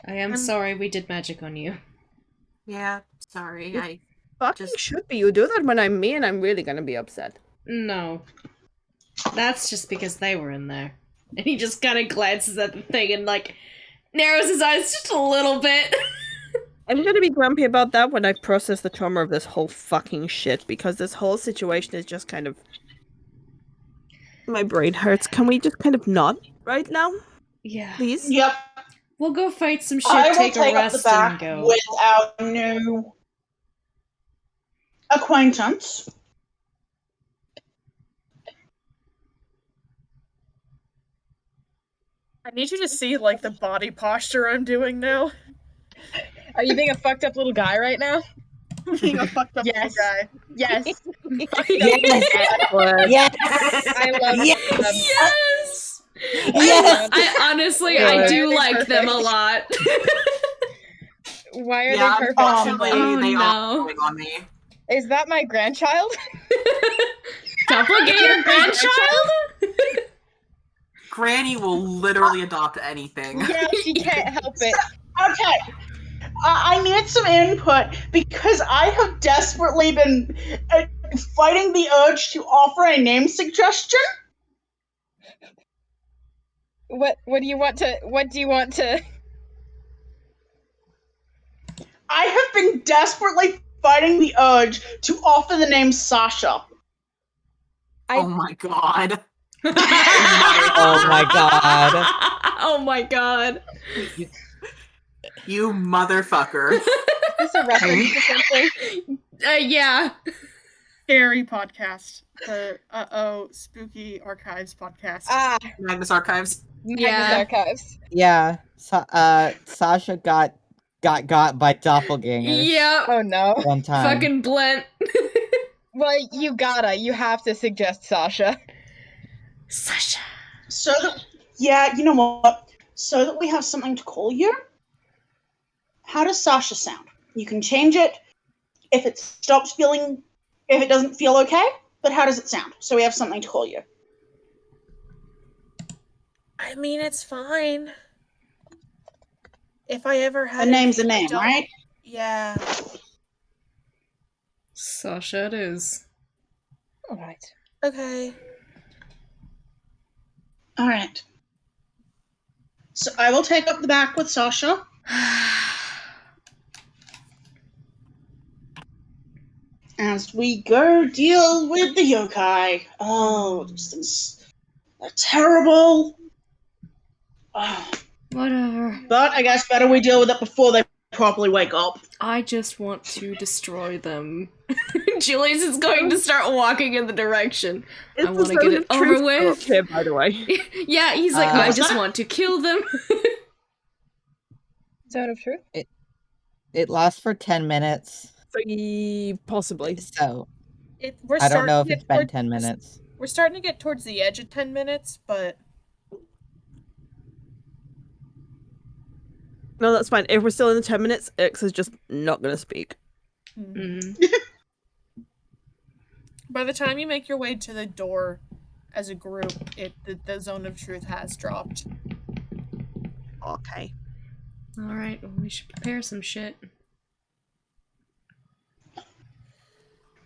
I am sorry we did magic on you. Yeah, sorry. You I fucking just should be. You do that when I'm me, and I'm really gonna be upset. No. That's just because they were in there. And he just kind of glances at the thing and, like, narrows his eyes just a little bit. I'm gonna be grumpy about that when I process the trauma of this whole fucking shit, because this whole situation is just kind of... My brain hurts. Can we just kind of not right now? Yeah. Please? Yep. We'll go fight some shit, I will take a take up the rest, and back go. with our new acquaintance. I need you to see, like, the body posture I'm doing now. Are you being a fucked up little guy right now? Being a fucked up little Yes. guy. Yes. Yes. Yes. I love Yes. Yes! Yes. I honestly, Why I are do they like them a perfect? lot. Why are yeah, they perfect? unfortunately, Oh, they no. are going on me. Is that my grandchild? Doppelganger grandchild? Granny will literally adopt anything. Yeah, she can't help it. Okay. I need some input because I have desperately been fighting the urge to offer a name suggestion. What do you want to I have been desperately fighting the urge to offer the name Sasha. Oh my god. Oh my god. Oh my god. You motherfucker. Is this a reference to something? Yeah. Scary podcast. The Spooky Archives podcast. Ah, Magnus Archives. Magnus Yeah. Archives. Yeah. Sasha got by doppelgangers Yep. Oh no. one time. Fucking Blent. Well, you have to suggest Sasha. Sasha. So that, yeah, you know what? So that we have something to call you, how does Sasha sound? You can change it if it doesn't feel okay, but how does it sound? So we have something to call you. I mean, it's fine. If I ever had A name's a name, I name, don't- right? Yeah. Sasha it is. Alright. Okay. All right. So I will take up the back with Sasha. As we go deal with the yokai. Oh, these things are terrible. Oh. Whatever. But I guess better we deal with it before they properly wake up. I just want to destroy them. Julius is going to start walking in the direction. I want to get it over with. Here, by the way. Yeah, he's like, I What's just that? want to kill them. Zone of truth? It lasts for 10 minutes. Possibly. So We're I don't know if starting to it's get been towards- 10 minutes. We're starting to get towards the edge of 10 minutes, but No, that's fine. If we're still in the 10 minutes, X is just not gonna speak. Mm. by the time you make your way to the door as a group, the zone of truth has dropped. Okay. Alright, well, we should prepare some shit.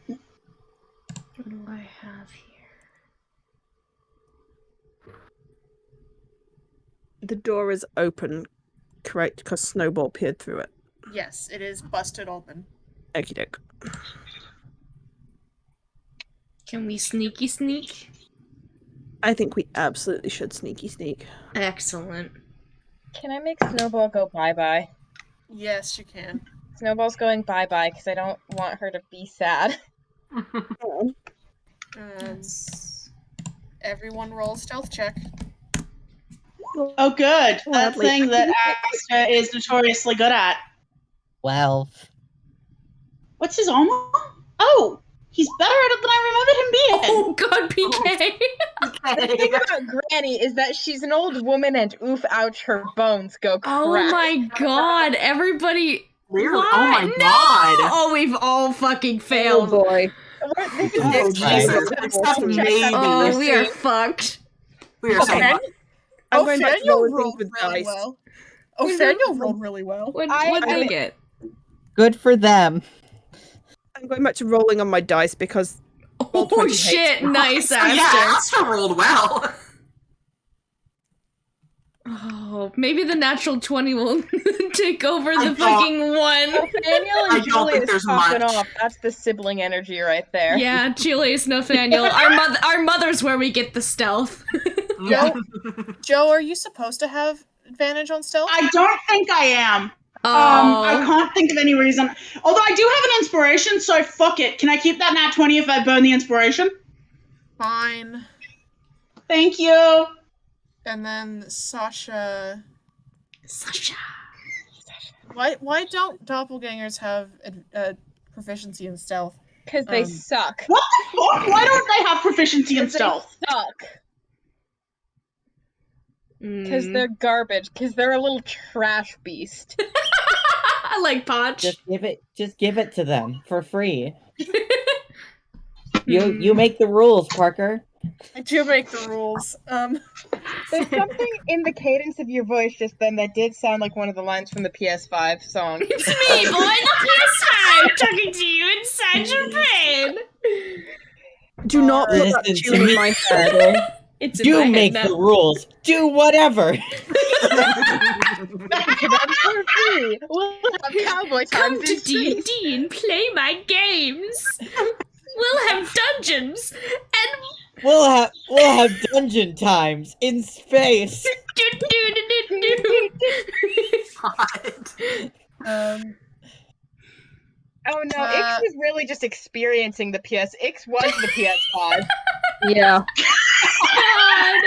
What do I have here? The door is open, correct? Because Snowball peered through it. Yes, it is busted open. Okie doke. Can we sneaky sneak? I think we absolutely should sneaky sneak. Excellent. Can I make Snowball go bye-bye? Yes, you can. Snowball's going bye-bye because I don't want her to be sad. Um, Everyone roll a stealth check. Oh, good. That Gladly. thing that Asta is notoriously good at. 12. What's his armor? Oh, he's better at it than I remembered him being. Oh god, PK. The thing about Granny is that she's an old woman and oof, ouch, her bones go crack. Oh my god, everybody. Really? What? Oh my No! god. Oh, we've all fucking Oh failed. boy. This is Oh, this Jesus. Except maybe. Oh, we are fucked. We are so Okay. fucked. I'm going back to Ophaniel rolling things rolled with really dice. well. Ophaniel rolled really well. What'd I they mean- get? Good for them. I'm going back to rolling on my dice because roll Oh 20 hates shit, me. nice, So yeah, Aster. Asta rolled well. Oh, maybe the natural 20 will take over I the don't- fucking one. Daniel I and don't think Julius there's popping much. off. That's the sibling energy right there. Yeah, Julius, Nathaniel. Our mother's where we get the stealth. Joe, are you supposed to have advantage on stealth? I don't think I am. Oh. I can't think of any reason. Although I do have an inspiration, so fuck it. Can I keep that nat 20 if I burn the inspiration? Fine. Thank you. And then Sasha. Sasha. Why don't doppelgangers have proficiency in stealth? Because they Um, suck. What the fuck? Why don't they have proficiency in 'Cause they stealth? suck. Because Mm. they're garbage. Because they're a little trash beast. I like Potch. Just give it to them for free. You make the rules, Parker. I do make the rules. There's something in the cadence of your voice just then that did sound like one of the lines from the PS5 song. It's me, boy, the PS5, talking to you inside your brain. Do not put that Listen to tune in me, my head. Parker. It's in my You head make now. the rules. Do whatever. That's for free. We'll have cowboy Come times to in space. D&D and play my games. We'll have dungeons and We'll have dungeon times in space. um, Oh no, Ix was really just experiencing the PS. Ix was the PS5. Yeah. God.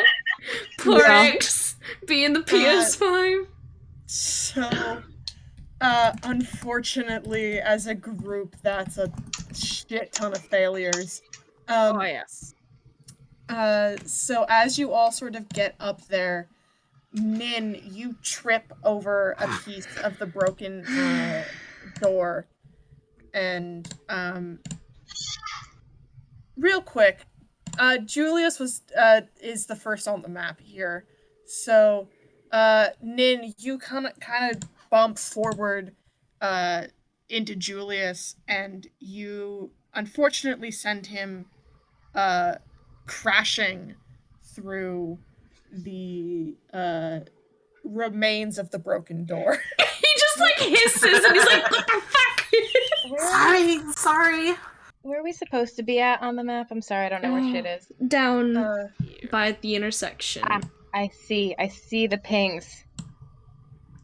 Poor Yeah. X being the PS5. so, unfortunately, as a group, that's a shit ton of failures. Oh yes. So as you all sort of get up there, Nin, you trip over a piece of the broken door. And real quick, Julius is the first on the map here. So Nin, you kind of bump forward into Julius, and you unfortunately send him crashing through the remains of the broken door. He just like hisses and he's like, what the fuck? Sorry. Where are we supposed to be at on the map? I'm sorry, I don't know where shit is. Down by the intersection. I see the pings.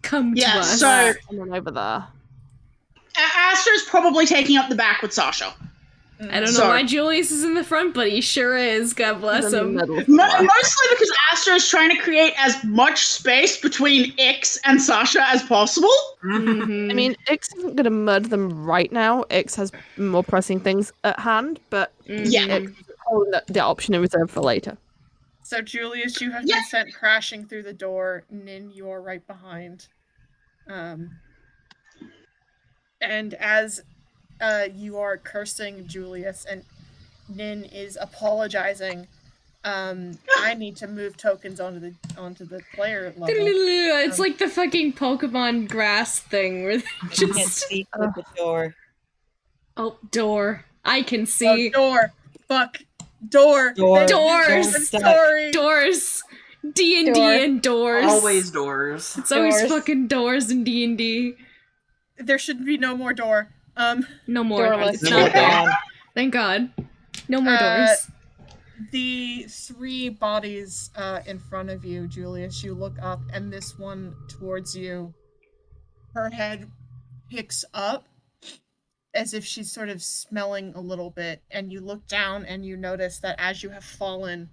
Come to Yeah, us. so And then over there. Astra's probably taking up the back with Sasha. I don't know So- why Julius is in the front, but he sure is. God bless In the him. middle. Mostly because Astra is trying to create as much space between Ix and Sasha as possible. Mhm. I mean, Ix isn't going to murder them right now. Ix has more pressing things at hand, but Yeah. Mhm. Ix is holding the option in reserve for later. So Julius, you have Yeah. been sent crashing through the door. Nin, you are right behind. And as you are cursing Julius and Nin is apologizing, I need to move tokens onto the player level. It's like the fucking Pokemon grass thing where they Can't just speak with the door. door. I can Oh, see door. Fuck. Door. Door. Doors. I'm Stop. sorry. doors. D&D Door. and doors. Always doors. It's always Doors. fucking doors in D&D. There should be no more door. No more. Doorless. It's not there. Gone. Thank God. No more Uh, doors. The three bodies in front of you, Julius, you look up, and this one towards you, her head picks up as if she's sort of smelling a little bit, and you look down and you notice that as you have fallen,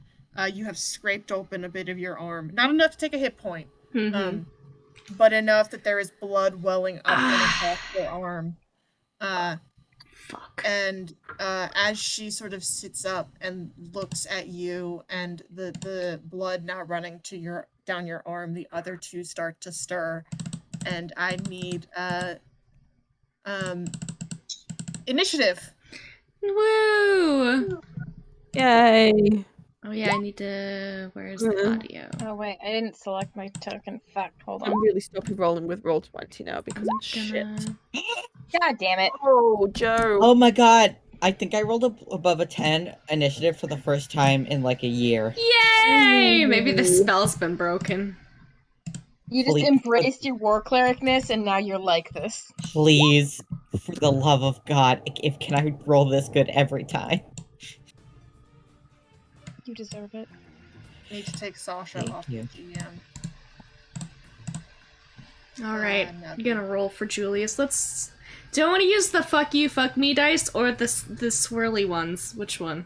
you have scraped open a bit of your arm. Not enough to take a hit point, Mhm. but enough that there is blood welling up and across your arm. Fuck. And as she sort of sits up and looks at you, and the blood now running to down your arm, the other two start to stir, and I need initiative. Woo! Yay. Oh yeah, I need to. Where's the Mhm. audio? Oh wait, I didn't select my token. Fuck, hold on. I'm really stopping rolling with roll 20 now because I'm it's shit. God damn it. Oh, Joe. Oh my god. I think I rolled above a 10 initiative for the first time in like a year. Yay! Maybe the Ooh. spell's been broken. You just Please. embraced your war clericness and now you're like this. Please, for the love of God, can I roll this good every time? You deserve it. I need to take Sasha Thank off you. the GM. Alright, no. I'm gonna roll for Julius. Do I want to use the fuck you, fuck me dice or the swirly ones? Which one?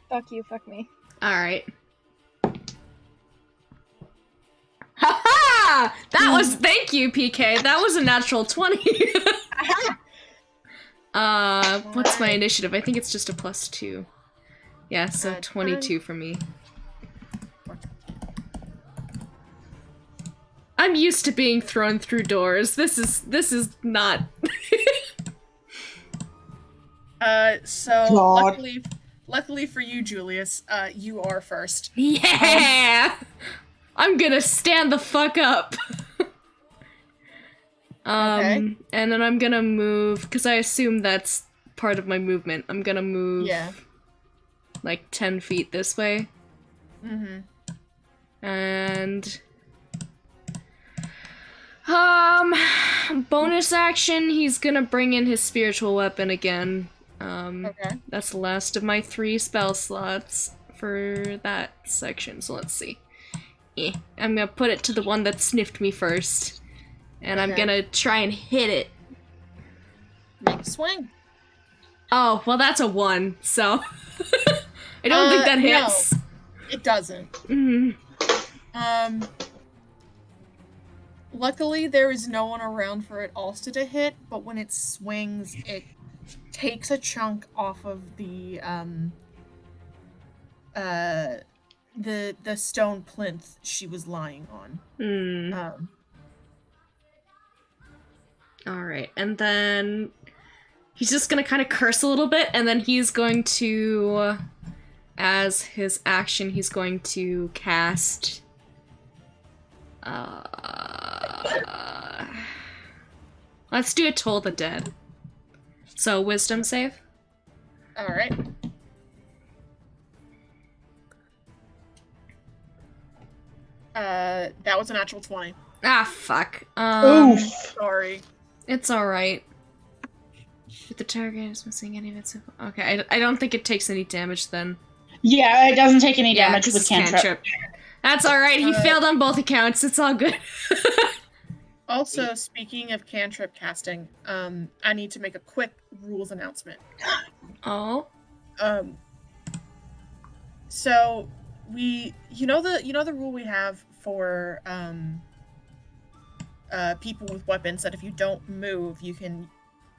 Fuck you, fuck me. Alright. Ha-ha! That was, thank you, PK. That was a natural 20. What's my initiative? I think it's just a +2. Yeah, so 22 for me. I'm used to being thrown through doors. This is not. So God. luckily for you, Julius, you are first. Yeah! I'm gonna stand the fuck up. Okay. And then I'm gonna move, because I assume that's part of my movement. I'm gonna move like 10 feet this way. Mm-hmm. And bonus action, he's gonna bring in his spiritual weapon again. Okay. That's the last of my 3 spell slots for that section, so let's see. I'm gonna put it to the one that sniffed me first. And I'm gonna try and hit it. Make a swing. Oh, well that's a 1, so... I don't think that hits. No, it doesn't. Luckily, there is no one around for it also to hit, but when it swings, it takes a chunk off of the stone plinth she was lying on. Alright, and then he's just gonna kind of curse a little bit, and then he's going to, as his action, he's going to cast... let's do a Toll the Dead. So, wisdom save. Alright. That was a natural 20. Ah, fuck. Oof. Sorry. It's alright. If the target is missing any of its... Okay, I don't think it takes any damage then. Yeah, it doesn't take any Yeah, damage 'cause with it's cantrip. That's alright, he failed on both accounts, it's all good. Also, speaking of cantrip casting, I need to make a quick rules announcement. Oh? So you know the rule we have for people with weapons that if you don't move, you can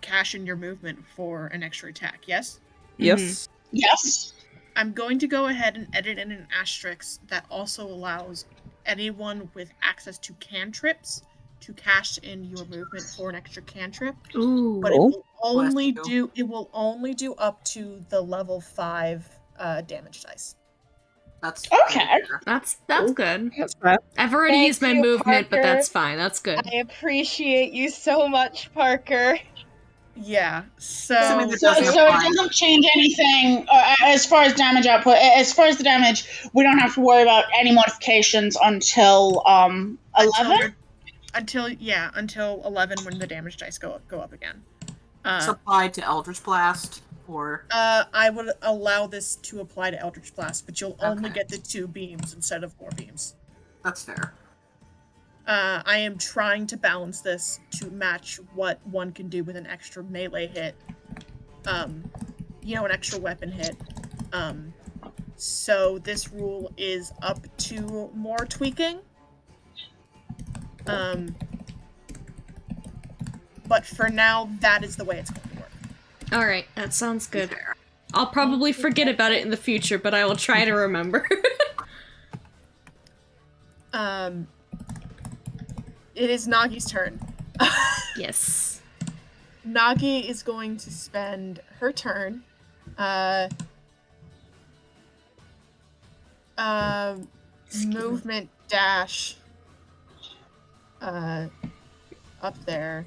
cash in your movement for an extra attack, yes? Yes. Yes. I'm going to go ahead and edit in an asterisk that also allows anyone with access to cantrips to cash in your movement for an extra cantrip. Ooh. But it will only Bless you. do up to the level 5 damage dice. That's Okay. That's good. That's fair. I've already Thank used my you, movement, but Parker. that's fine, that's good. I appreciate you so much, Parker. Yeah. So So Doesn't So it apply. doesn't change anything as far as damage output. As far as the damage, we don't have to worry about any modifications until 11. until 11 when the damage dice go up again. It's applied to Eldritch Blast, or I would allow this to apply to Eldritch Blast, but you'll only Okay. get the 2 beams instead of 4 beams. that's fair. I am trying to balance this to match what one can do with an extra melee hit. An extra weapon hit. So this rule is up to more tweaking. But for now, that is the way it's going to work. Alright, that sounds good. I'll probably forget about it in the future, but I will try to remember. It is Nagi's turn. Yes. Nagi is going to spend her turn movement dash up there.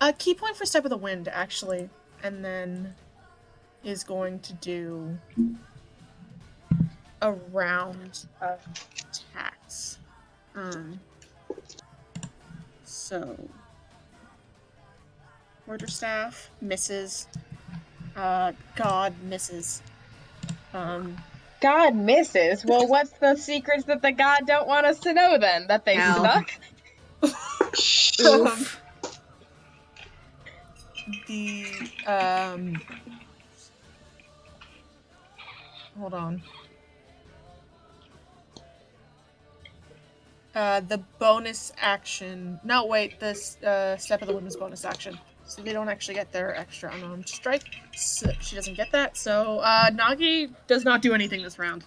A key point for Step of the Wind, actually, and then is going to do a round of attacks. So Quarterstaff misses. God misses. God misses? Well, what's the secrets that the god don't want us to know then? That they Hell. suck? Oof. The hold on. The bonus action. No, wait. This Step of the Wind is bonus action, so they don't actually get their extra unarmed strike. So she doesn't get that. So Nagi does not do anything this round,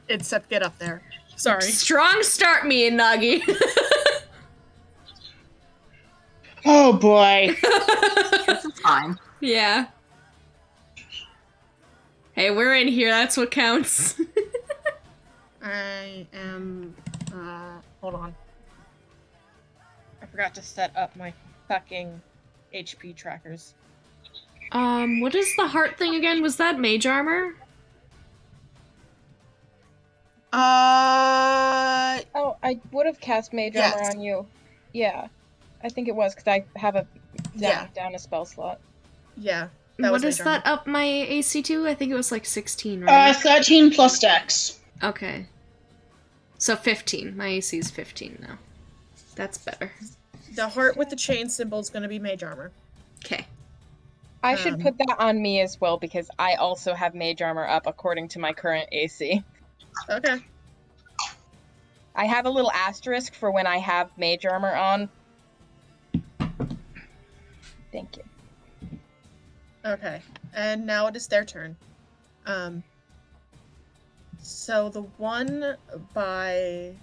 except get up there. Sorry. Strong start, me and Nagi. Oh boy. This is fine. Yeah. Hey, we're in here. That's what counts. I am. Hold on. I forgot to set up my fucking HP trackers. What is the heart thing again? Was that mage armor? Oh, I would have cast Mage Yes. Armor on you. Yeah. I think it was, because I have a down a spell slot. Yeah. What is that up my AC to? I think it was like 16, right? 13 plus dex. Okay. So 15. My AC is 15 now. That's better. The heart with the chain symbol is going to be mage armor. Okay. I should put that on me as well, because I also have Mage Armor up according to my current AC. Okay. I have a little asterisk for when I have Mage Armor on. Thank you. Okay. And now it is their turn. So the one by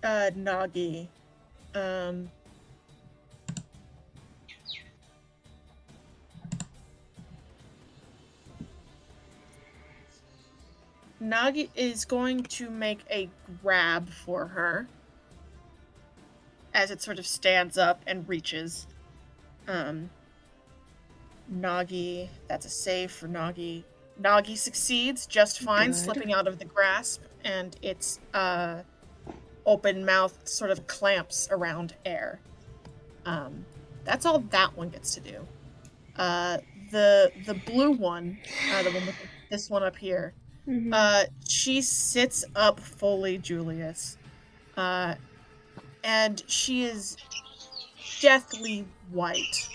Nagi. Nagi is going to make a grab for her as it sort of stands up and reaches. Nagi, that's a save for Nagi. Nagi succeeds just fine, Good. slipping out of the grasp, and its open mouth sort of clamps around air. That's all that one gets to do. The blue one, the one with this one up here, she sits up fully, Julius. And she is deathly white.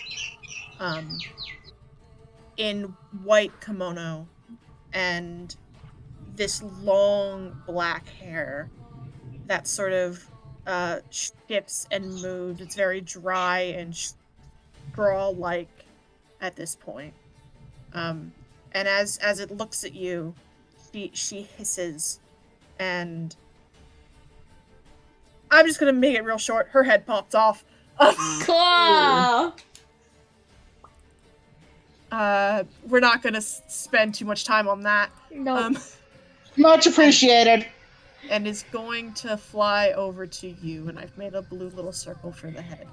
In white kimono and this long black hair that sort of shifts and moves. It's very dry and straw-like at this point. And as it looks at you, she hisses, and I'm just gonna make it real short. Her head pops off. Cool. We're not gonna spend too much time on that. No. Much appreciated. And is going to fly over to you, and I've made a blue little circle for the head.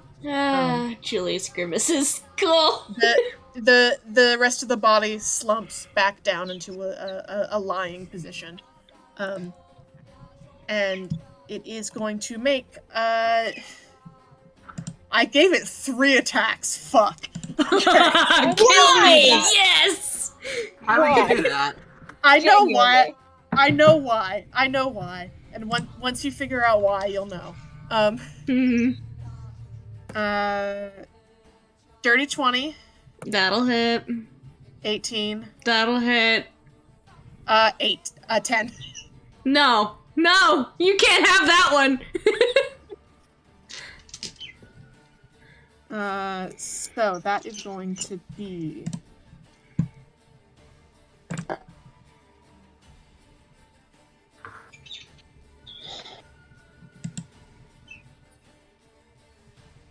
Julius grimaces. Cool. The rest of the body slumps back down into a lying position, and it is going to make. I gave it 3 attacks. Fuck. Kill me! Yes! How do we do that? I know Genuinely. why. I know why. And once you figure out why, you'll know. Mhm. Dirty 20, That'll hit. 18, That'll hit. 10. No, you can't have that one. So that is going to be...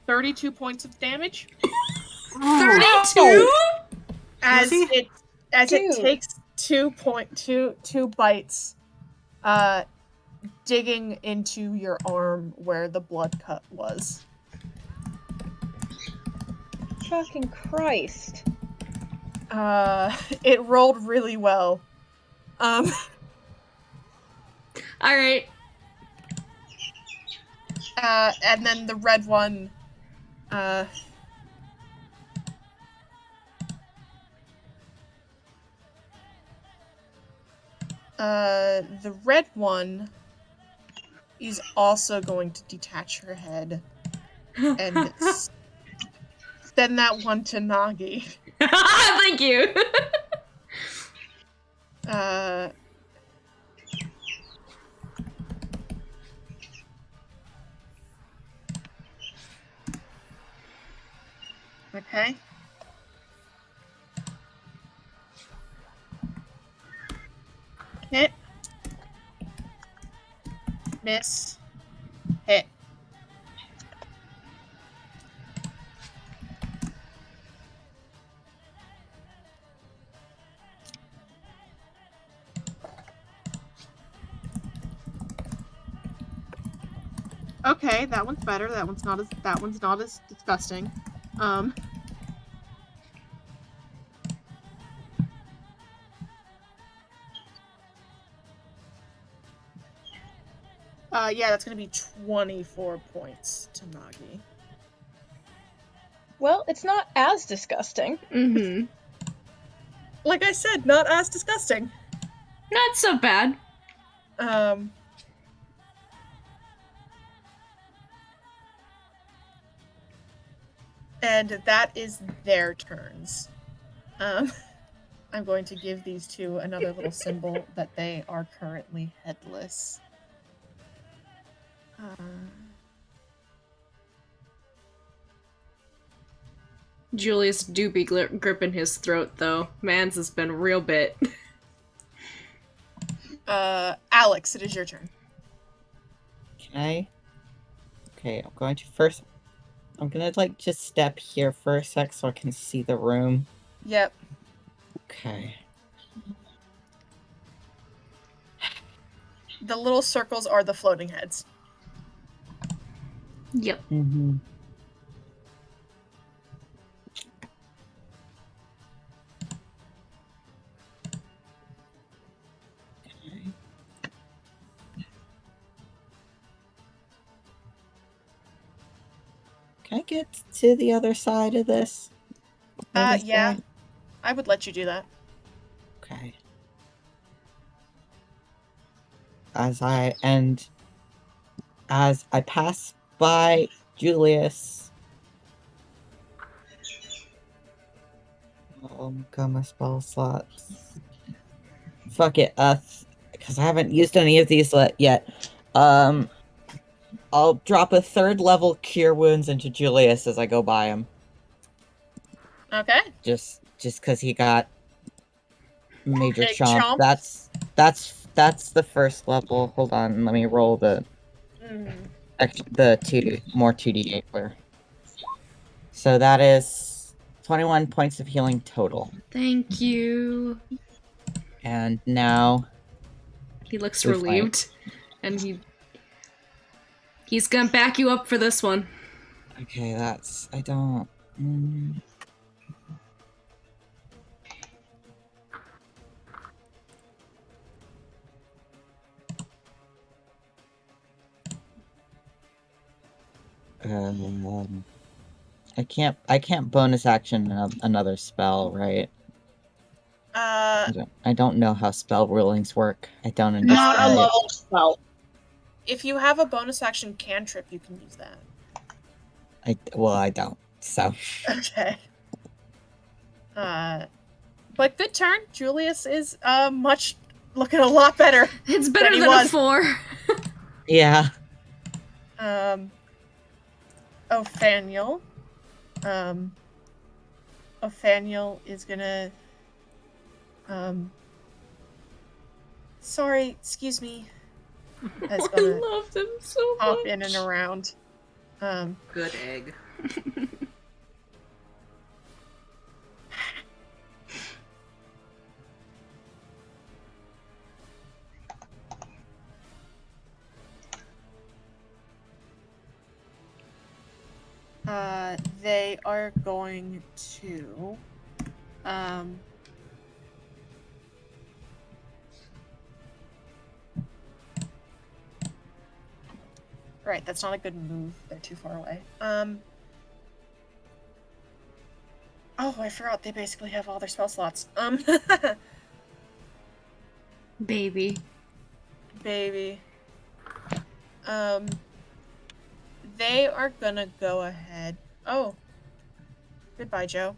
$32 points of damage. 32? As Lucy? it takes 2 bites, digging into your arm where the blood cut was. Fucking Christ. It rolled really well. All right. And then the red one, the red one is also going to detach her head and send that one to Nagi. Thank you. Okay. Hit. Miss. Hit. Okay, that one's better. That one's not as disgusting. Yeah, that's gonna be 24 points to Nagi. Well, it's not as disgusting. Mm-hmm. Like I said, not as disgusting. Not so bad. And that is their turns. I'm going to give these two another little symbol that they are currently headless. Julius do be gripping his throat, though. Mans has been real bit. Alex, it is your turn. Can I? Okay, I'm going to first. I'm gonna just step here for a sec so I can see the room. Yep. Okay. The little circles are the floating heads. Yep. Mm-hmm. Can I get to the other side of this? Yeah. I would let you do that. Okay. As I pass by Julius. Oh my god, my spell slots. Fuck it, because I haven't used any of these yet. I'll drop a 3rd level Cure Wounds into Julius as I go by him. Okay. Just because he got major Big chomp. chomp. That's the 1st level. Hold on, let me roll the more 2d8 clear. So that is 21 points of healing total. Thank you. And now He looks we relieved, and he's gonna back you up for this one. Okay, I don't. I can't bonus action another spell, right? I don't know how spell rulings work. I don't understand. Not a level spell. If you have a bonus action cantrip, you can use that. I don't. So. Okay. But good turn. Julius is looking a lot better. It's better he than was. a 4. Yeah. Othaniel. Othaniel is gonna. Sorry, excuse me. Is I gonna love them so hop much. in and around. Good egg. They are going to, right, that's not a good move. They're too far away. Oh, I forgot they basically have all their spell slots. Baby. They are gonna go ahead. Oh. Goodbye, Joe.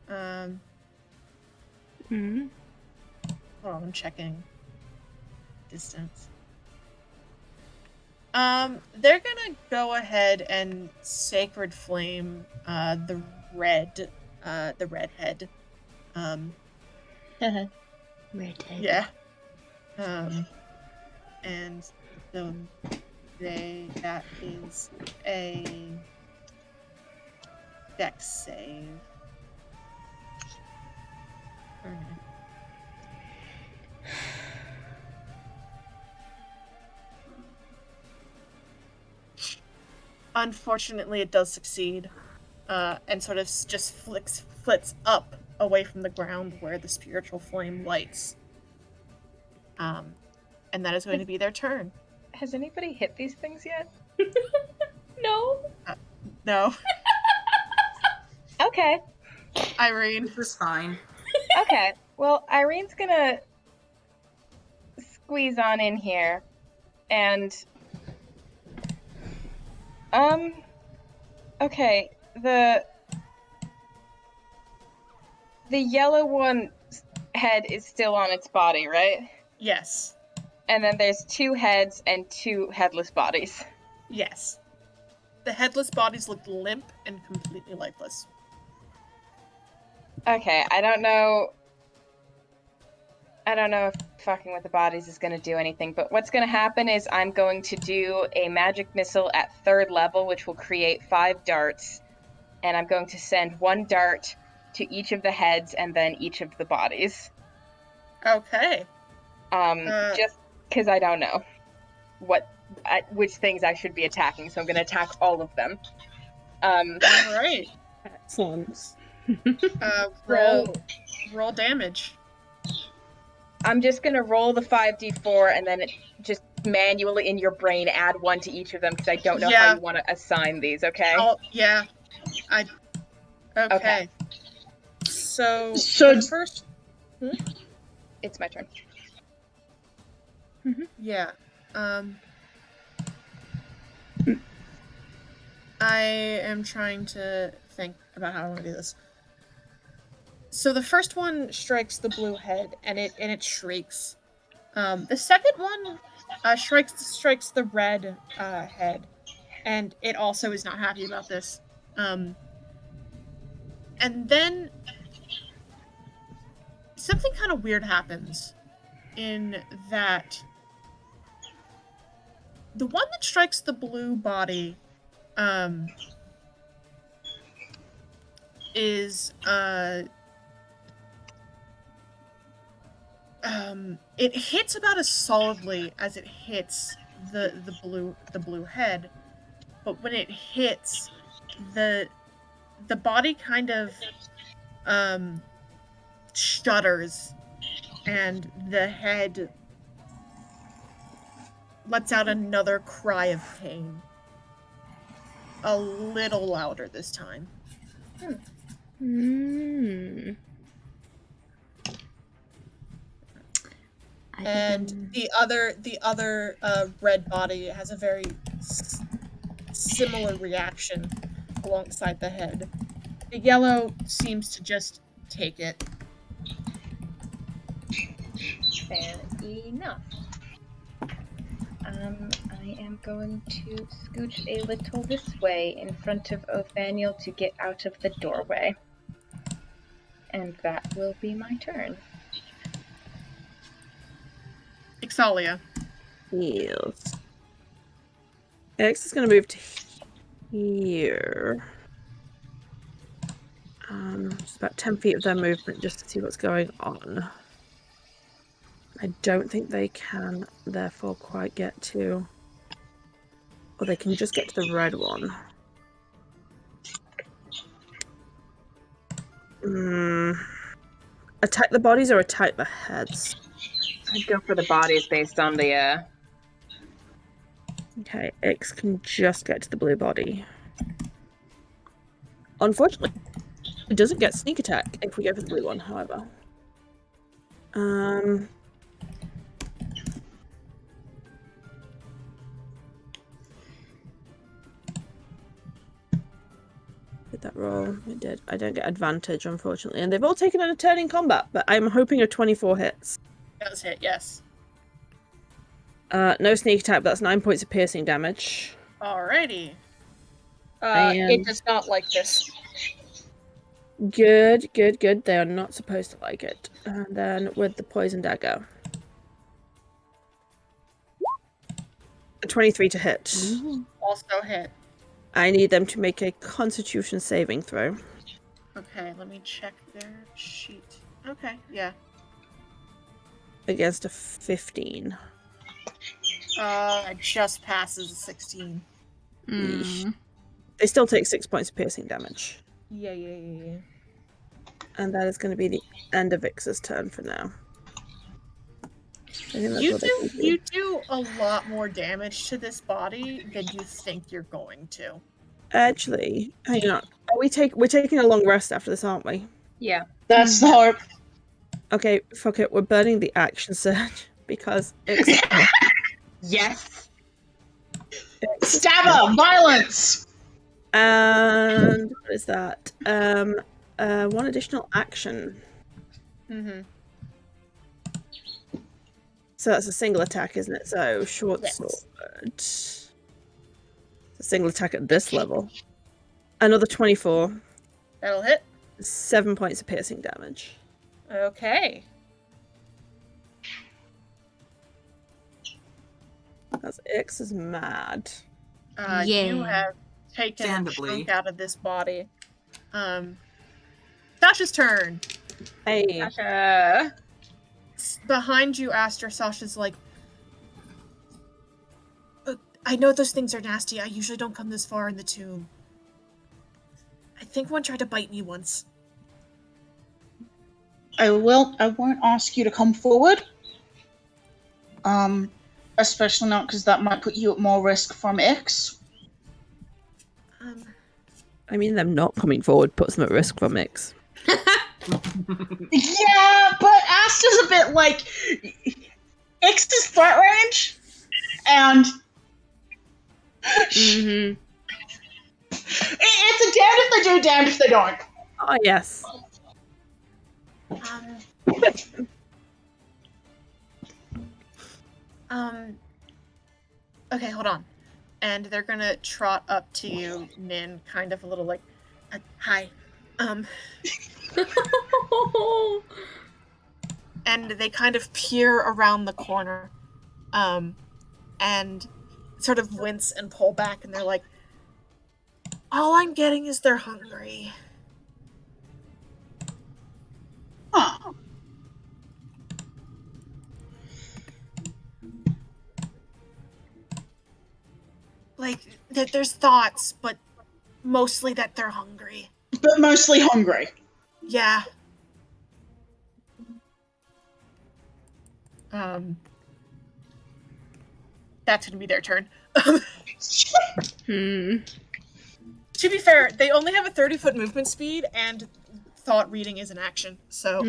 Hmm. Hold on, I'm checking distance. They're gonna go ahead and Sacred Flame, the redhead. Redhead. Yeah. And that is a dex save. Okay. Unfortunately, it does succeed, and sort of just flits up away from the ground where the spiritual flame lights. And that is going to be their turn. Has anybody hit these things yet? No. No. Okay. Irene. This is fine. Okay. Well, Irene's gonna squeeze on in here and okay, the yellow one's head is still on its body, right? Yes. And then there's 2 heads and 2 headless bodies. Yes. The headless bodies look limp and completely lifeless. Okay, I don't know if fucking with the bodies is going to do anything, but what's going to happen is I'm going to do a magic missile at 3rd level, which will create 5 darts, and I'm going to send 1 dart to each of the heads and then each of the bodies. Okay. Just because I don't know which things I should be attacking, so I'm going to attack all of them. All right. Excellent. Roll damage. I'm just going to roll the 5d4 and then just manually in your brain add 1 to each of them because I don't know how you want to assign these, okay? Yeah. Okay. So the first... It's my turn. Yeah. I am trying to think about how I want to do this. So the first one strikes the blue head, and it shrieks. The second one strikes the red head, and it also is not happy about this. And then something kind of weird happens in that the one that strikes the blue body is it hits about as solidly as it hits the blue head, but when it hits, the body kind of shudders, and the head lets out another cry of pain, a little louder this time. And the other red body has a very similar reaction alongside the head. The yellow seems to just take it. Fair enough. I am going to scooch a little this way in front of Othaniel to get out of the doorway. And that will be my turn. Ixalia. Yes. X is going to move to here. Just about 10 feet of their movement just to see what's going on. I don't think they can, therefore, quite get to... Or they can just get to the red one. Attack the bodies or attack the heads? I'd go for the bodies based on the, Okay, X can just get to the blue body. Unfortunately, it doesn't get sneak attack if we go for the blue one, however. Did that roll? It did. I don't get advantage, unfortunately. And they've all taken a turn in combat, but I'm hoping a 24 hits. Does hit, yes. No sneak attack, but that's 9 points of piercing damage. Alrighty. And- It does not like this. Good, good, good. They are not supposed to like it. And then with the poison dagger. A 23 to hit. Also hit. I need them to make a constitution saving throw. Okay, let me check their sheet. Okay, yeah. Against a 15. It just passes a 16. Yeesh. They still take 6 points of piercing damage. Yeah. And that is going to be the end of Ix's turn for now. I think that's You what they can you do a lot more damage to this body than you think you're going to. Actually, hang on. We're taking a long rest after this, aren't we? yeah. That's the hope. Okay, fuck it. We're burning the action surge because Ix. Yes. Stabber! Violence! And what is that? One additional action. Mm-hmm. So that's a single attack, isn't it? So short Yes. sword. It's a single attack at this level. Another 24. That'll hit. 7 points of piercing damage. Okay. That's Ix is mad. You have taken a Understandably. chunk out of this body. Sasha's turn. Hey. Sasha. Behind you, Aster, Sasha's like, I know those things are nasty. I usually don't come this far in the tomb. I think one tried to bite me once. I won't ask you to come forward. Especially not because that might put you at more risk from Ix. I mean, them not coming forward puts them at risk from Ix. Yeah, but Asta's a bit like Ix is threat range, and Mm-hmm. it's a damned if they do, damned if they don't. Oh, yes. Okay, hold on. And they're gonna trot up to you, Nin, kind of a little like, hi. And they kind of peer around the corner, and sort of wince and pull back, and they're like, all I'm getting is they're hungry. Huh. Like, that there's thoughts, but mostly that they're hungry. But mostly hungry. Yeah. That's gonna be their turn. To be fair, they only have a 30-foot movement speed, and thought reading is an action. So,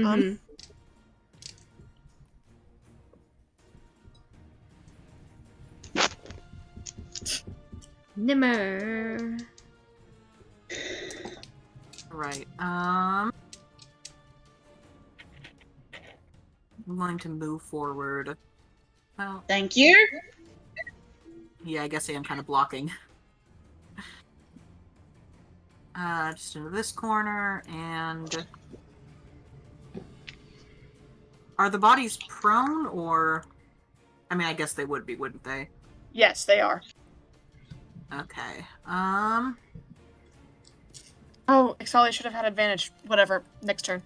Nimmer. Right. I'm going to move forward. Well, Thank you. yeah, I guess I am kind of blocking. Just into this corner, and are the bodies prone, or? I mean, I guess they would be, wouldn't they? Yes, they are. Okay. Oh, Exalia should have had advantage. Whatever. Next turn.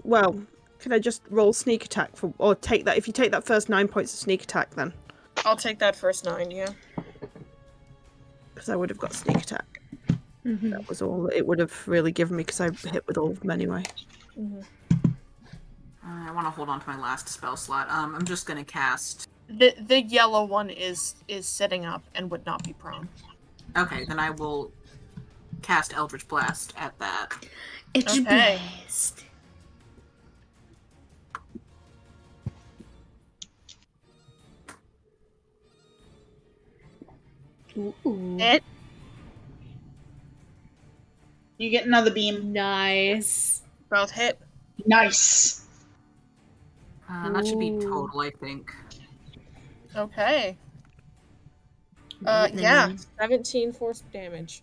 Well, can I just roll sneak attack or take that? If you take that first 9 points of sneak attack, then I'll take that first 9, yeah. because I would have got sneak attack. Mm-hmm. That was all it would have really given me because I hit with all of them anyway. Mm-hmm. I want to hold on to my last spell slot. I'm just gonna cast. The yellow one is sitting up and would not be prone. Okay, then I will cast Eldritch Blast at that. It's Okay. blast. Ooh. It. You get another beam. Nice. Both hit. Nice. That should be Ooh. total, I think. Okay. Lightning. Yeah. 17 force damage.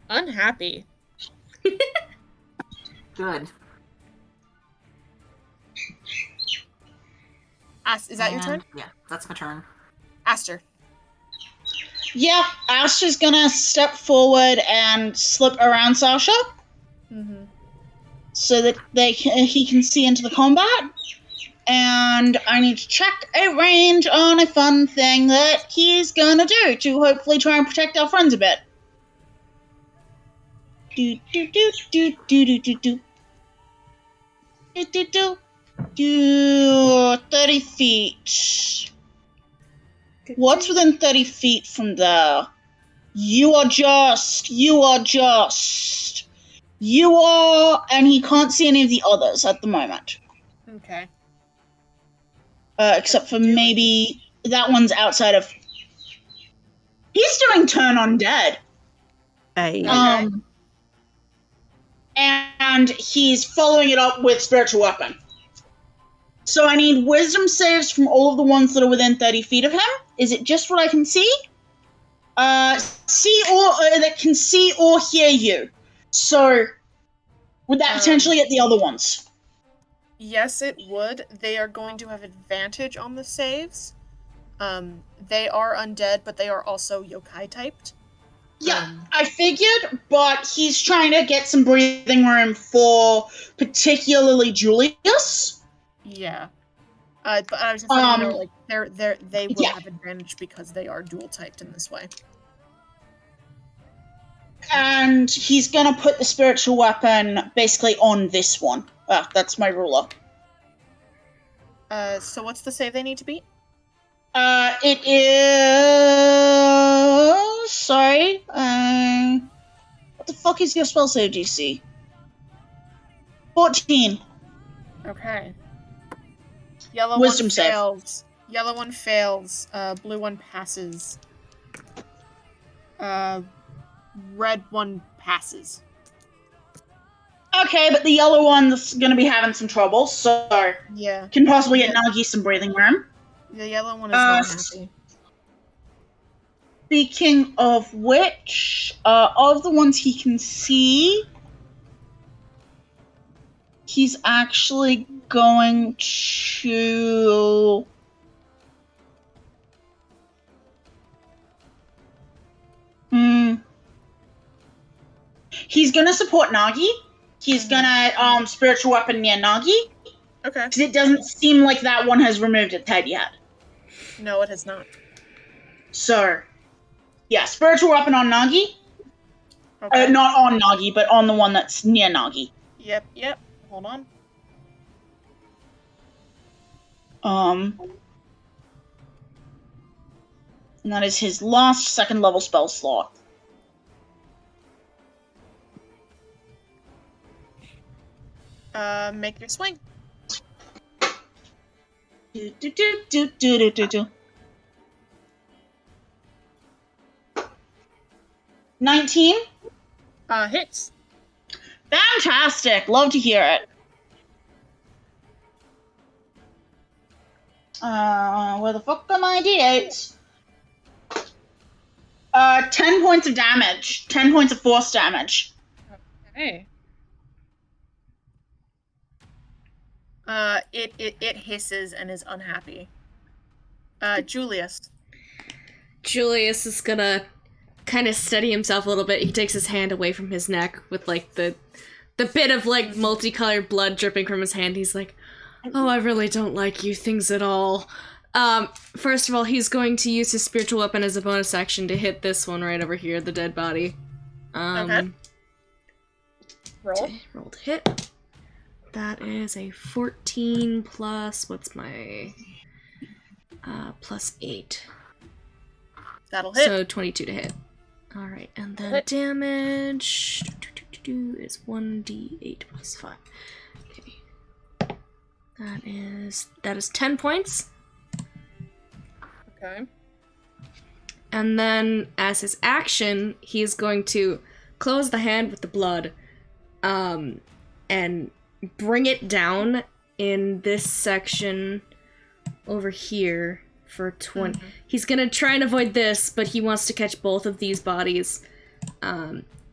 Unhappy. Good. Is that your turn? Yeah, that's my turn. Aster. Yeah, Astra's gonna step forward and slip around Sasha Mm-hmm. so that he can see into the combat. And I need to check a range on a fun thing that he's gonna do to hopefully try and protect our friends a bit. Do do do do do do do do. Do do do. Do 30 feet. What's within 30 feet from there? You are, and he can't see any of the others at the moment. Okay. Except for maybe that one's outside of. He's doing turn undead. Hey. Okay. And he's following it up with spiritual weapon. So I need wisdom saves from all of the ones that are within 30 feet of him. Is it just what I can see? That can see or hear you. So would that potentially get the other ones? Yes, it would. They are going to have advantage on the saves. They are undead, but they are also yokai typed. Yeah, I figured, but he's trying to get some breathing room for particularly Julius. Yeah. But I was just letting you know, like, they will have advantage because they are dual typed in this way. And he's gonna put the spiritual weapon basically on this one. That's my ruler. So what's the save they need to beat? It is... Sorry. What the fuck is your spell save DC? 14. Okay. Yellow Wisdom one save. fails. Yellow one fails. Blue one passes. Red one passes. Okay, but the yellow one's gonna be having some trouble, so Yeah. can possibly get Nagi some breathing room. The yellow one is not happy. Speaking of which, of the ones he can see, he's actually going to... He's gonna support Nagi. He's gonna spiritual weapon near Nagi. Okay. Because it doesn't seem like that one has removed its head yet. No, it has not. So, yeah, spiritual weapon on Nagi. Okay. Not on Nagi, but on the one that's near Nagi. Yep. Hold on. And that is his last second level spell slot. Make your swing. Do. 19? Hits. Fantastic. Love to hear it. Where the fuck are my d8s? 10 points of damage. 10 points of force damage. Okay. It hisses and is unhappy. Julius. Julius is gonna kind of steady himself a little bit. He takes his hand away from his neck with like the bit of like multicolored blood dripping from his hand. He's like, "Oh, I really don't like you things at all." First of all, he's going to use his spiritual weapon as a bonus action to hit this one right over here, the dead body. Okay. Roll. Roll to hit. That is a 14 plus, what's my, plus 8. That'll hit. So 22 to hit. Alright, and then damage is 1d8 plus 5. Okay. That is 10 points. Okay. And then, as his action, he's going to close the hand with the blood, and bring it down in this section over here for 20. He's gonna try and avoid this, but he wants to catch both of these bodies.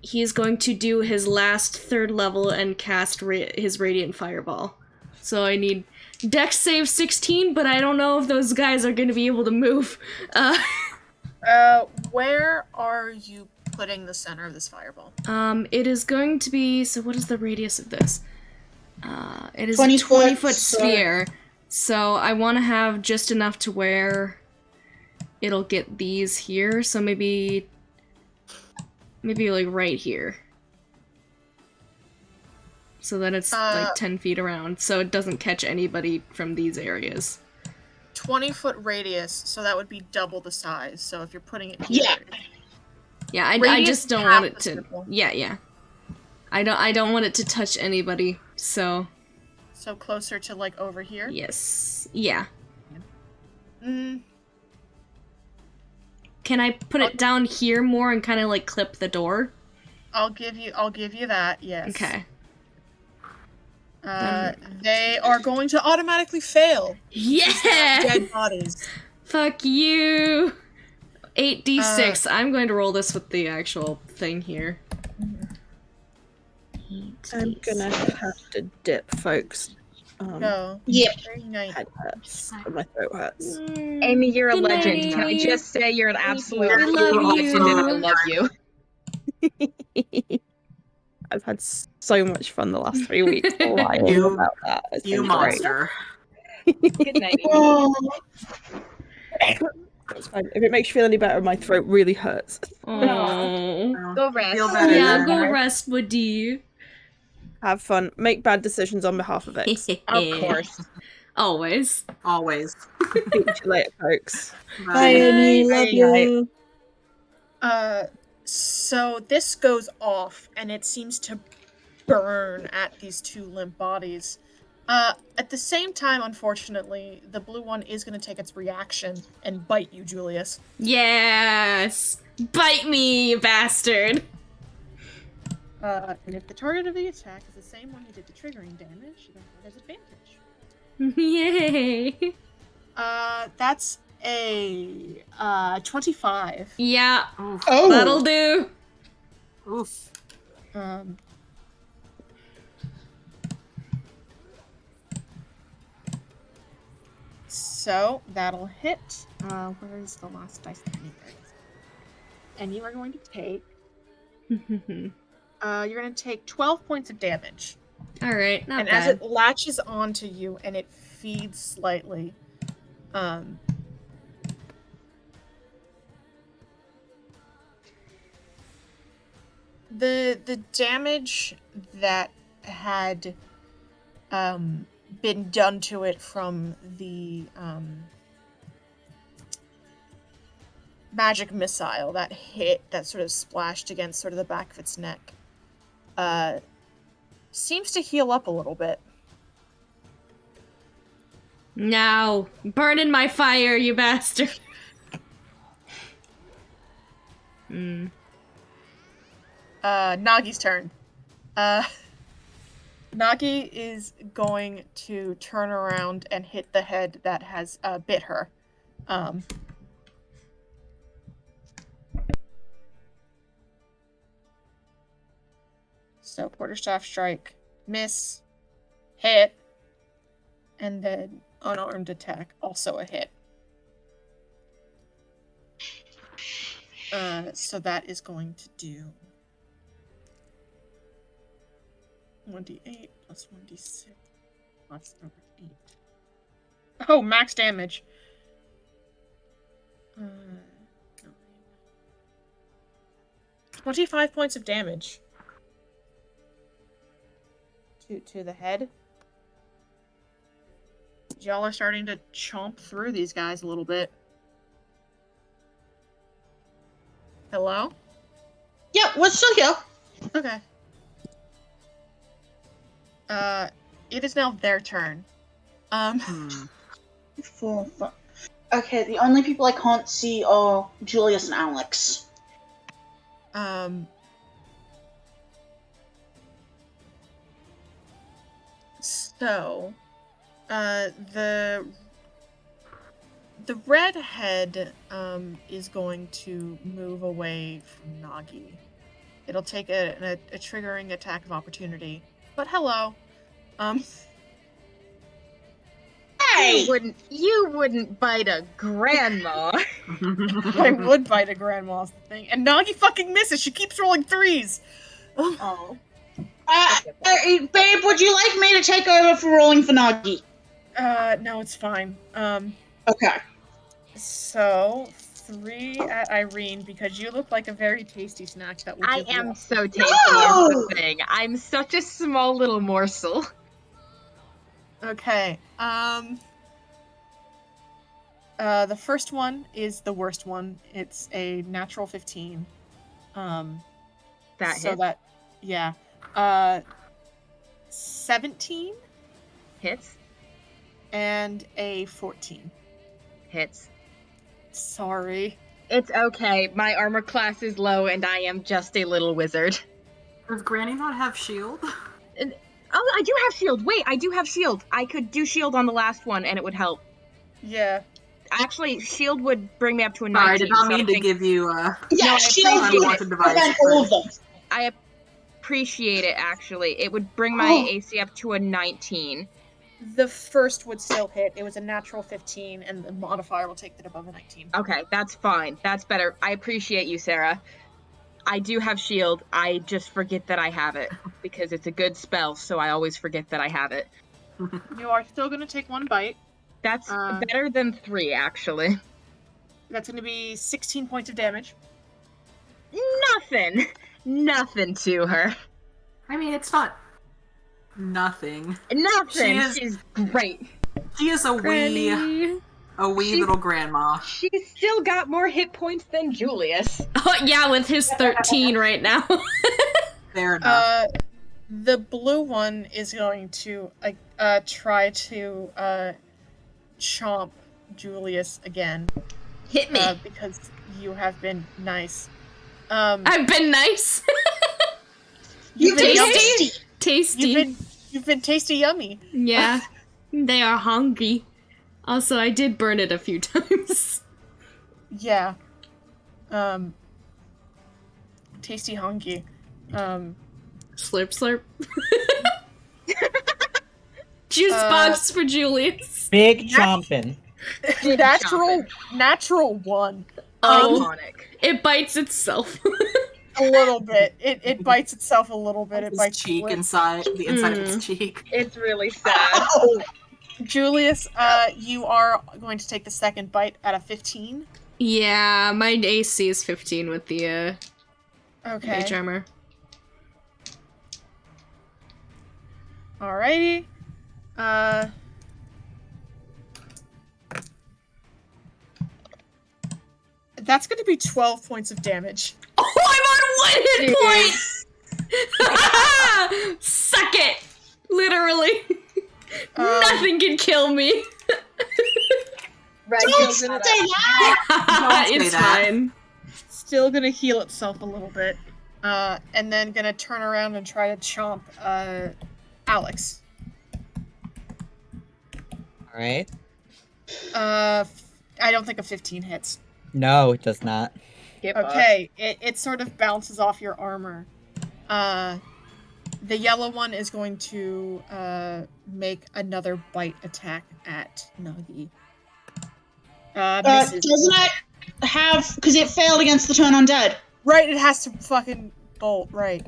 He's going to do his last 3rd level and cast his Radiant Fireball. So I need Dex save 16, but I don't know if those guys are gonna be able to move. Where are you putting the center of this fireball? It is going to be, so what is the radius of this? It is 20 a 20-foot foot sphere, so I want to have just enough to where it'll get these here, so maybe like right here. So that it's like 10 feet around, so it doesn't catch anybody from these areas. 20-foot radius, so that would be double the size. So if you're putting it here, Yeah, I Radius just don't half want it the to. circle. Yeah. I don't want it to touch anybody. So so closer to like over here. yes, yeah. Mm, Can I put it down here more and kind of like clip the door? I'll give you that. Yes. Okay. They are going to automatically fail. Yeah. Dead bodies. Fuck you. 8d6. I'm going to roll this with the actual thing here. I'm gonna have to dip, folks. Go. Yep. Very nice. Head hurts. My throat hurts. Amy, you're a Good legend. night, Can I Amy. just say you're an absolute I love legend and I you. love you. I've had so much fun the last 3 weeks. Lying You- about that. It's You been great. monster. Good night. Amy. Oh, It's fine. If it makes you feel any better, my throat really hurts. Oh. Go rest. Feel better Yeah, then. go rest, buddy. Have fun. Make bad decisions on behalf of it. See Of course. Always. Always. you later, folks. Bye. Amy, Bye. love you. So this goes off, and it seems to burn at these two limp bodies. At the same time, unfortunately, the blue one is going to take its reaction and bite you, Julius. Yes. Bite me, you bastard. And if the target of the attack is the same one who did the triggering damage, then that has advantage. Yay. That's a 25. Yeah, Oof. oh. that'll do. Oof. So that'll hit. Where is the last dice that I need? There it is. And you are going to take. You're going to take 12 points of damage. All right, not And bad. as it latches onto you and it feeds slightly, the damage that had been done to it from the magic missile that hit, that sort of splashed against sort of the back of its neck, seems to heal up a little bit. No, burn in my fire, you bastard. Nagi's turn. Nagi is going to turn around and hit the head that has bit her. So quarterstaff strike, miss, hit, and then unarmed attack, also a hit. So that is going to do 1d8 plus 1d6 plus number 8. Oh, max damage. 25 points of damage to the head. Y'all are starting to chomp through these guys a little bit. Hello? Yep, we're still here. Okay. It is now their turn. 4, 5. Okay, the only people I can't see are Julius and Alex. So, the redhead is going to move away from Nagi. It'll take a triggering attack of opportunity. But hello. Hey! You wouldn't bite a grandma. I would bite a grandma's the thing. And Nagi fucking misses. She keeps rolling 3s. Oh. Babe, would you like me to take over for rolling for Nagi? No, it's fine. Okay. So 3 at Irene because you look like a very tasty snack that would I give you am up. so tasty No! is the thing. I'm such a small little morsel. Okay. The first one is the worst one. It's a natural 15. That so hits. that, yeah. 17 Hits. and a 14. Hits. Sorry. It's okay. My armor class is low and I am just a little wizard. Does Granny not have shield? Oh, I do have shield. Wait, I do have shield. I could do shield on the last one and it would help. Yeah. Actually, shield would bring me up to a 19. Sorry, I did not so mean I to think give you Yeah, I shield appreciate would unwanted device. prevent all of them. I appreciate it, actually. It would bring my AC up to a 19. The first would still hit. It was a natural 15, and the modifier will take that above a 19. Okay, that's fine. That's better. I appreciate you, Sarah. I do have shield. I just forget that I have it because it's a good spell, so I always forget that I have it. You are still going to take 1 bite. That's better than 3, actually. That's going to be 16 points of damage. Nothing to her. I mean, it's not nothing. Nothing. She's great. She is a wee little grandma. She's still got more hit points than Julius. Oh, yeah, with his 13 right now. Fair enough. The blue one is going to try to chomp Julius again. Hit me. Because you have been nice. I've been nice. You've been tasty. Tasty. You've been tasty yummy. Yeah. They are hungry. Also, I did burn it a few times. Yeah. Tasty hungry. Slurp, slurp. Juice box for Julius. Big chompin'. Natural 1. Iconic. It bites itself. A little bit. It bites itself a little bit. It His bites cheek the inside the inside of his cheek. It's really sad. Julius, you are going to take the second bite at a 15. Yeah, my AC is 15 with the Okay. mage armor. Alrighty. That's going to be 12 points of damage. Oh, I'm on 1 hit point! Suck it! Literally. Nothing can kill me. Don't say that! Don't say It's that. fine. Still going to heal itself a little bit. And then gonna turn around and try to chomp Alex. All right. I don't think a 15 hits. No, it does not. Okay, it sort of bounces off your armor. The yellow one is going to make another bite attack at Nagi. Misses. Doesn't it have, because it failed against the turn undead? Right, it has to fucking bolt, right.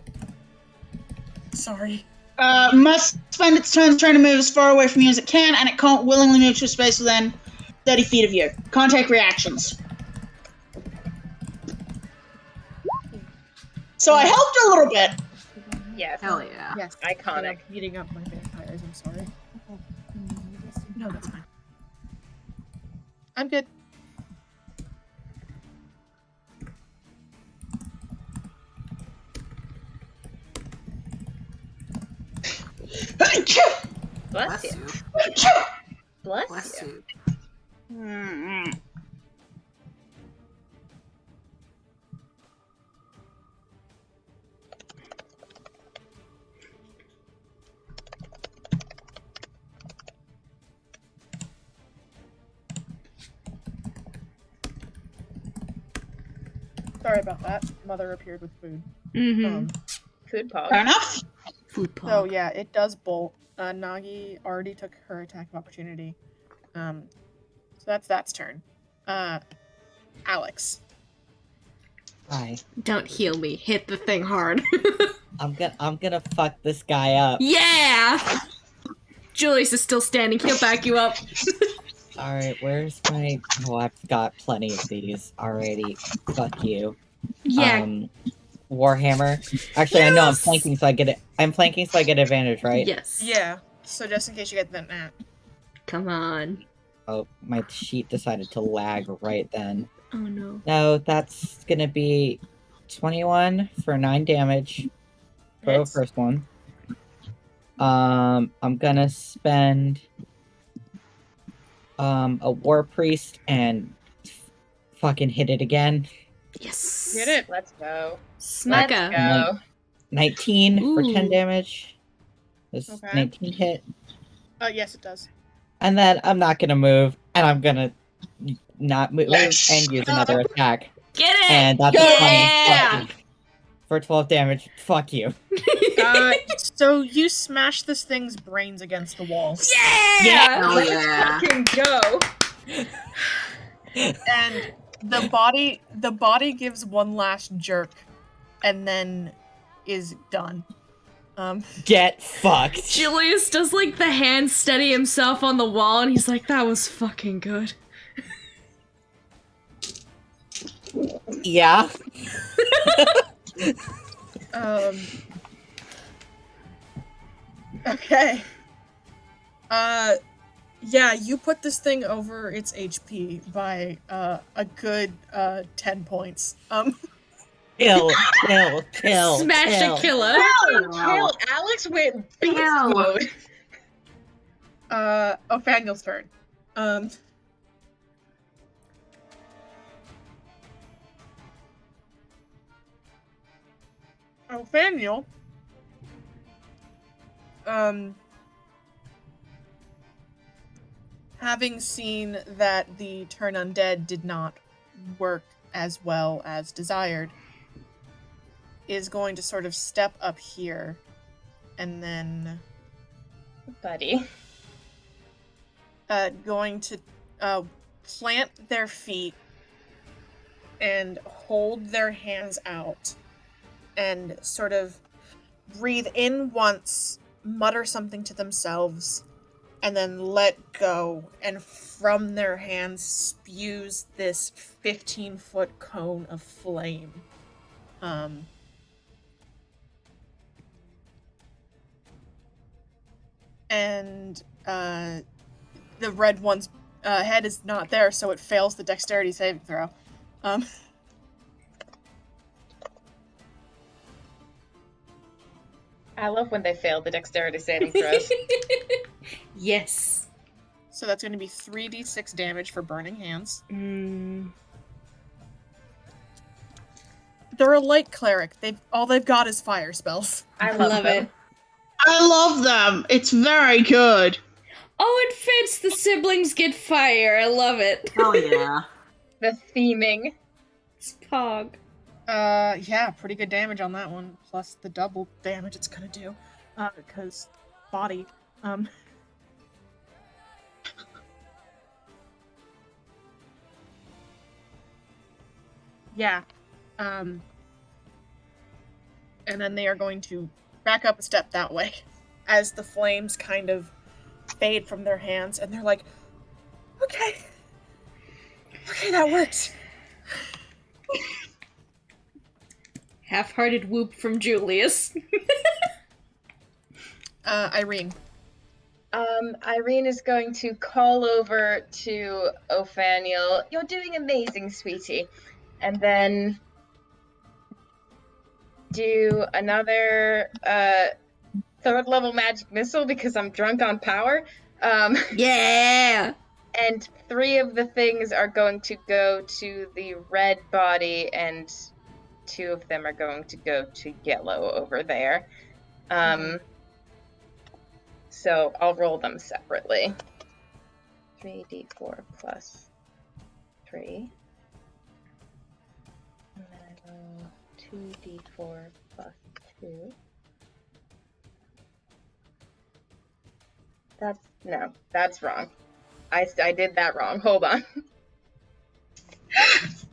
Sorry. Must spend its turn trying to move as far away from you as it can, and it can't willingly move to a space within 30 feet of you. Can't take reactions. So I helped a little bit. Yes. Hell yeah. Yes. Iconic. I'm beating up my vampires, I'm sorry. No, that's fine. I'm good. Bless you. Bless Bless you. you. Sorry about that. Mother appeared with food. Mm-hmm. Food pog. Fair enough. Food pop. So yeah, it does bolt. Nagi already took her attack of opportunity. So that's turn. Alex. Hi. Don't heal me. Hit the thing hard. I'm gonna fuck this guy up. Yeah! Julius is still standing. He'll back you up. Alright, where's my... Oh, I've got plenty of these already. Fuck you. Yeah. Warhammer. Actually, I know I'm Yes! flanking, so I get it. I'm flanking, so I get advantage, right? Yes. Yeah. So just in case you get that nat. Come on. Oh, my sheet decided to lag right then. Oh no. No, that's gonna be 21 for 9 damage for Hits. the first one. I'm gonna spend a war priest and fucking hit it again. Yes. Get it. Let's go. Smacka. Let's go. 19 for 10 Ooh. damage. Does Okay. 19 hit? Yes, it does. And then I'm not gonna move, and I'm gonna not move Let's and use go. another attack. Get it! And that's Yeah! 20 for 12 damage. Fuck you. So you smash this thing's brains against the wall. Yeah! Hell yeah. Fucking go. And the body gives one last jerk and then is done. Get fucked. Julius does like the hand steady himself on the wall and he's like, that was fucking good. Yeah. Okay. Yeah, you put this thing over its HP by a good 10 points. Kill. Smash a killer. Kill. Alex went beast Kill. mode. Othaniel's turn. Othaniel, having seen that the turn undead did not work as well as desired, is going to sort of step up here and then Buddy. going to plant their feet and hold their hands out and sort of breathe in once, mutter something to themselves, and then let go, and from their hands spews this 15-foot cone of flame. And the red one's head is not there, so it fails the dexterity saving throw. I love when they fail the dexterity saving throws. Yes. So that's going to be 3d6 damage for burning hands. They're a light cleric. All they've got is fire spells. I Love them. it. I love them. It's very good. Oh, it fits. The siblings get fire. I love it. Oh yeah. The theming. It's Pog. Yeah, pretty good damage on that one, plus the double damage it's gonna do. Because body. Yeah. And then they are going to back up a step that way as the flames kind of fade from their hands, and they're like, okay, that worked. Half-hearted whoop from Julius. Irene. Irene is going to call over to Ophaniel. You're doing amazing, sweetie. And then do another third level magic missile because I'm drunk on power. Yeah! And 3 of the things are going to go to the red body, and 2 of them are going to go to yellow over there. So I'll roll them separately. 3d4 plus 3. And then I roll 2d4 plus 2. That's wrong. I did that wrong. Hold on.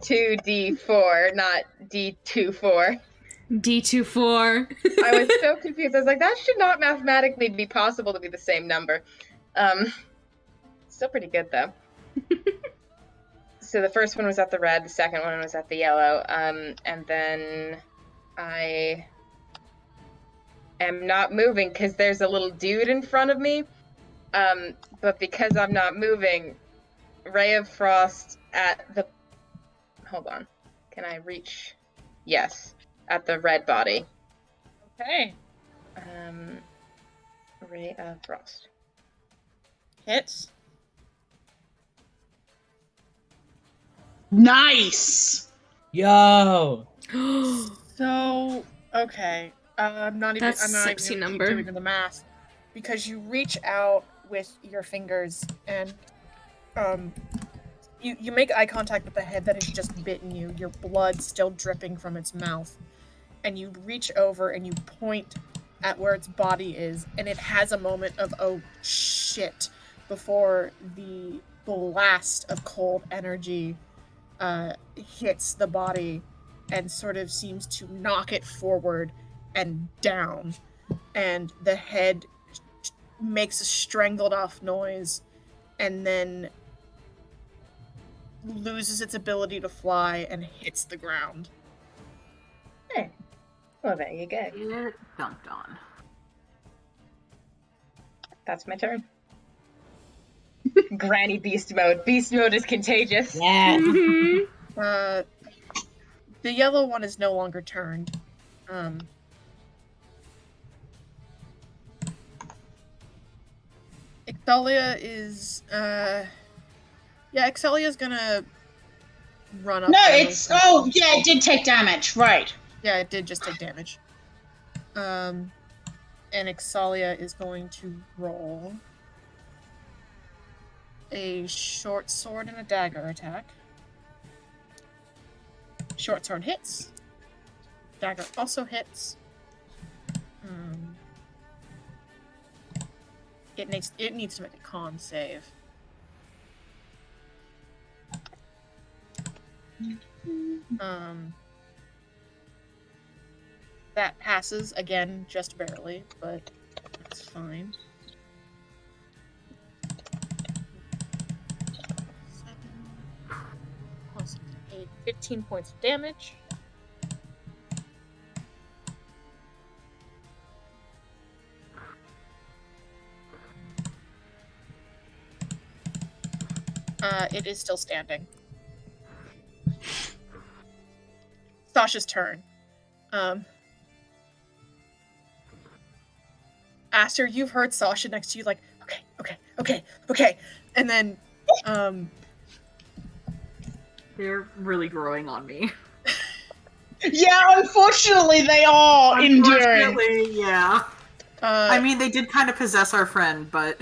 2d4, not d24. D24. I was so confused. I was like, that should not mathematically be possible to be the same number. Still pretty good, though. So the first one was at the red, the second one was at the yellow, and then I am not moving because there's a little dude in front of me, but because I'm not moving, Ray of Frost at the... Hold on. Can I reach? Yes. At the red body. Okay. Ray of Frost. Hits. Nice. Yo. So, okay. I'm not even. That's I'm not sexy even number. doing the math, because you reach out with your fingers and you make eye contact with the head that has just bitten you. Your blood still dripping from its mouth, and you reach over and you point at where its body is, and it has a moment of oh shit before the blast of cold energy hits the body and sort of seems to knock it forward and down, and the head makes a strangled off noise and then loses its ability to fly and hits the ground. Hey. Well, there you go. Get dunked on. That's my turn. Granny beast mode. Beast mode is contagious. Yeah. The yellow one is no longer turned. Ixalia is Ixalia's gonna run up. No, there it's... with- Oh, yeah, it did take damage. Right. Yeah, it did just take damage. And Ixalia is going to roll a short sword and a dagger attack. Short sword hits. Dagger also hits. It needs to make a con save. That passes again, just barely, but it's fine. 7 plus 8, 15 points of damage. It is still standing. Sasha's turn. Aster, you've heard Sasha next to you like, okay. And then, They're really growing on me. Yeah, unfortunately, they are endearing. Unfortunately, yeah. I mean, they did kind of possess our friend, but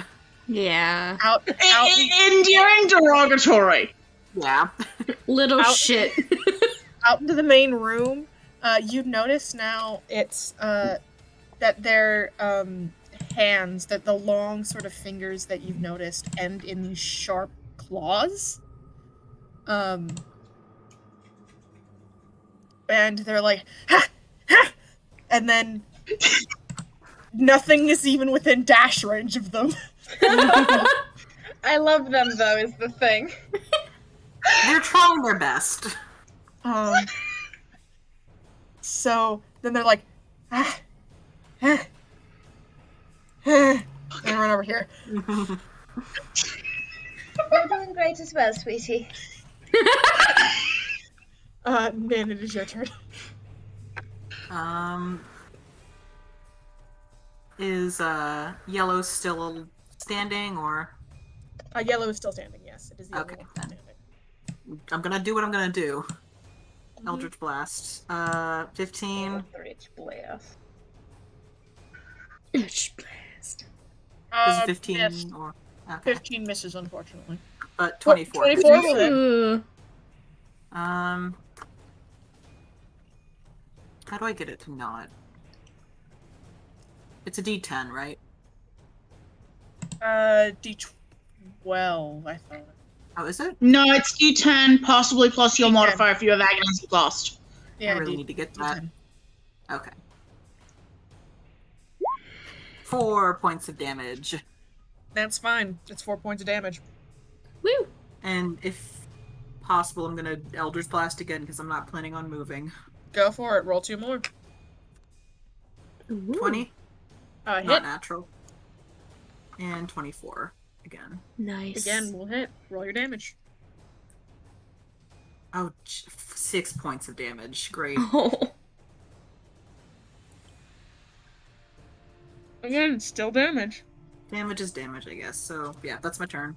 Yeah. out Endearing derogatory. yeah. Little Out- shit. out into the main room. You notice now it's that their hands, that the long sort of fingers that you've noticed end in these sharp claws. And they're like, ha, ha, and then nothing is even within dash range of them. I love them though, is the thing. They're trying their best. So then they're like, ah, ah, ah, and I run over here. You're doing great as well, sweetie. Nan, it is your turn. Is Yellow still standing, or? Yellow is still standing, yes. It is the only Okay, one still then. standing. I'm gonna do what I'm gonna do. Eldritch Blast. 15. Eldritch Blast. Blast. Is it 15 Missed. or? Okay. 15 misses, unfortunately. But 24. 24 will hit. Ooh. How do I get it to not? It's a D10, right? D12, I thought. Oh, is it? No, it's D10, possibly plus your D10. modifier if you have Agony's Blast. Yeah, I really need to get that. D10. Okay. 4 points of damage. That's fine. It's 4 points of damage. Woo. And if possible, I'm gonna Eldritch Blast again because I'm not planning on moving. Go for it. Roll 2 more. Ooh. 20? Hit. Not natural. And 24 again. Nice. Again, we'll hit. Roll your damage. Oh, 6 points of damage. Great. Oh. Again, still damage. Damage is damage, I guess. So, yeah, that's my turn.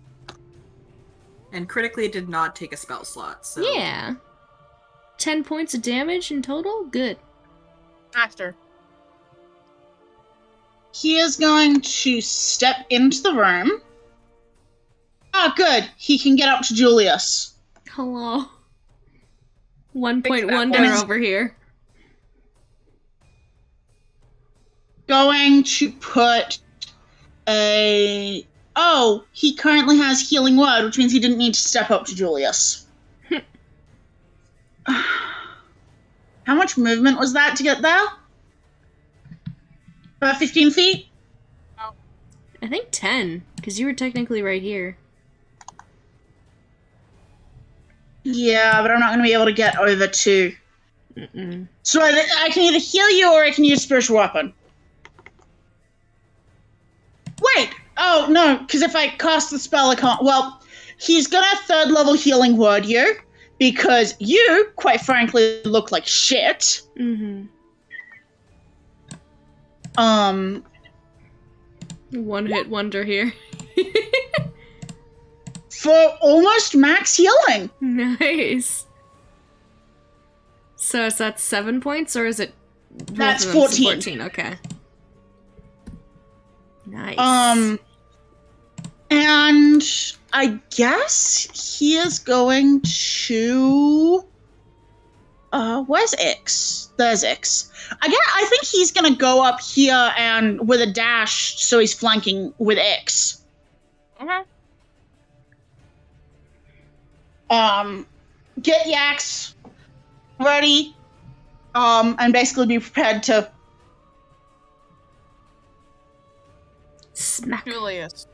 And critically, it did not take a spell slot, so... Yeah. 10 points of damage in total? Good. After. He is going to step into the room. Ah, good. He can get up to Julius. Hello. 1 point that wonder voice. over here. Going to put a... Oh, he currently has Healing Word, which means he didn't need to step up to Julius. How much movement was that to get there? About 15 feet? I think 10, because you were technically right here. Yeah, but I'm not going to be able to get over 2. Mm-mm. So I can either heal you or I can use Spiritual Weapon. Wait! Oh, no, because if I cast the spell, I can't... Well, he's going to 3rd level Healing Word you, because you, quite frankly, look like shit. Mm-hmm. One hit wonder here. For almost max healing. Nice. So is that 7 points, or is it... both That's of them? 14. 14, okay. Nice. And I guess he is going to... where's Ix? There's Ix. I think he's gonna go up here and with a dash, so he's flanking with Ix. Okay. Get the axe ready, and basically be prepared to... Smack. Julius.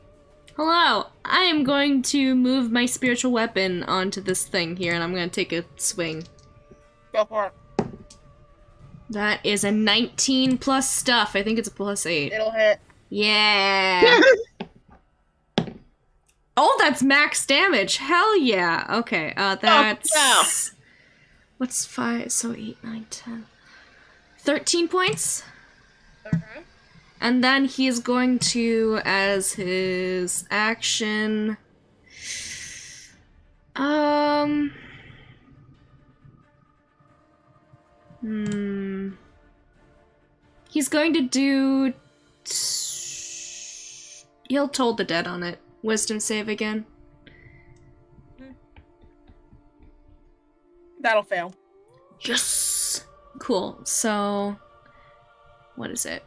Hello, I am going to move my spiritual weapon onto this thing here, and I'm going to take a swing. Go for it. That is a 19 plus stuff. I think it's a plus 8. It'll hit. Yeah. Oh, that's max damage. Hell yeah. Okay, that's... yeah. What's 5? So 8, 9, 10. 13 points. Okay. And then he's going to, as his action... He's going to do... He'll toll the dead on it. Wisdom save again. That'll fail. Yes! Cool. So... What is it?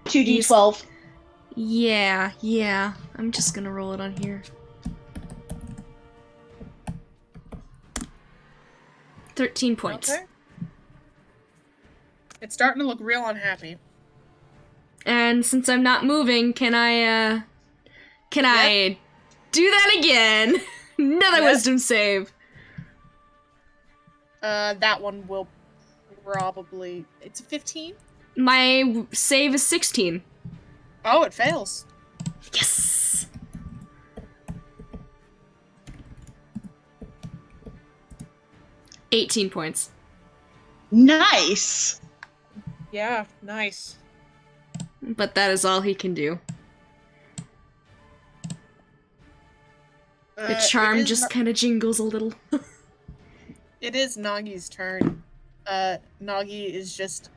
2d12. Yeah. I'm just gonna roll it on here. 13 points. Okay. It's starting to look real unhappy. And since I'm not moving, can I do that again? Another wisdom save. That one will probably... It's a 15? My save is 16. Oh, it fails. Yes! $18 points. Nice! Yeah, nice. But that is all he can do. The charm just kind of jingles a little. It is Nagi's turn. Nagi is just...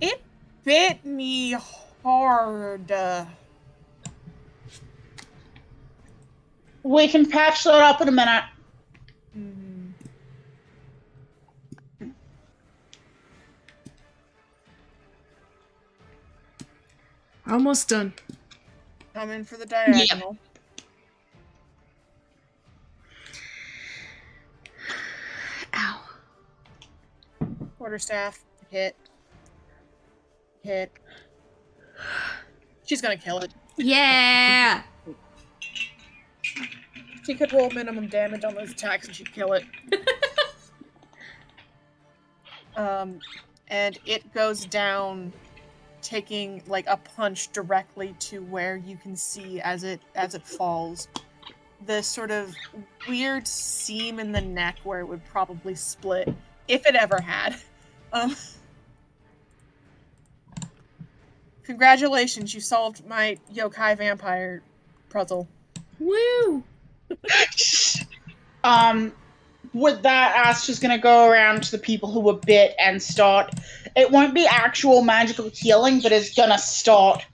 It bit me hard. We can patch that up in a minute. Almost done. Coming for the diagonal. Ow. Quarterstaff. Hit. She's gonna kill it. Yeah! She could roll minimum damage on those attacks and she'd kill it. And it goes down, taking like a punch directly to where you can see as it falls. The sort of weird seam in the neck where it would probably split, if it ever had. Congratulations, you solved my yokai vampire puzzle. Woo! With that, Astra's gonna go around to the people who were bit and start. It won't be actual magical healing, but it's gonna start,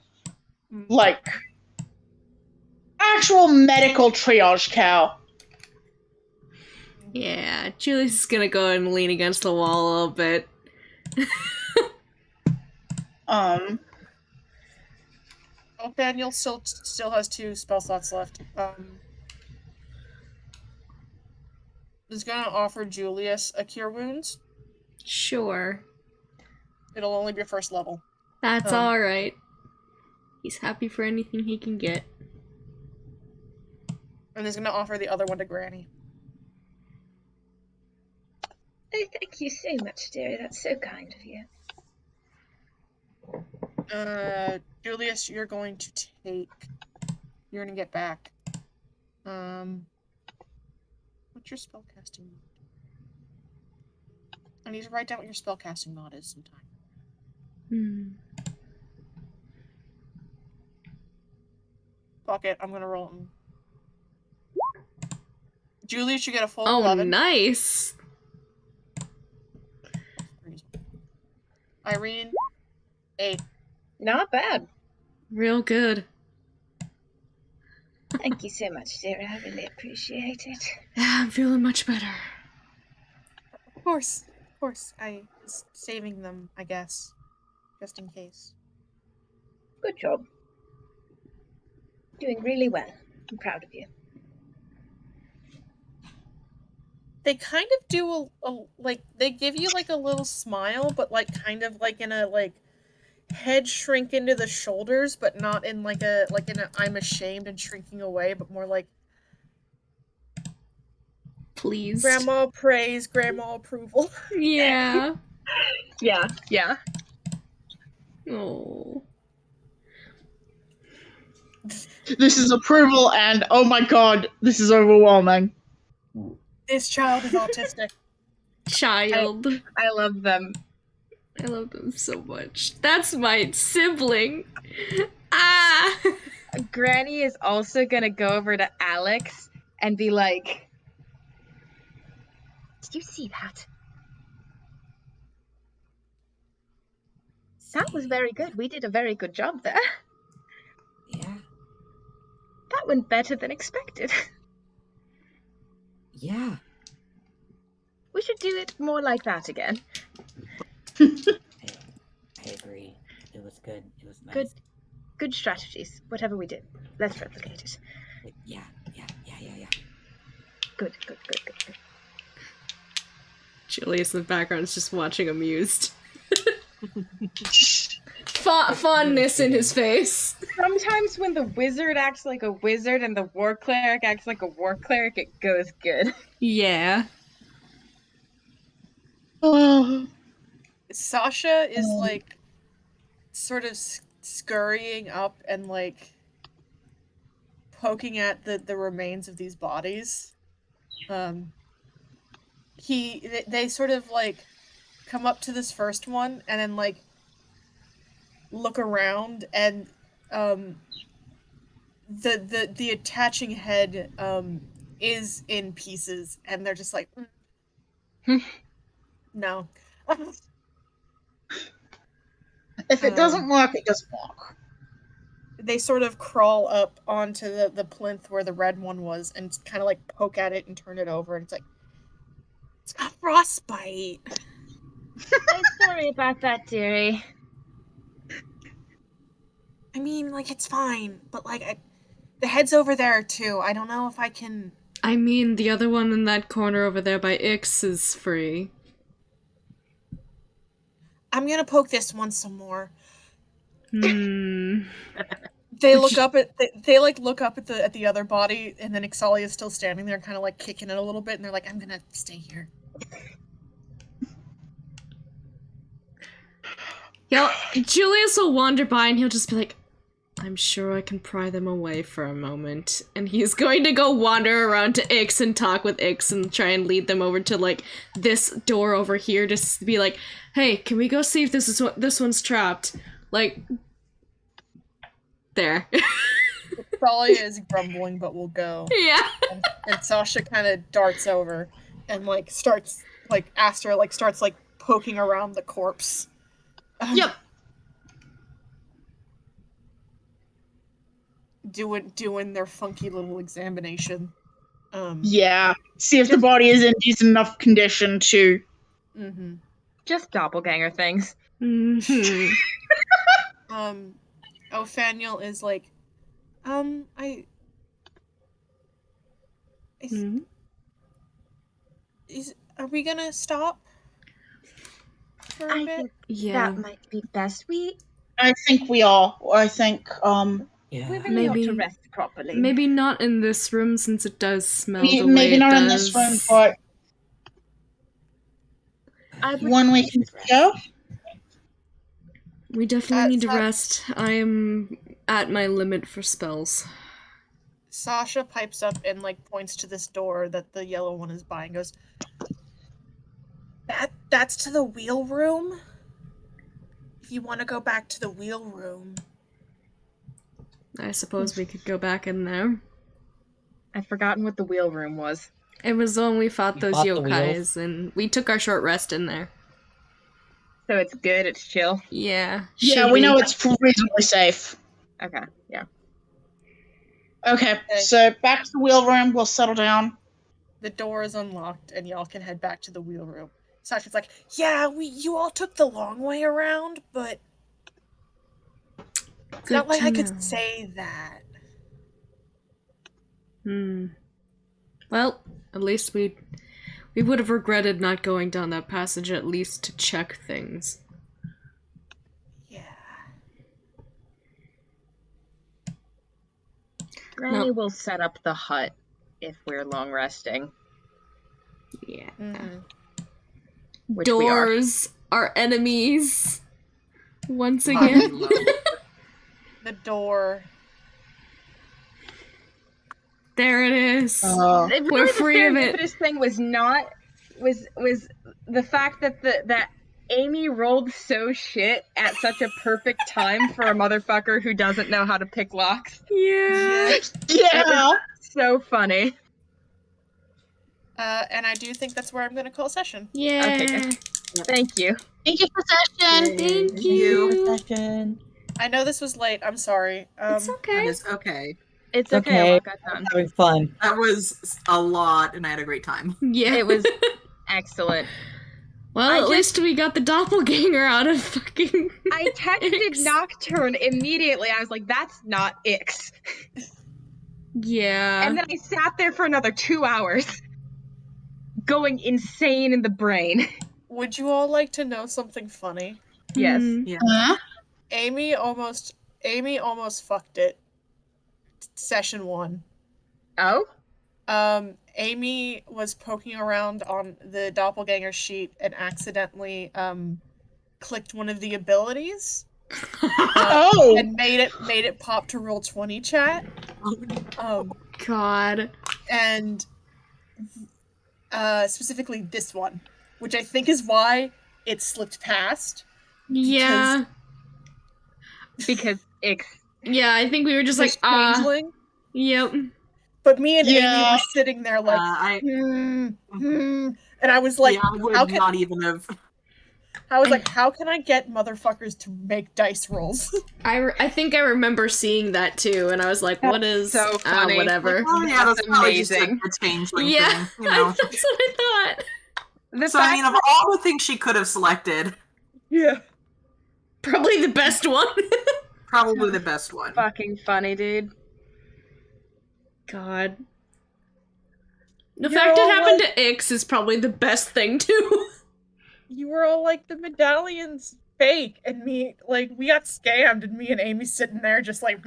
like, actual medical triage care. Yeah, Julius is gonna go and lean against the wall a little bit. Daniel still has 2 spell slots left. Is gonna offer Julius a Cure Wounds. Sure. It'll only be first level. That's alright. He's happy for anything he can get. And he's gonna offer the other one to Granny. Oh, thank you so much, dearie. That's so kind of you. Julius, you're going to take... You're gonna get back. What's your spellcasting mod? I need to write down what your spellcasting mod is sometime. Fuck it, I'm gonna roll them. Julius, you get a full 11. Nice! Irene, 8. Not bad. Real good. Thank you so much, dearie. I really appreciate it. I'm feeling much better. Of course. I was saving them, I guess. Just in case. Good job. Doing really well. I'm proud of you. They kind of do like, they give you like a little smile, but like kind of like in a like head shrink into the shoulders, but not in like a I'm ashamed and shrinking away, but more like Please. Grandma praise, grandma approval. Yeah. Yeah. Oh. This is approval, and oh my god, this is overwhelming. This child is autistic. Child. I love them. I love them so much. That's my sibling. Ah! Granny is also gonna go over to Alex and be like, you see that? That was very good. We did a very good job there. Yeah. That went better than expected. Yeah. We should do it more like that again. I agree. It was good. It was nice. Good strategies. Whatever we did, let's replicate it. Yeah. Good. Julius in the background is just watching amused. Fondness in his face. Sometimes when the wizard acts like a wizard and the war cleric acts like a war cleric, it goes good. Yeah. Sasha is like sort of scurrying up and like poking at the remains of these bodies. They sort of like come up to this first one and then like look around, and the attaching head is in pieces, and they're just like no. If it doesn't work, it doesn't work. They sort of crawl up onto the plinth where the red one was and kind of like poke at it and turn it over, and it's like, it's got frostbite. I'm sorry about that, dearie. I mean, like, it's fine, but like the head's over there too. I don't know if I can. I mean, the other one in that corner over there by Ix is free. I'm gonna poke this one some more. Hmm. They look up at they like look up at the other body, and then Ixalia is still standing there, kind of like kicking it a little bit, and they're like, "I'm gonna stay here." Julius will wander by and he'll just be like, I'm sure I can pry them away for a moment. And he's going to go wander around to Ix and talk with Ix and try and lead them over to, like, this door over here, just to be like, hey, can we go see if this one's trapped? Like, there. Ixalia is grumbling, but will go. Yeah. And Sasha kind of darts over and, like, starts, like, Astra, like, starts, like, poking around the corpse. Yep. Doing their funky little examination. Yeah. See if the body is in decent enough condition to. Mm-hmm. Just doppelganger things. Mm-hmm. Ophaniel is like, are we gonna stop for a bit? Think that might be best. I think we are. I think, we really ought to rest properly. Maybe not in this room, since it does smell the way maybe it not does. in this room, but when we can go. We definitely need to rest. I am at my limit for spells. Sasha pipes up and like points to this door that the yellow one is by and goes, That's to the wheel room? If you want to go back to the wheel room. I suppose we could go back in there. I'd forgotten what the wheel room was. It was when we fought those fought the yokais, wheels. and we took our short rest in there. So it's good, it's chill. Yeah. Yeah, we know it's reasonably safe. Okay, yeah. Okay, so back to the wheel room. We'll settle down. The door is unlocked and y'all can head back to the wheel room. Sasha's like, yeah, you all took the long way around, but it's not like I could say that. Well, at least we would have regretted not going down that passage at least to check things. Yeah. Granny will set up the hut if we're long resting. Yeah. Mm-hmm. Which Doors are enemies. Once again. The door. There it is. Really We're free of it. The thing was not was the fact that that Amy rolled so shit at such a perfect time for a motherfucker who doesn't know how to pick locks. Yeah. Yeah. So funny. And I do think that's where I'm going to call session. Yeah. Okay, good. Thank you. Thank you for session. Thank you. Session. I know this was late. I'm sorry. It's That okay. is okay. It's okay. A Okay. lot got I'm done. having fun. That was a lot, and I had a great time. Yeah. It was excellent. Well, I at just- least we got the doppelganger out of fucking. I texted Ix. Nocturne immediately. I was like, that's not Ix. Yeah. And then I sat there for another 2 hours, going insane in the brain. Would you all like to know something funny? Yes. Mhm. Huh? Amy almost fucked it. Session 1. Oh? Amy was poking around on the doppelganger sheet and accidentally clicked one of the abilities Oh. and made it pop to roll 20 chat. God. And specifically this one, which I think is why it slipped past. Yeah. Because Ix. Yeah, I think we were just This like, changeling. Yep. But me and Amy Yeah. were sitting there like, and I was like, yeah, I would how can not even have. I was like, how can I get motherfuckers to make dice rolls? I think I remember seeing that too, and I was like, what is so funny. whatever. Oh yeah, that's probably amazing. just a changeling Yeah, thing, you know. that's what I thought. The So fact I mean, of all the things she could have selected, Yeah. Probably the best one. probably the best one. fucking funny, dude. God. The You're fact it all happened like- to Ix is probably the best thing too. You were all like, the medallion's fake, and me, like, we got scammed, and me and Amy sitting there just like,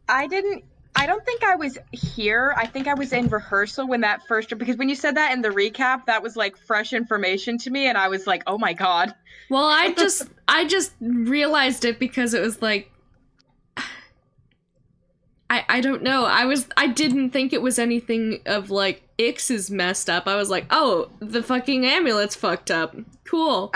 I don't think I was here. I think I was in rehearsal when that first, because when you said that in the recap, that was like fresh information to me, and I was like, oh my god. Well, I just realized it because it was like I don't know. I didn't think it was anything of like Ix is messed up. I was like, oh, the fucking amulet's fucked up. Cool.